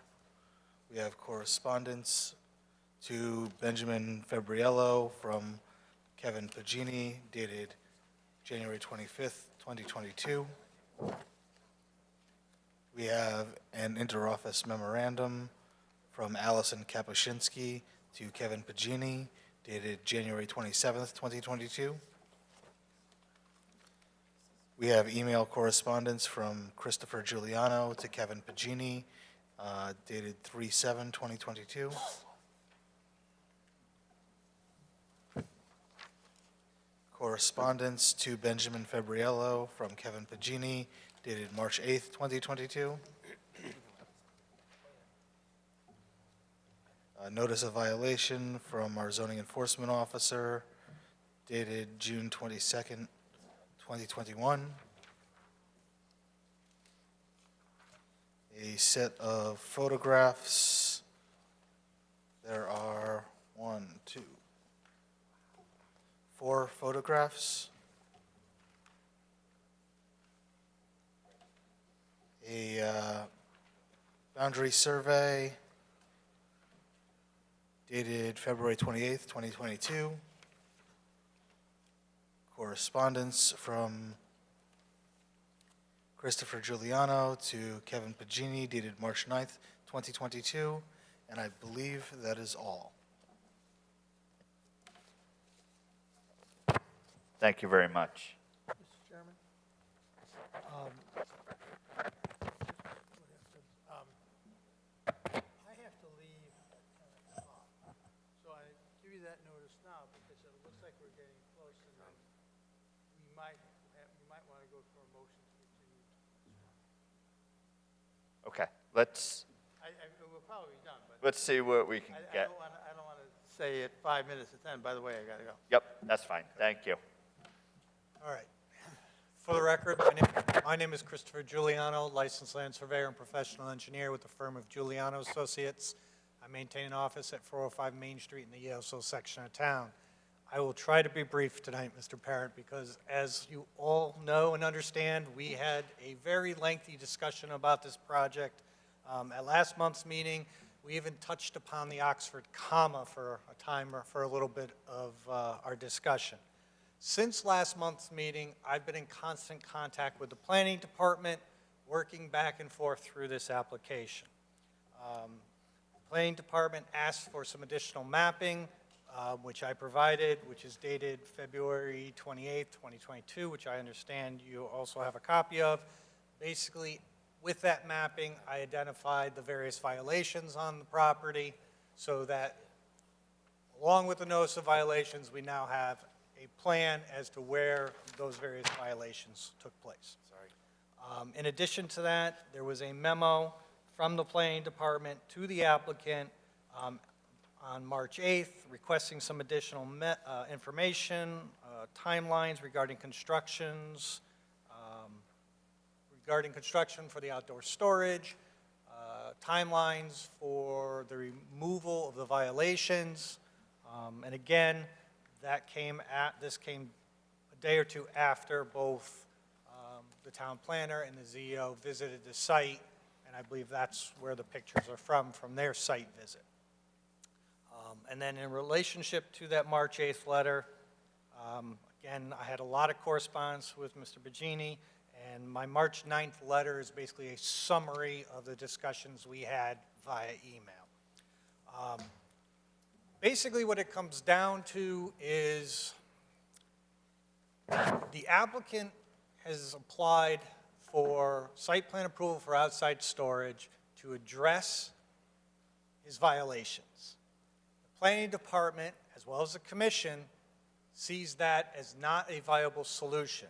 We have correspondence to Benjamin Fabriello from Kevin Pagini dated January 25th, 2022. We have an interoffice memorandum from Allison Kapuscinski to Kevin Pagini dated January 27th, 2022. We have email correspondence from Christopher Giuliano to Kevin Pagini dated 3/7/2022. Correspondence to Benjamin Fabriello from Kevin Pagini dated March 8th, 2022. Notice of violation from our zoning enforcement officer dated June 22nd, 2021. A set of photographs. There are 4 photographs. A boundary survey dated February 28th, 2022. Correspondence from Christopher Giuliano to Kevin Pagini dated March 9th, 2022, and I believe that is all. Thank you very much. Mr. Chairman? I have to leave at 10 o'clock, so I give you that notice now because it looks like we're getting close, and then we might want to go for a motion to continue. Okay, let's We'll probably be done, but see what we can I get. don't want to say it 5 minutes to 10, by the way, I got to go. Yep, that's fine. Thank you. All right. For the record, my name is Christopher Giuliano, licensed land surveyor and professional engineer with the firm of Giuliano Associates. I maintain an office at 405 Main Street in the Yale section of town. I will try to be brief tonight, Mr. Parent, because as you all know and understand, we had a very lengthy discussion about this project at last month's meeting. We even touched upon the Oxford comma for a time or for a little bit of our discussion. Since last month's meeting, I've been in constant contact with the planning department, working back and forth through this application. The planning department asked for some additional mapping, which I provided, which is dated February 28th, 2022, which I understand you also have a copy of. Basically, with that mapping, I identified the various violations on the property so that, along with the notice of violations, we now have a plan as to where those various violations took place. In addition to that, there was a memo from the planning department to the applicant on March 8th requesting some additional information, timelines regarding construction for the outdoor storage, timelines for the removal of the violations, and again, this came a day or two after both the town planner and the ZEO visited the site, and I believe that's where the pictures are from their site visit. And then in relationship to that March 8th letter, again, I had a lot of correspondence with Mr. Pagini, and my March 9th letter is basically a summary of the discussions we had via email. Basically, what it comes down to is the applicant has applied for site plan approval for outside storage to address his violations. The planning department, as well as the commission, sees that as not a viable solution.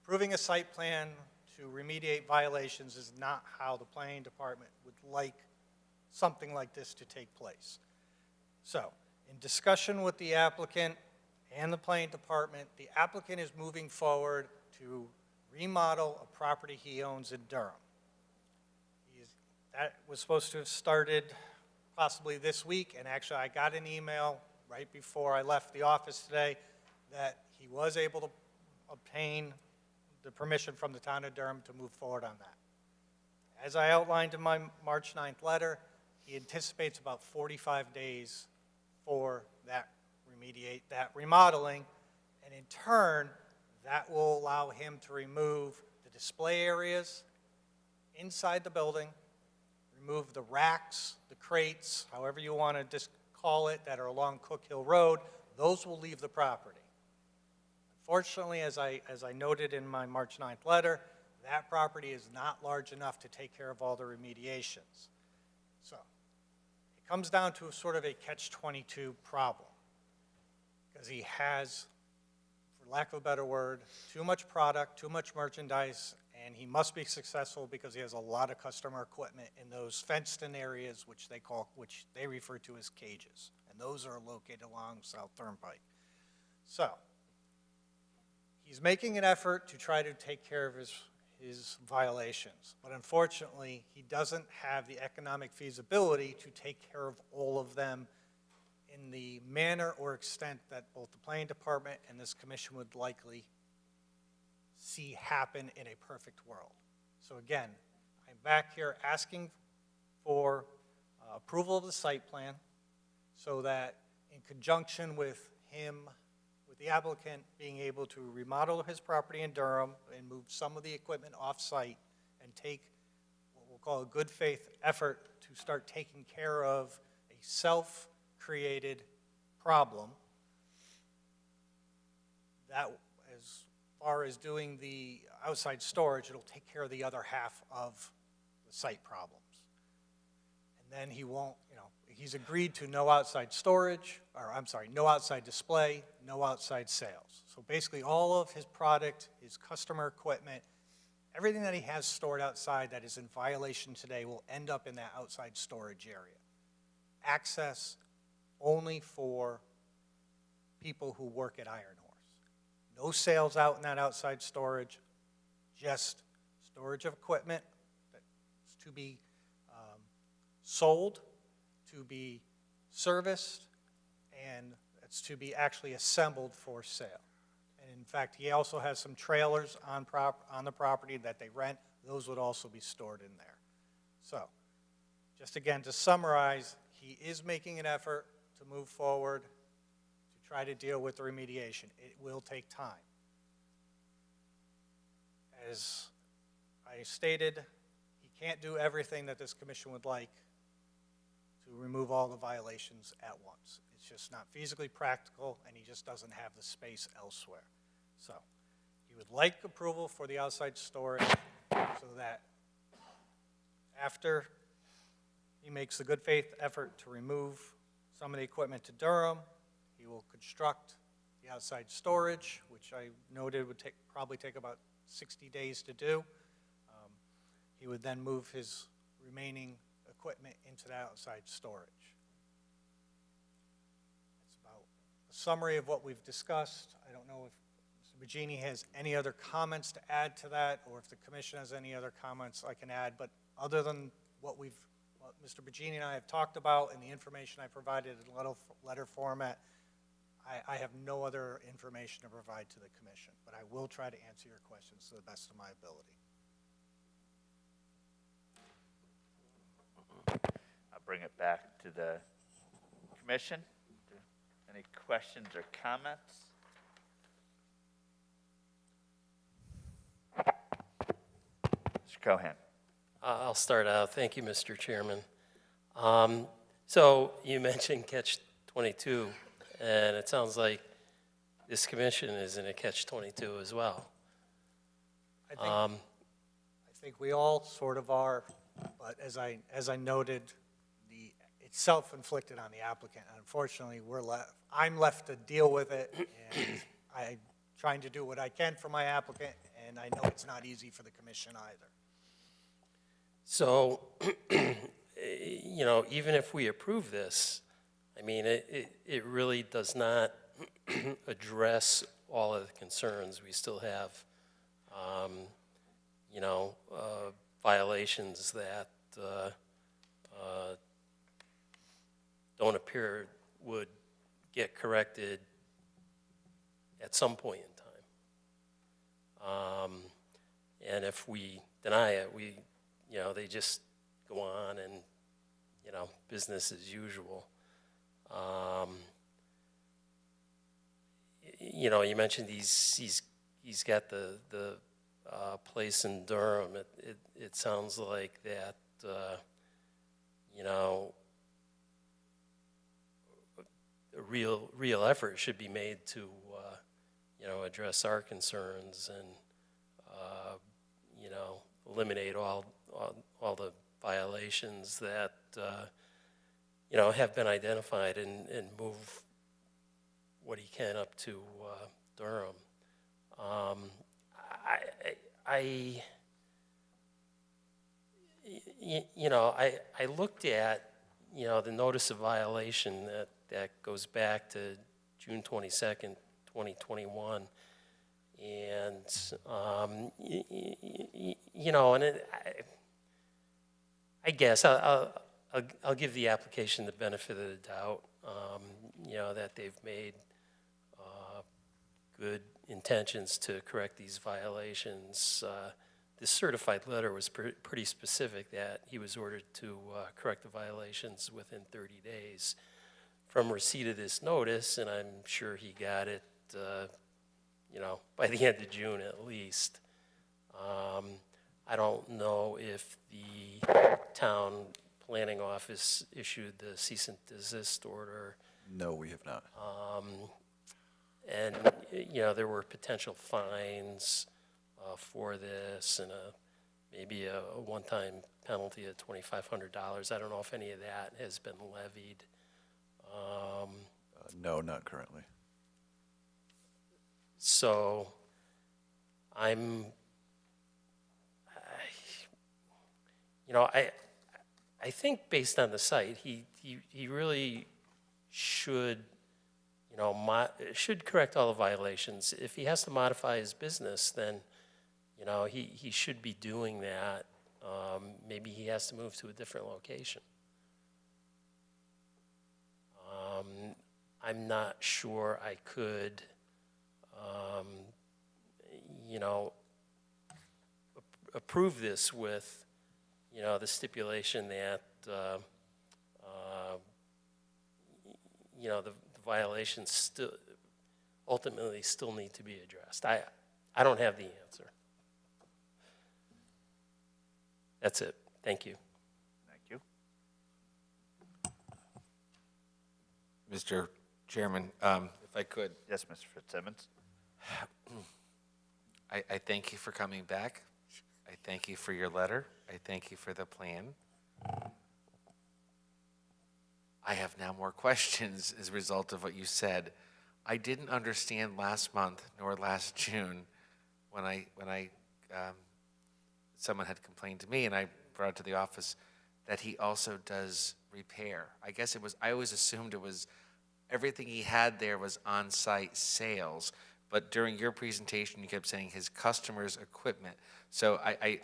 Approving a site plan to remediate violations is not how the planning department would like something like this to take place. So, in discussion with the applicant and the planning department, the applicant is moving forward to remodel a property he owns in Durham. That was supposed to have started possibly this week, and actually I got an email right before I left the office today that he was able to obtain the permission from the town of Durham to move forward on that. As I outlined in my March 9th letter, he anticipates about 45 days for that remodeling, and in turn, that will allow him to remove the display areas inside the building, remove the racks, the crates, however you want to call it, that are along Cook Hill Road. Those will leave the property. Unfortunately, as I noted in my March 9th letter, that property is not large enough to take care of all the remediations. So, it comes down to sort of a catch-22 problem, because he has lack of a better word, too much product, too much merchandise, and he must be successful because he has a lot of customer equipment in those fenced-in areas, which they refer to as cages, and those are located along South Turnpike. So, he's making an effort to try to take care of his violations, but unfortunately, he doesn't have the economic feasibility to take care of all of them in the manner or extent that both the planning department and this commission would likely see happen in a perfect world. So again, I'm back here asking for approval of the site plan so that in conjunction with him, with the applicant being able to remodel his property in Durham and move some of the equipment off-site and take what we'll call a good faith effort to start taking care of a self-created problem, that as far as doing the outside storage, it'll take care of the other half of the site problems. And then he won't, he's agreed to no outside storage, or I'm sorry, no outside display, no outside sales. So basically all of his product, his customer equipment, everything that he has stored outside that is in violation today will end up in that outside storage area. Access only for people who work at Iron Horse. No sales out in that outside storage, just storage of equipment that's to be sold, to be serviced, and it's to be actually assembled for sale. And in fact, he also has some trailers on the property that they rent. Those would also be stored in there. So, just again to summarize, he is making an effort to move forward to try to deal with the remediation. It will take time. As I stated, he can't do everything that this commission would like to remove all the violations at once. It's just not feasibly practical, and he just doesn't have the space elsewhere. So, he would like approval for the outside storage so that after he makes the good faith effort to remove some of the equipment to Durham, he will construct the outside storage, which I noted would probably take about 60 days to do. He would then move his remaining equipment into the outside storage. That's about a summary of what we've discussed. I don't know if Mr. Pagini has any other comments to add to that, or if the commission has any other comments I can add, but other than what Mr. Pagini and I have talked about and the information I provided in letter format, I have no other information to provide to the commission, but I will try to answer your questions to the best of my ability. I'll bring it back to the commission. Any questions or comments? Mr. Cohen. I'll start out. Thank you, Mr. Chairman. So you mentioned catch-22, and it sounds like this commission is in a catch-22 as well. I think we all sort of are, but as I noted, it's self-inflicted on the applicant. Unfortunately, I'm left to deal with it, and I'm trying to do what I can for my applicant, and I know it's not easy for the commission either. So, even if we approve this, I mean, it really does not address all of the concerns. We still have, violations that don't appear would get corrected at some point in time. And if we deny it, they just go on and, business as usual. You mentioned he's got the place in Durham. It sounds like that, a real effort should be made to, address our concerns and, eliminate all the violations that, have been identified and move what he can up to Durham. I looked at, the notice of violation that goes back to June 22nd, 2021. And, I guess I'll give the application the benefit of the doubt, that they've made good intentions to correct these violations. This certified letter was pretty specific that he was ordered to correct the violations within 30 days from receipt of this notice, and I'm sure he got it, by the end of June at least. I don't know if the town planning office issued the cease and desist order. No, we have not. And, there were potential fines for this and maybe a one-time penalty of $2,500. I don't know if any of that has been levied. No, not currently. So I think based on the site, he really should, should correct all the violations. If he has to modify his business, then, he should be doing that. Maybe he has to move to a different location. I'm not sure I could, approve this with, the stipulation that, the violations ultimately still need to be addressed. I don't have the answer. That's it. Thank you. Thank you. Mr. Chairman, if I could, Yes, Mr. Fitzsimmons. I thank you for coming back. I thank you for your letter. I thank you for the plan. I have now more questions as a result of what you said. I didn't understand last month nor last June when someone had complained to me and I brought it to the office that he also does repair. I always assumed it was everything he had there was on-site sales, but during your presentation you kept saying his customers' equipment. So I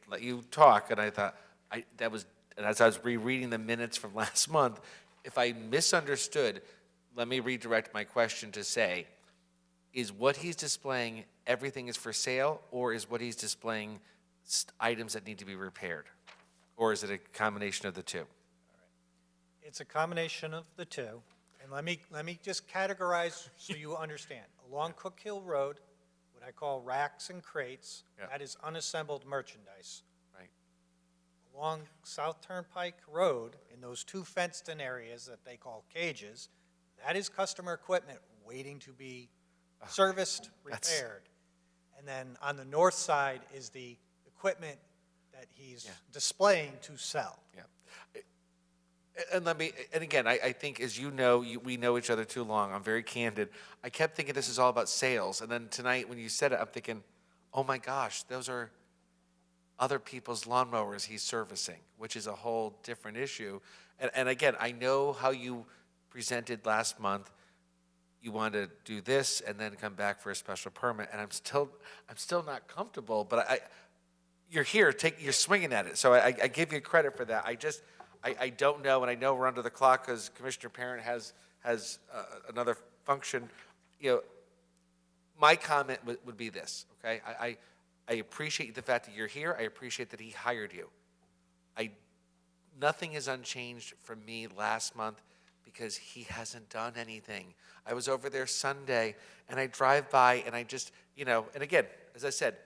let you talk, and I thought and as I was rereading the minutes from last month, if I misunderstood, let me redirect my question to say, is what he's displaying everything is for sale, or is what he's displaying items that need to be repaired? Or is it a combination of the two? It's a combination of the two. And let me just categorize so you understand. Along Cook Hill Road, what I call racks and crates, that is unassembled merchandise. Right. Along South Turnpike Road, in those two fenced-in areas that they call cages, that is customer equipment waiting to be serviced, repaired. And then on the north side is the equipment that he's displaying to sell. Yeah. And again, I think, as you know, we know each other too long. I'm very candid. I kept thinking this is all about sales. And then tonight when you said it, I'm thinking, oh my gosh, those are other people's lawnmowers he's servicing, which is a whole different issue. And again, I know how you presented last month. You want to do this and then come back for a special permit. And I'm still not comfortable, but you're here, you're swinging at it. So I give you credit for that. I don't know, and I know we're under the clock because Commissioner Parent has another function. My comment would be this, okay? I appreciate the fact that you're here. I appreciate that he hired you. Nothing is unchanged from me last month because he hasn't done anything. I was over there Sunday, and I drive by, and I just, and again, as I said,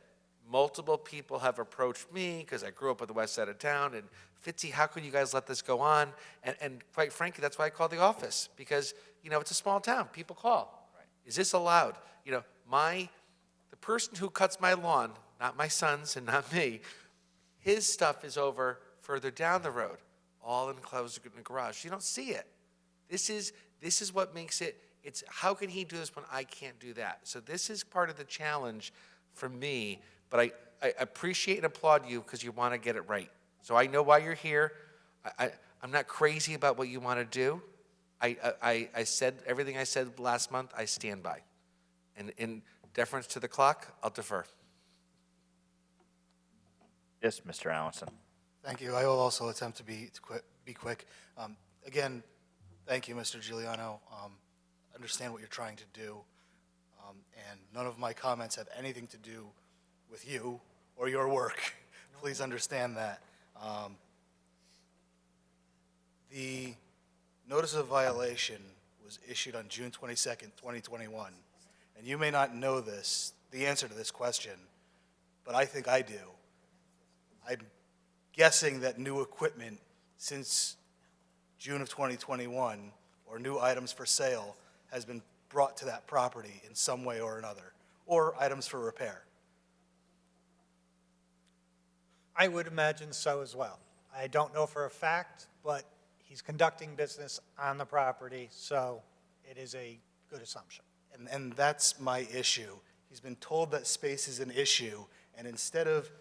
multiple people have approached me because I grew up on the west side of town, and Fitzy, how could you guys let this go on? And quite frankly, that's why I called the office, because, it's a small town. People call. Right. Is this allowed? The person who cuts my lawn, not my sons and not me, his stuff is over further down the road, all enclosed in the garage. You don't see it. This is what makes it It's how can he do this when I can't do that? So this is part of the challenge for me, but I appreciate and applaud you because you want to get it right. So I know why you're here. I'm not crazy about what you want to do. I said everything I said last month, I stand by. And in deference to the clock, I'll defer. Yes, Mr. Allenson. Thank you. I will also attempt to be quick. Again, thank you, Mr. Giuliano. Understand what you're trying to do, and none of my comments have anything to do with you or your work. Please understand that. The notice of violation was issued on June 22nd, 2021, and you may not know the answer to this question, but I think I do. I'm guessing that new equipment since June of 2021, or new items for sale, has been brought to that property in some way or another, or items for repair. I would imagine so as well. I don't know for a fact, but he's conducting business on the property, so it is a good assumption. And that's my issue. He's been told that space is an issue, and instead of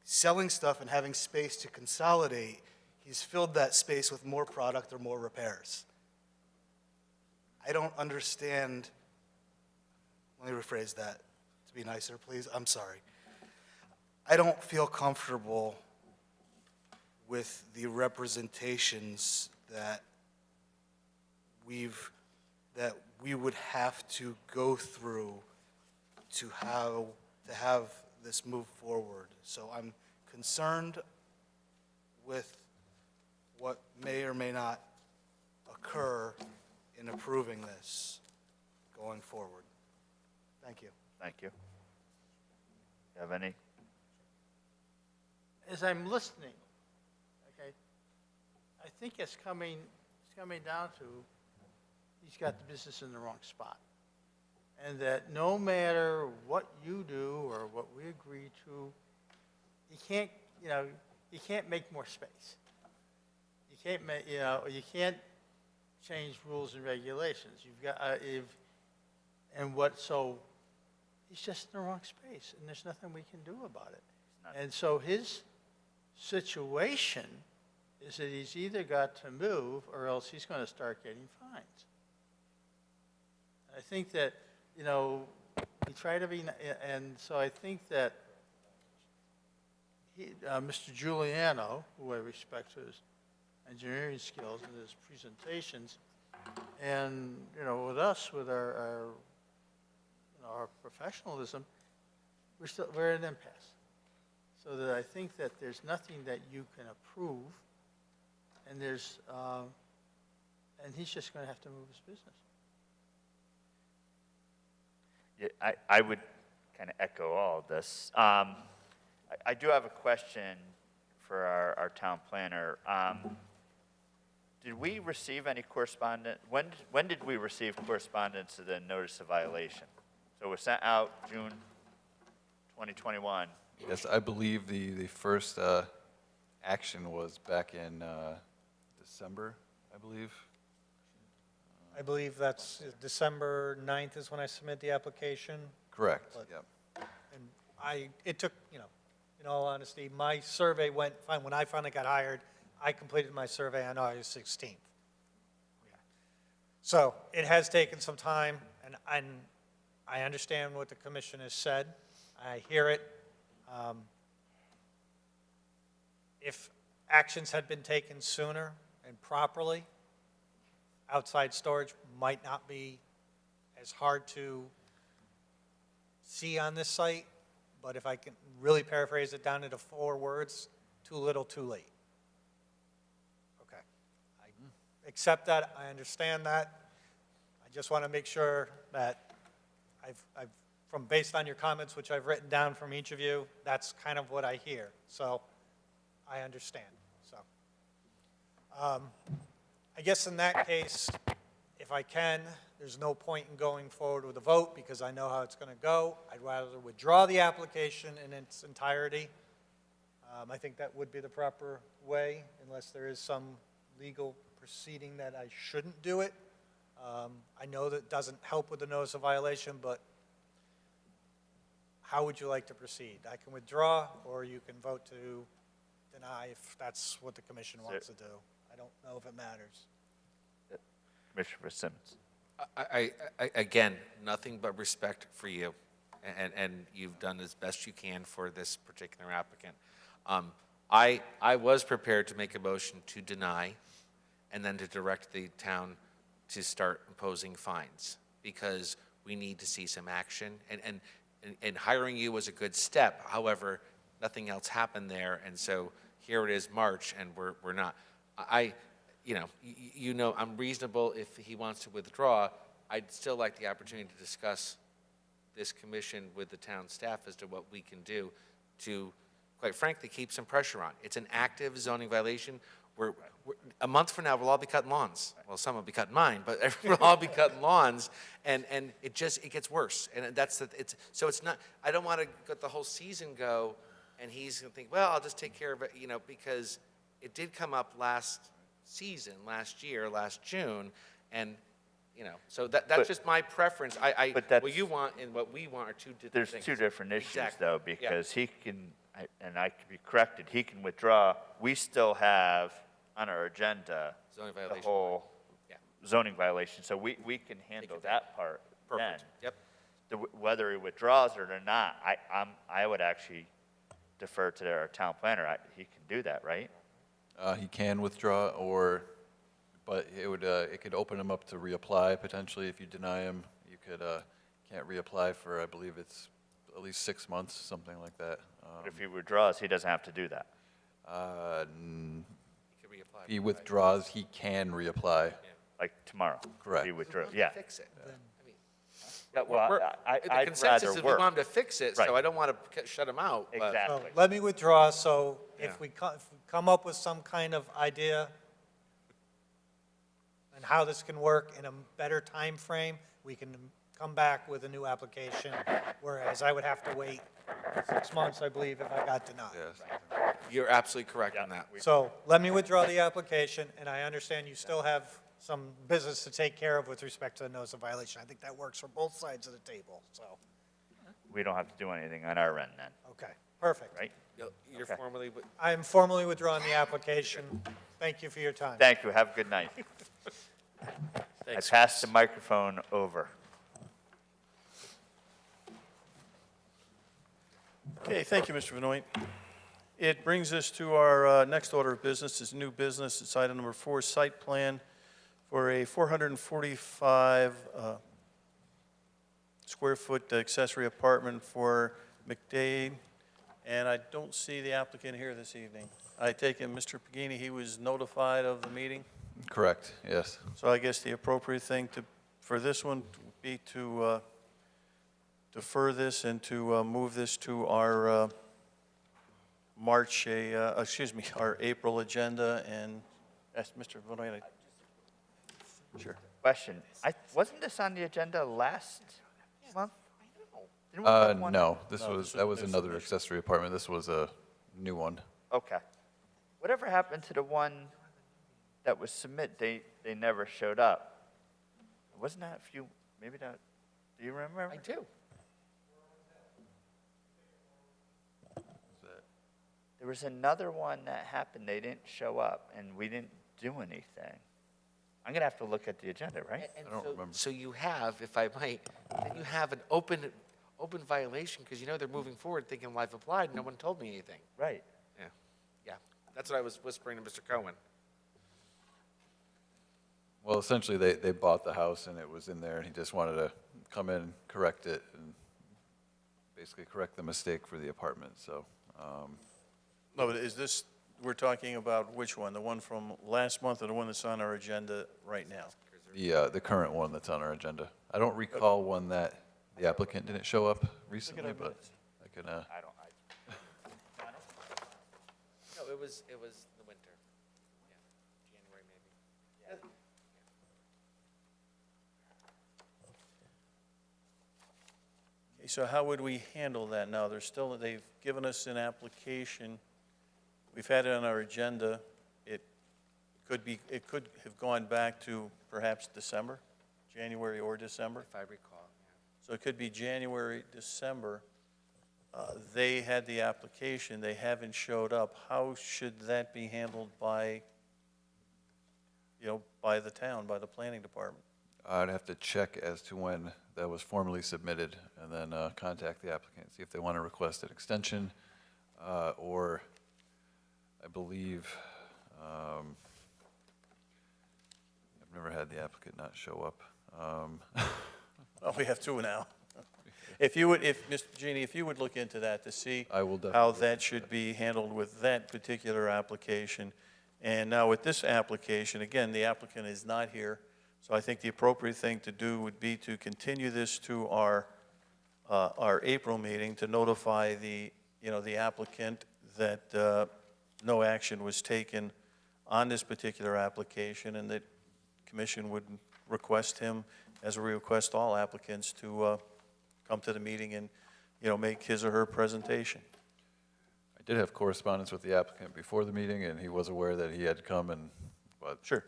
selling stuff and having space to consolidate, he's filled that space with more product or more repairs. I don't understand, let me rephrase that to be nicer, please. I'm sorry. I don't feel comfortable with the representations that we would have to go through to have this move forward. So I'm concerned with what may or may not occur in approving this going forward. Thank you. Thank you. You have any? As I'm listening, okay, I think it's coming down to he's got the business in the wrong spot. And that no matter what you do or what we agree to, you can't make more space. You can't make, you can't change rules and regulations. You've got, so he's just in the wrong space, and there's nothing we can do about it. And so his situation is that he's either got to move or else he's going to start getting fines. I think that, we try to be, and so I think that Mr. Giuliano, who I respect for his engineering skills and his presentations, and, with us, with our professionalism, we're at an impasse. So that I think that there's nothing that you can approve, and and he's just going to have to move his business. Yeah, I would kind of echo all of this. I do have a question for our town planner. Did we receive any correspondence? When did we receive correspondence to the notice of violation? So it was sent out June 2021. Yes, I believe the first action was back in December, I believe. I believe that's December 9th is when I submit the application. Correct, But- yep. And it took, in all honesty, my survey went fine. When I finally got hired, I completed my survey on August 16th. So it has taken some time, and I understand what the commission has said. I hear it. If actions had been taken sooner and properly, outside storage might not be as hard to see on this site, but if I can really paraphrase it down into 4 words, too little, too late. Okay. I accept that. I understand that. I just want to make sure that from based on your comments, which I've written down from each of you, that's kind of what I hear. So I understand. So I guess in that case, if I can, there's no point in going forward with a vote because I know how it's going to go. I'd rather withdraw the application in its entirety. I think that would be the proper way, unless there is some legal proceeding that I shouldn't do it. I know that doesn't help with the notice of violation, but how would you like to proceed? I can withdraw, or you can vote to deny if that's what the commission wants to do. I don't know if it matters. Commissioner Simmons. Again, nothing but respect for you, and you've done as best you can for this particular applicant. I was prepared to make a motion to deny and then to direct the town to start imposing fines, because we need to see some action, and hiring you was a good step. However, nothing else happened there, and so here it is March, and we're not. You know, I'm reasonable if he wants to withdraw. I'd still like the opportunity to discuss this commission with the town staff as to what we can do to, quite frankly, keep some pressure on. It's an active zoning violation. We're a month from now, we'll all be cutting lawns. Well, some will be cutting mine, but we'll all be cutting lawns, and it gets worse. And so it's not, I don't want to let the whole season go, and he's going to think, well, I'll just take care of it, because it did come up last season, last year, last June, and, so that's just my preference. What you want and what we want are two different things. There's two different issues, Exactly. though, because he can, and I can be corrected, he can withdraw. We still have on our agenda Zoning the violation. whole Yeah. zoning violation, so we can handle that part then. Perfect. Yep. Whether he withdraws it or not, I would actually defer to our town planner. He can do that, right? He can withdraw, but it could open him up to reapply potentially. If you deny him, you can't reapply for, I believe it's at least 6 months, something like that. But if he withdraws, he doesn't have to do that. He can reapply. If he withdraws, he can reapply. Like tomorrow. Correct. He withdraws, yeah. Fix it. Yeah, well, The I'd consensus rather is we work. want him to fix it, so Right. I don't want to shut him out. but- So Exactly. let me withdraw, so Yeah. if we come up with some kind of idea and how this can work in a better time frame, we can come back with a new application, whereas I would have to wait 6 months, I believe, if I got denied. Yes. You're absolutely correct on that. So let me withdraw the application, and I understand you still have some business to take care of with respect to the notice of violation. I think that works for both sides of the table, so, We don't have to do anything on our end then, okay, perfect. right? You're Okay. formally, I am formally withdrawing the application. Thank you for your time. Thank you, have a good night. I pass the microphone over. Okay, thank you, Mr. Benoit. It brings us to our next order of business, is new business. It's item number 4, site plan for a 445 square foot accessory apartment for McDade, and I don't see the applicant here this evening. I take it Mr. Pagini, he was notified of the meeting, Correct, yes. so I guess the appropriate thing for this one would be to defer this and to move this to our our April agenda, and ask Mr. Benoit. Sure. Question, wasn't this on the agenda last month? Didn't we have one? No, No, that was new another submission. accessory apartment. This was a new one. Okay. Whatever happened to the one that was they never showed up? Wasn't that a few, maybe that, do you remember? I do. There was another one that happened, they didn't show up, and we didn't do anything. I'm gonna have to look at the agenda, right? And I don't so- remember. So you have, if I might, then you have an open violation, because they're moving forward thinking, well, I've applied, no one told me anything. Right. Yeah, that's what I was whispering to Mr. Cohen. Well, essentially, they bought the house and it was in there, and he just wanted to come in, correct it, and basically correct the mistake for the apartment, so. No, but is this, we're talking about which one? The one from last month or the one that's on our agenda right now? The current one that's on our agenda. I don't recall one that the applicant didn't show up recently, our but minutes. I can, I don't, No, it was the winter. Yeah, January maybe. Okay, so how would we handle that now? They've given us an application. We've had it on our agenda. It could have gone back to perhaps December. January or December? If I recall. So it could be January, December. They had the application, they haven't showed up. How should that be handled by, by the town, by the planning department? I'd have to check as to when that was formally submitted, and then contact the applicant, see if they want to request an extension, or I believe, I've never had the applicant not show up. Oh, we have two now. If you would, Mr. Pagini, if you would look into that to see I will definitely how look that should be handled with that particular application. And now with this application, again, the applicant is not here, so I think the appropriate thing to do would be to continue this to our April meeting to notify the applicant that no action was taken on this particular application, and that commission would request him, as we request all applicants, to come to the meeting and, make his or her presentation. I did have correspondence with the applicant before the meeting, and he was aware that he had to come, but Sure.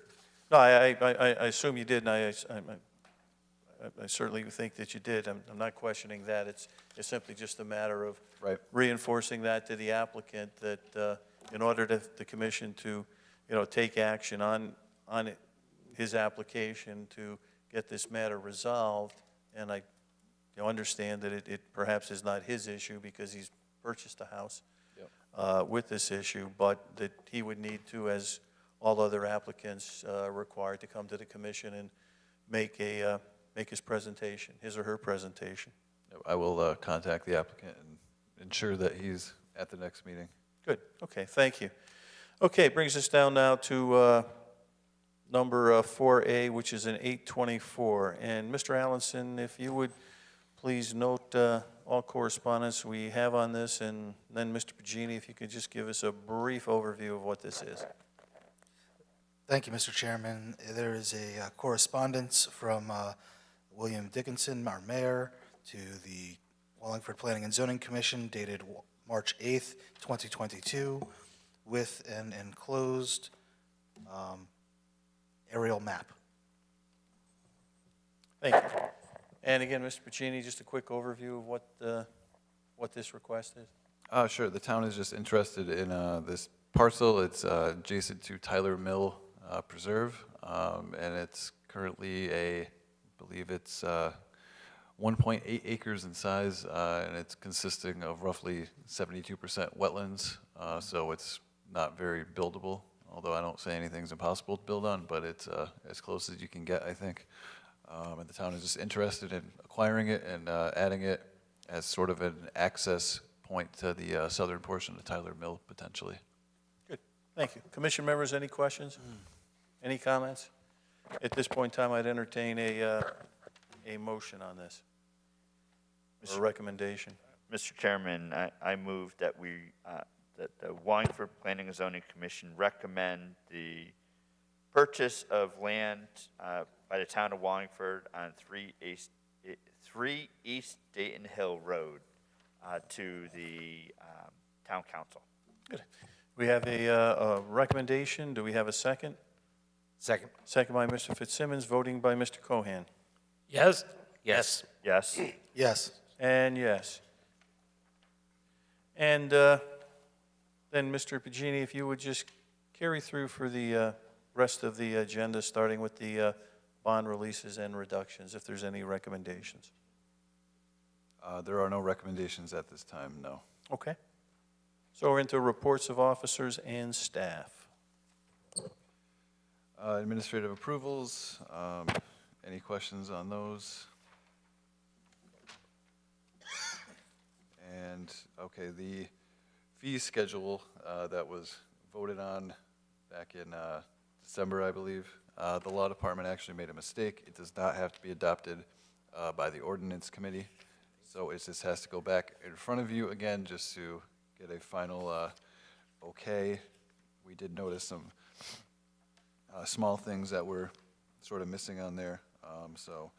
No, I assume you did, and I certainly think that you did. I'm not questioning that. It's simply just a matter of Right. reinforcing that to the applicant, that in order to the commission to, take action on his application to get this matter resolved, and I understand that it perhaps is not his issue because he's purchased a house with this issue, but that he would need to, as all other applicants, required to come to the commission and make his presentation, his or her presentation. I will contact the applicant and ensure that he's at the next meeting. Good, okay, thank you. Okay, brings us down now to number 4A, which is an 824. And Mr. Allenson, if you would please note all correspondence we have on this, and then Mr. Pagini, if you could just give us a brief overview of what this is. Thank you, Mr. Chairman. There is a correspondence from William Dickinson, our mayor, to the Wallingford Planning and Zoning Commission dated March 8th, 2022, with an enclosed aerial map. Thank you. And again, Mr. Pacini, just a quick overview of what this request is. Sure, the town is just interested in this parcel. It's adjacent to Tyler Mill Preserve, and it's currently I believe it's 1.8 acres in size, and it's consisting of roughly 72% wetlands, so it's not very buildable, although I don't say anything's impossible to build on, but it's as close as you can get, I think. And the town is just interested in acquiring it and adding it as sort of an access point to the southern portion of Tyler Mill, potentially. Good, thank you. Commission members, any questions? Any comments? At this point in time, I'd entertain a motion on this, or a recommendation. Mr. Chairman, I move that that the Wallingford Planning and Zoning Commission recommend the purchase of land by the town of Wallingford on 3 East Dayton Hill Road to the town council. Good. We have a recommendation. Do we have a second? Second. Second by Mr. Fitzsimmons, voting by Mr. Cohan. Yes? Yes. Yes. Yes. And yes. And then, Mr. Pagini, if you would just carry through for the rest of the agenda, starting with the bond releases and reductions, if there's any recommendations. There are no recommendations at this time, no. Okay. So we're into reports of officers and staff. Administrative approvals, any questions on those? And, okay, the fee schedule that was voted on back in December, I believe, the law department actually made a mistake. It does not have to be adopted by the ordinance committee. So it just has to go back in front of you again just to get a final okay. We did notice some small things that were sort of missing on there. So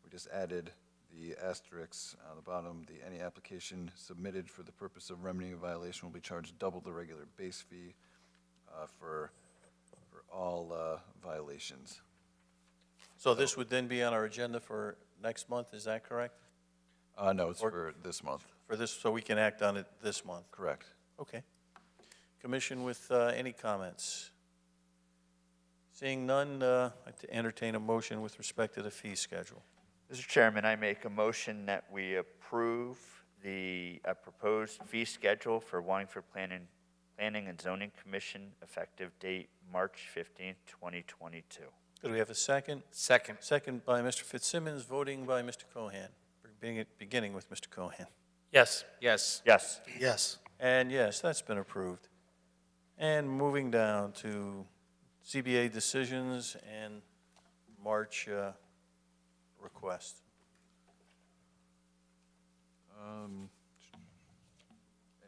we just added the asterisks on the bottom. Any application submitted for the purpose of remedying a violation will be charged double the regular base fee for all violations. So this would then be on our agenda for next month, is that correct? No, it's Or- for this month. For this, so we can act on it this month? Correct. Okay. Commission with any comments? Seeing none, I'd like to entertain a motion with respect to the fee schedule. Mr. Chairman, I make a motion that we approve the proposed fee schedule for Wallingford Planning and Zoning Commission effective date March 15th, 2022. Do we have a second? Second. Second by Mr. Fitzsimmons, voting by Mr. Cohan. Beginning with Mr. Cohan. Yes. Yes. Yes. Yes. And yes, that's been approved. And moving down to CBA decisions and March request.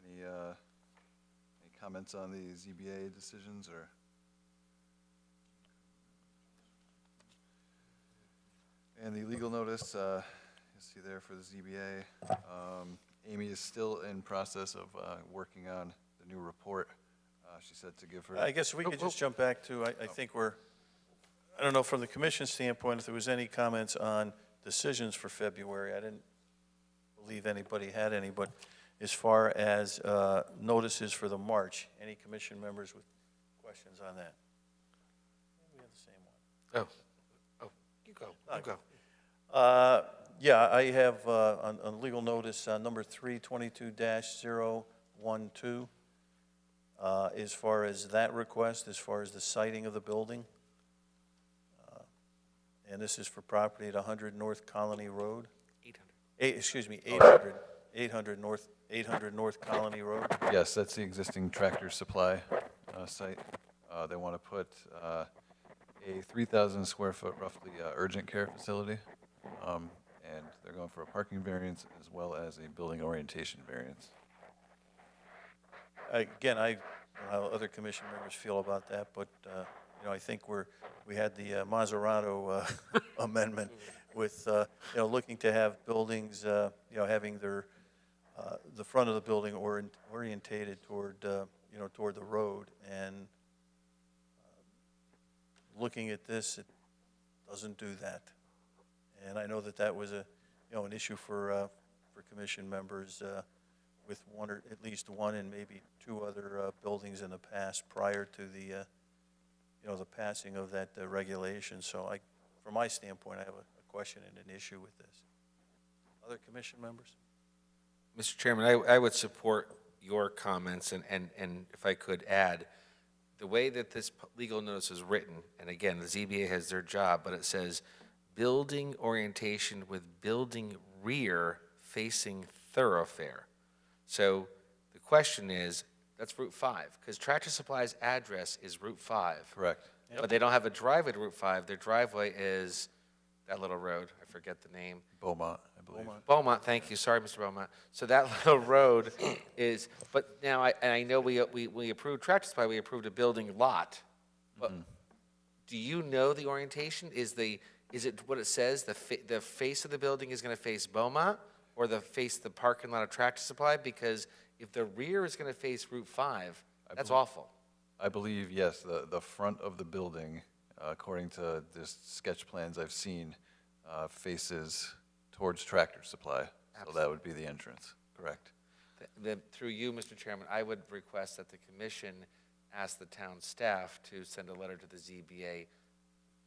Any comments on the ZBA decisions, or? And the legal notice, you see there for the ZBA. Amy is still in process of working on the new report. She said to give her. I guess we could just jump back to, I think I don't know, from the commission standpoint, if there was any comments on decisions for February. I didn't believe anybody had any, but as far as notices for the March, any commission members with questions on that? We have the same one. Oh, you go, you go. Yeah, I have on legal notice, number 322-012, as far as that request, as far as the siting of the building. And this is for property at 100 North Colony Road. 800 North Colony Road. Yes, that's the existing Tractor Supply site. They want to put a 3,000 square foot roughly urgent care facility. And they're going for a parking variance as well as a building orientation variance. Again, I don't know how other commission members feel about that, but, I think we had the Maserati amendment with, looking to have buildings, having their, the front of the building orientated toward, toward the road. And looking at this, it doesn't do that. And I know that that was an issue for commission members with one or at least one and maybe two other buildings in the past prior to the, the passing of that regulation. So from my standpoint, I have a question and an issue with this. Other commission members? Mr. Chairman, I would support your comments, and if I could add, the way that this legal notice is written, and again, the ZBA has their job, but it says, building orientation with building rear facing thoroughfare. So the question is, that's Route 5, because Tractor Supply's address is Route 5. Correct. But they don't have a driveway to Route 5. Their driveway is that little road. I forget the name. Beaumont, I believe. Beaumont, thank you. Sorry, Mr. Beaumont. So that little road is, but now, I know we approved Tractor Supply, we approved a building lot. But do you know the orientation? Is it what it says, the face of the building is going to face Beaumont, or the parking lot of Tractor Supply? Because if the rear is going to face Route 5, that's awful. I believe, yes, the front of the building, according to the sketch plans I've seen, faces towards Tractor Supply. Absolutely. So that would be the entrance, correct? Through you, Mr. Chairman, I would request that the commission ask the town staff to send a letter to the ZBA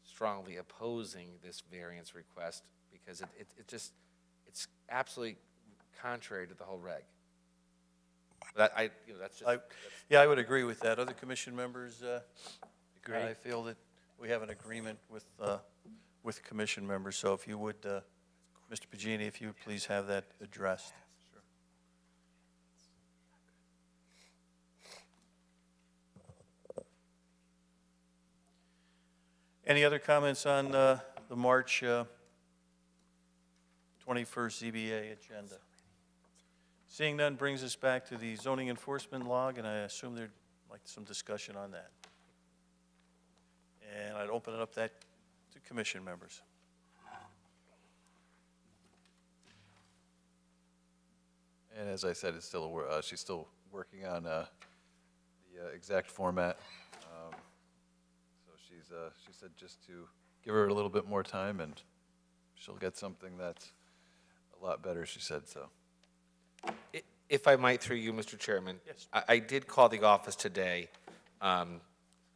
strongly opposing this variance request, because it's absolutely contrary to the whole reg. But that's just. I would agree with that. Other commission members agree. I feel that we have an agreement with commission members. So if you would, Mr. Pagini, if you would please have that addressed. Any other comments on the March 21st ZBA agenda? Seeing none brings us back to the zoning enforcement log, and I assume there'd like some discussion on that. And I'd open it up to commission members. And as I said, it's still she's still working on the exact format. So she said just to give her a little bit more time, and she'll get something that's a lot better, she said, so. If I might, through you, Mr. Chairman. Yes. I did call the office today, and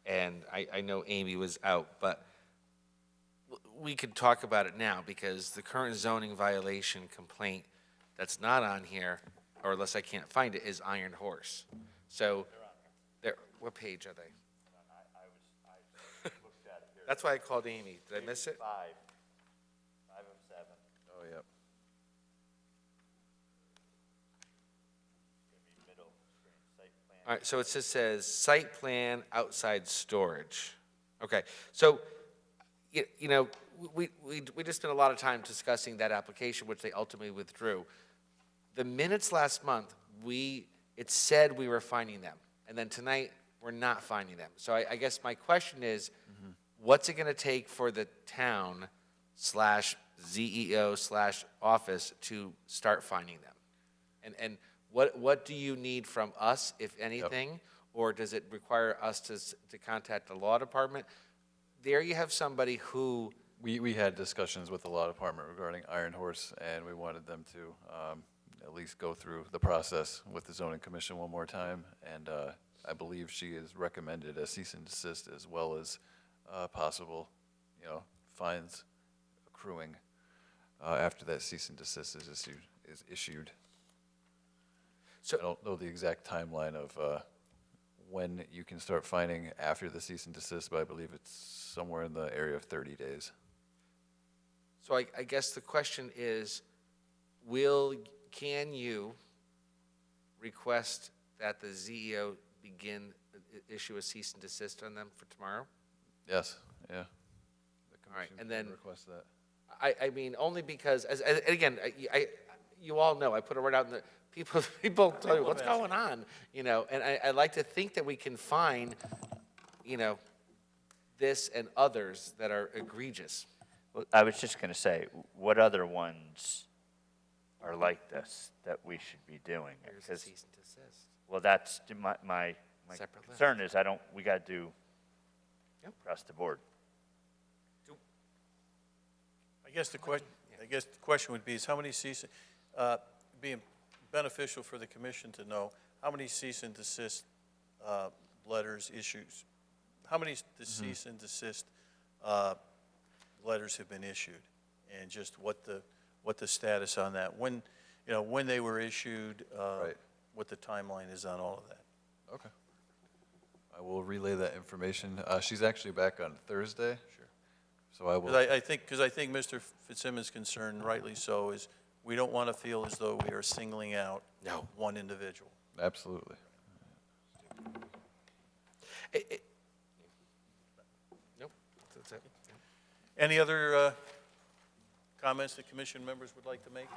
I know Amy was out, but we could talk about it now, because the current zoning violation complaint that's not on here, or unless I can't find it, is Iron Horse. So, what page are they? That's why I called Amy. Did I miss it? 5 of 7. Oh, yep. Middle screen, site plan. All right, so it just says site plan outside storage. Okay, so, you know, we just spent a lot of time discussing that application, which they ultimately withdrew. The minutes last month, it said we were finding them, and then tonight, we're not finding them. So I guess my question is, what's it gonna take for the town /ZEO /office to start finding them? And what do you need from us, if anything? Or does it require us to contact the law department? There you have somebody who. We had discussions with the law department regarding Iron Horse, and we wanted them to at least go through the process with the zoning commission one more time. And I believe she has recommended a cease and desist, as well as possible, fines accruing after that cease and desist is issued. So I don't know the exact timeline of when you can start fining after the cease and desist, but I believe it's somewhere in the area of 30 days. So I guess the question is, can you request that the ZEO issue a cease and desist on them for tomorrow? Yes, yeah. The All right, commission and can then- request that. I mean, only because, and again, you all know, I put it right out in the, people tell you, what's going on? And I like to think that we can find, this and others that are egregious. Well, I was just going to say, what other ones are like this that we should be doing? Here's the 'Cause- cease and desist. well, that's my Separate list. concern is we got to do Yep. across the board. I guess the question would be is how many cease, being beneficial for the commission to know, how many cease and desist letters issues, how many cease and desist letters have been issued, and just what the status on that, when they were issued, Right. what the timeline is on all of that. Okay. I will relay that information. She's actually back on Thursday. Sure. So I will. Because I think Mr. Fitzsimmons' concern, rightly so, is we don't want to feel as though we are singling out one individual. Absolutely. Nope, that's it. Any other comments that commission members would like to make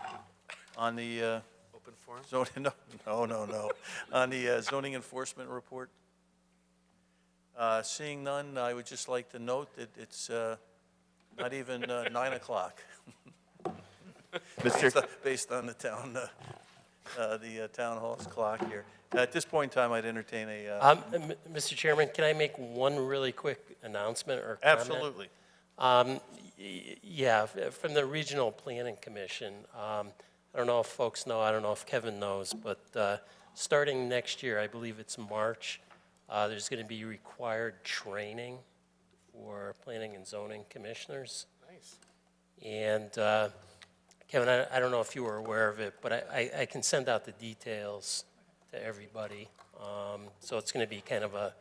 on the Open forum? zoning? No. On the zoning enforcement report? Seeing none, I would just like to note that it's not even 9 o'clock. Based on the town hall's clock here. At this point in time, I'd entertain a. Mr. Chairman, can I make one really quick announcement or comment? Absolutely. Yeah, from the Regional Planning Commission, I don't know if folks know, I don't know if Kevin knows, but starting next year, I believe it's March, there's going to be required training for planning and zoning commissioners. Nice. And Kevin, I don't know if you were aware of it, but I can send out the details to everybody. So it's going to be kind of a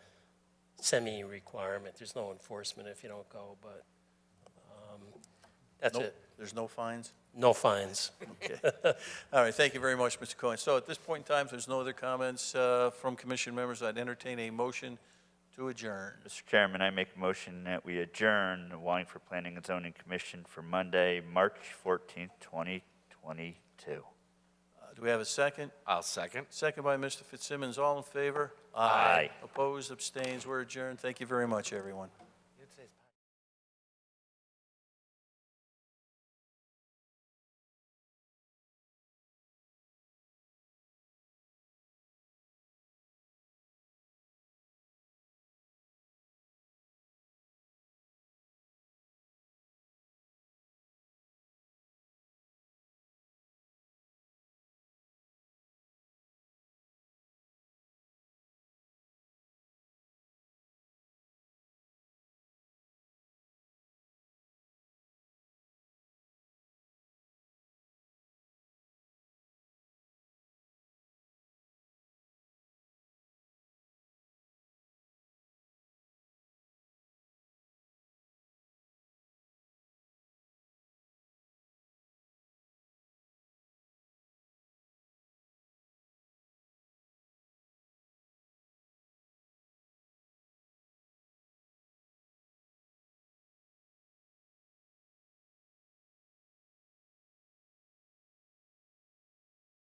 semi-requirement. There's no enforcement if you don't go, but that's Nope. it. There's no fines? No fines. Okay. All right, thank you very much, Mr. Cohen. So at this point in time, if there's no other comments from commission members, I'd entertain a motion to adjourn. Mr. Chairman, I make a motion that we adjourn the Wallingford Planning and Zoning Commission for Monday, March 14th, 2022. Do we have a second? I'll second. Second by Mr. Fitzsimmons. All in favor? Aye. Opposed, abstains, we're adjourned. Thank you very much, everyone.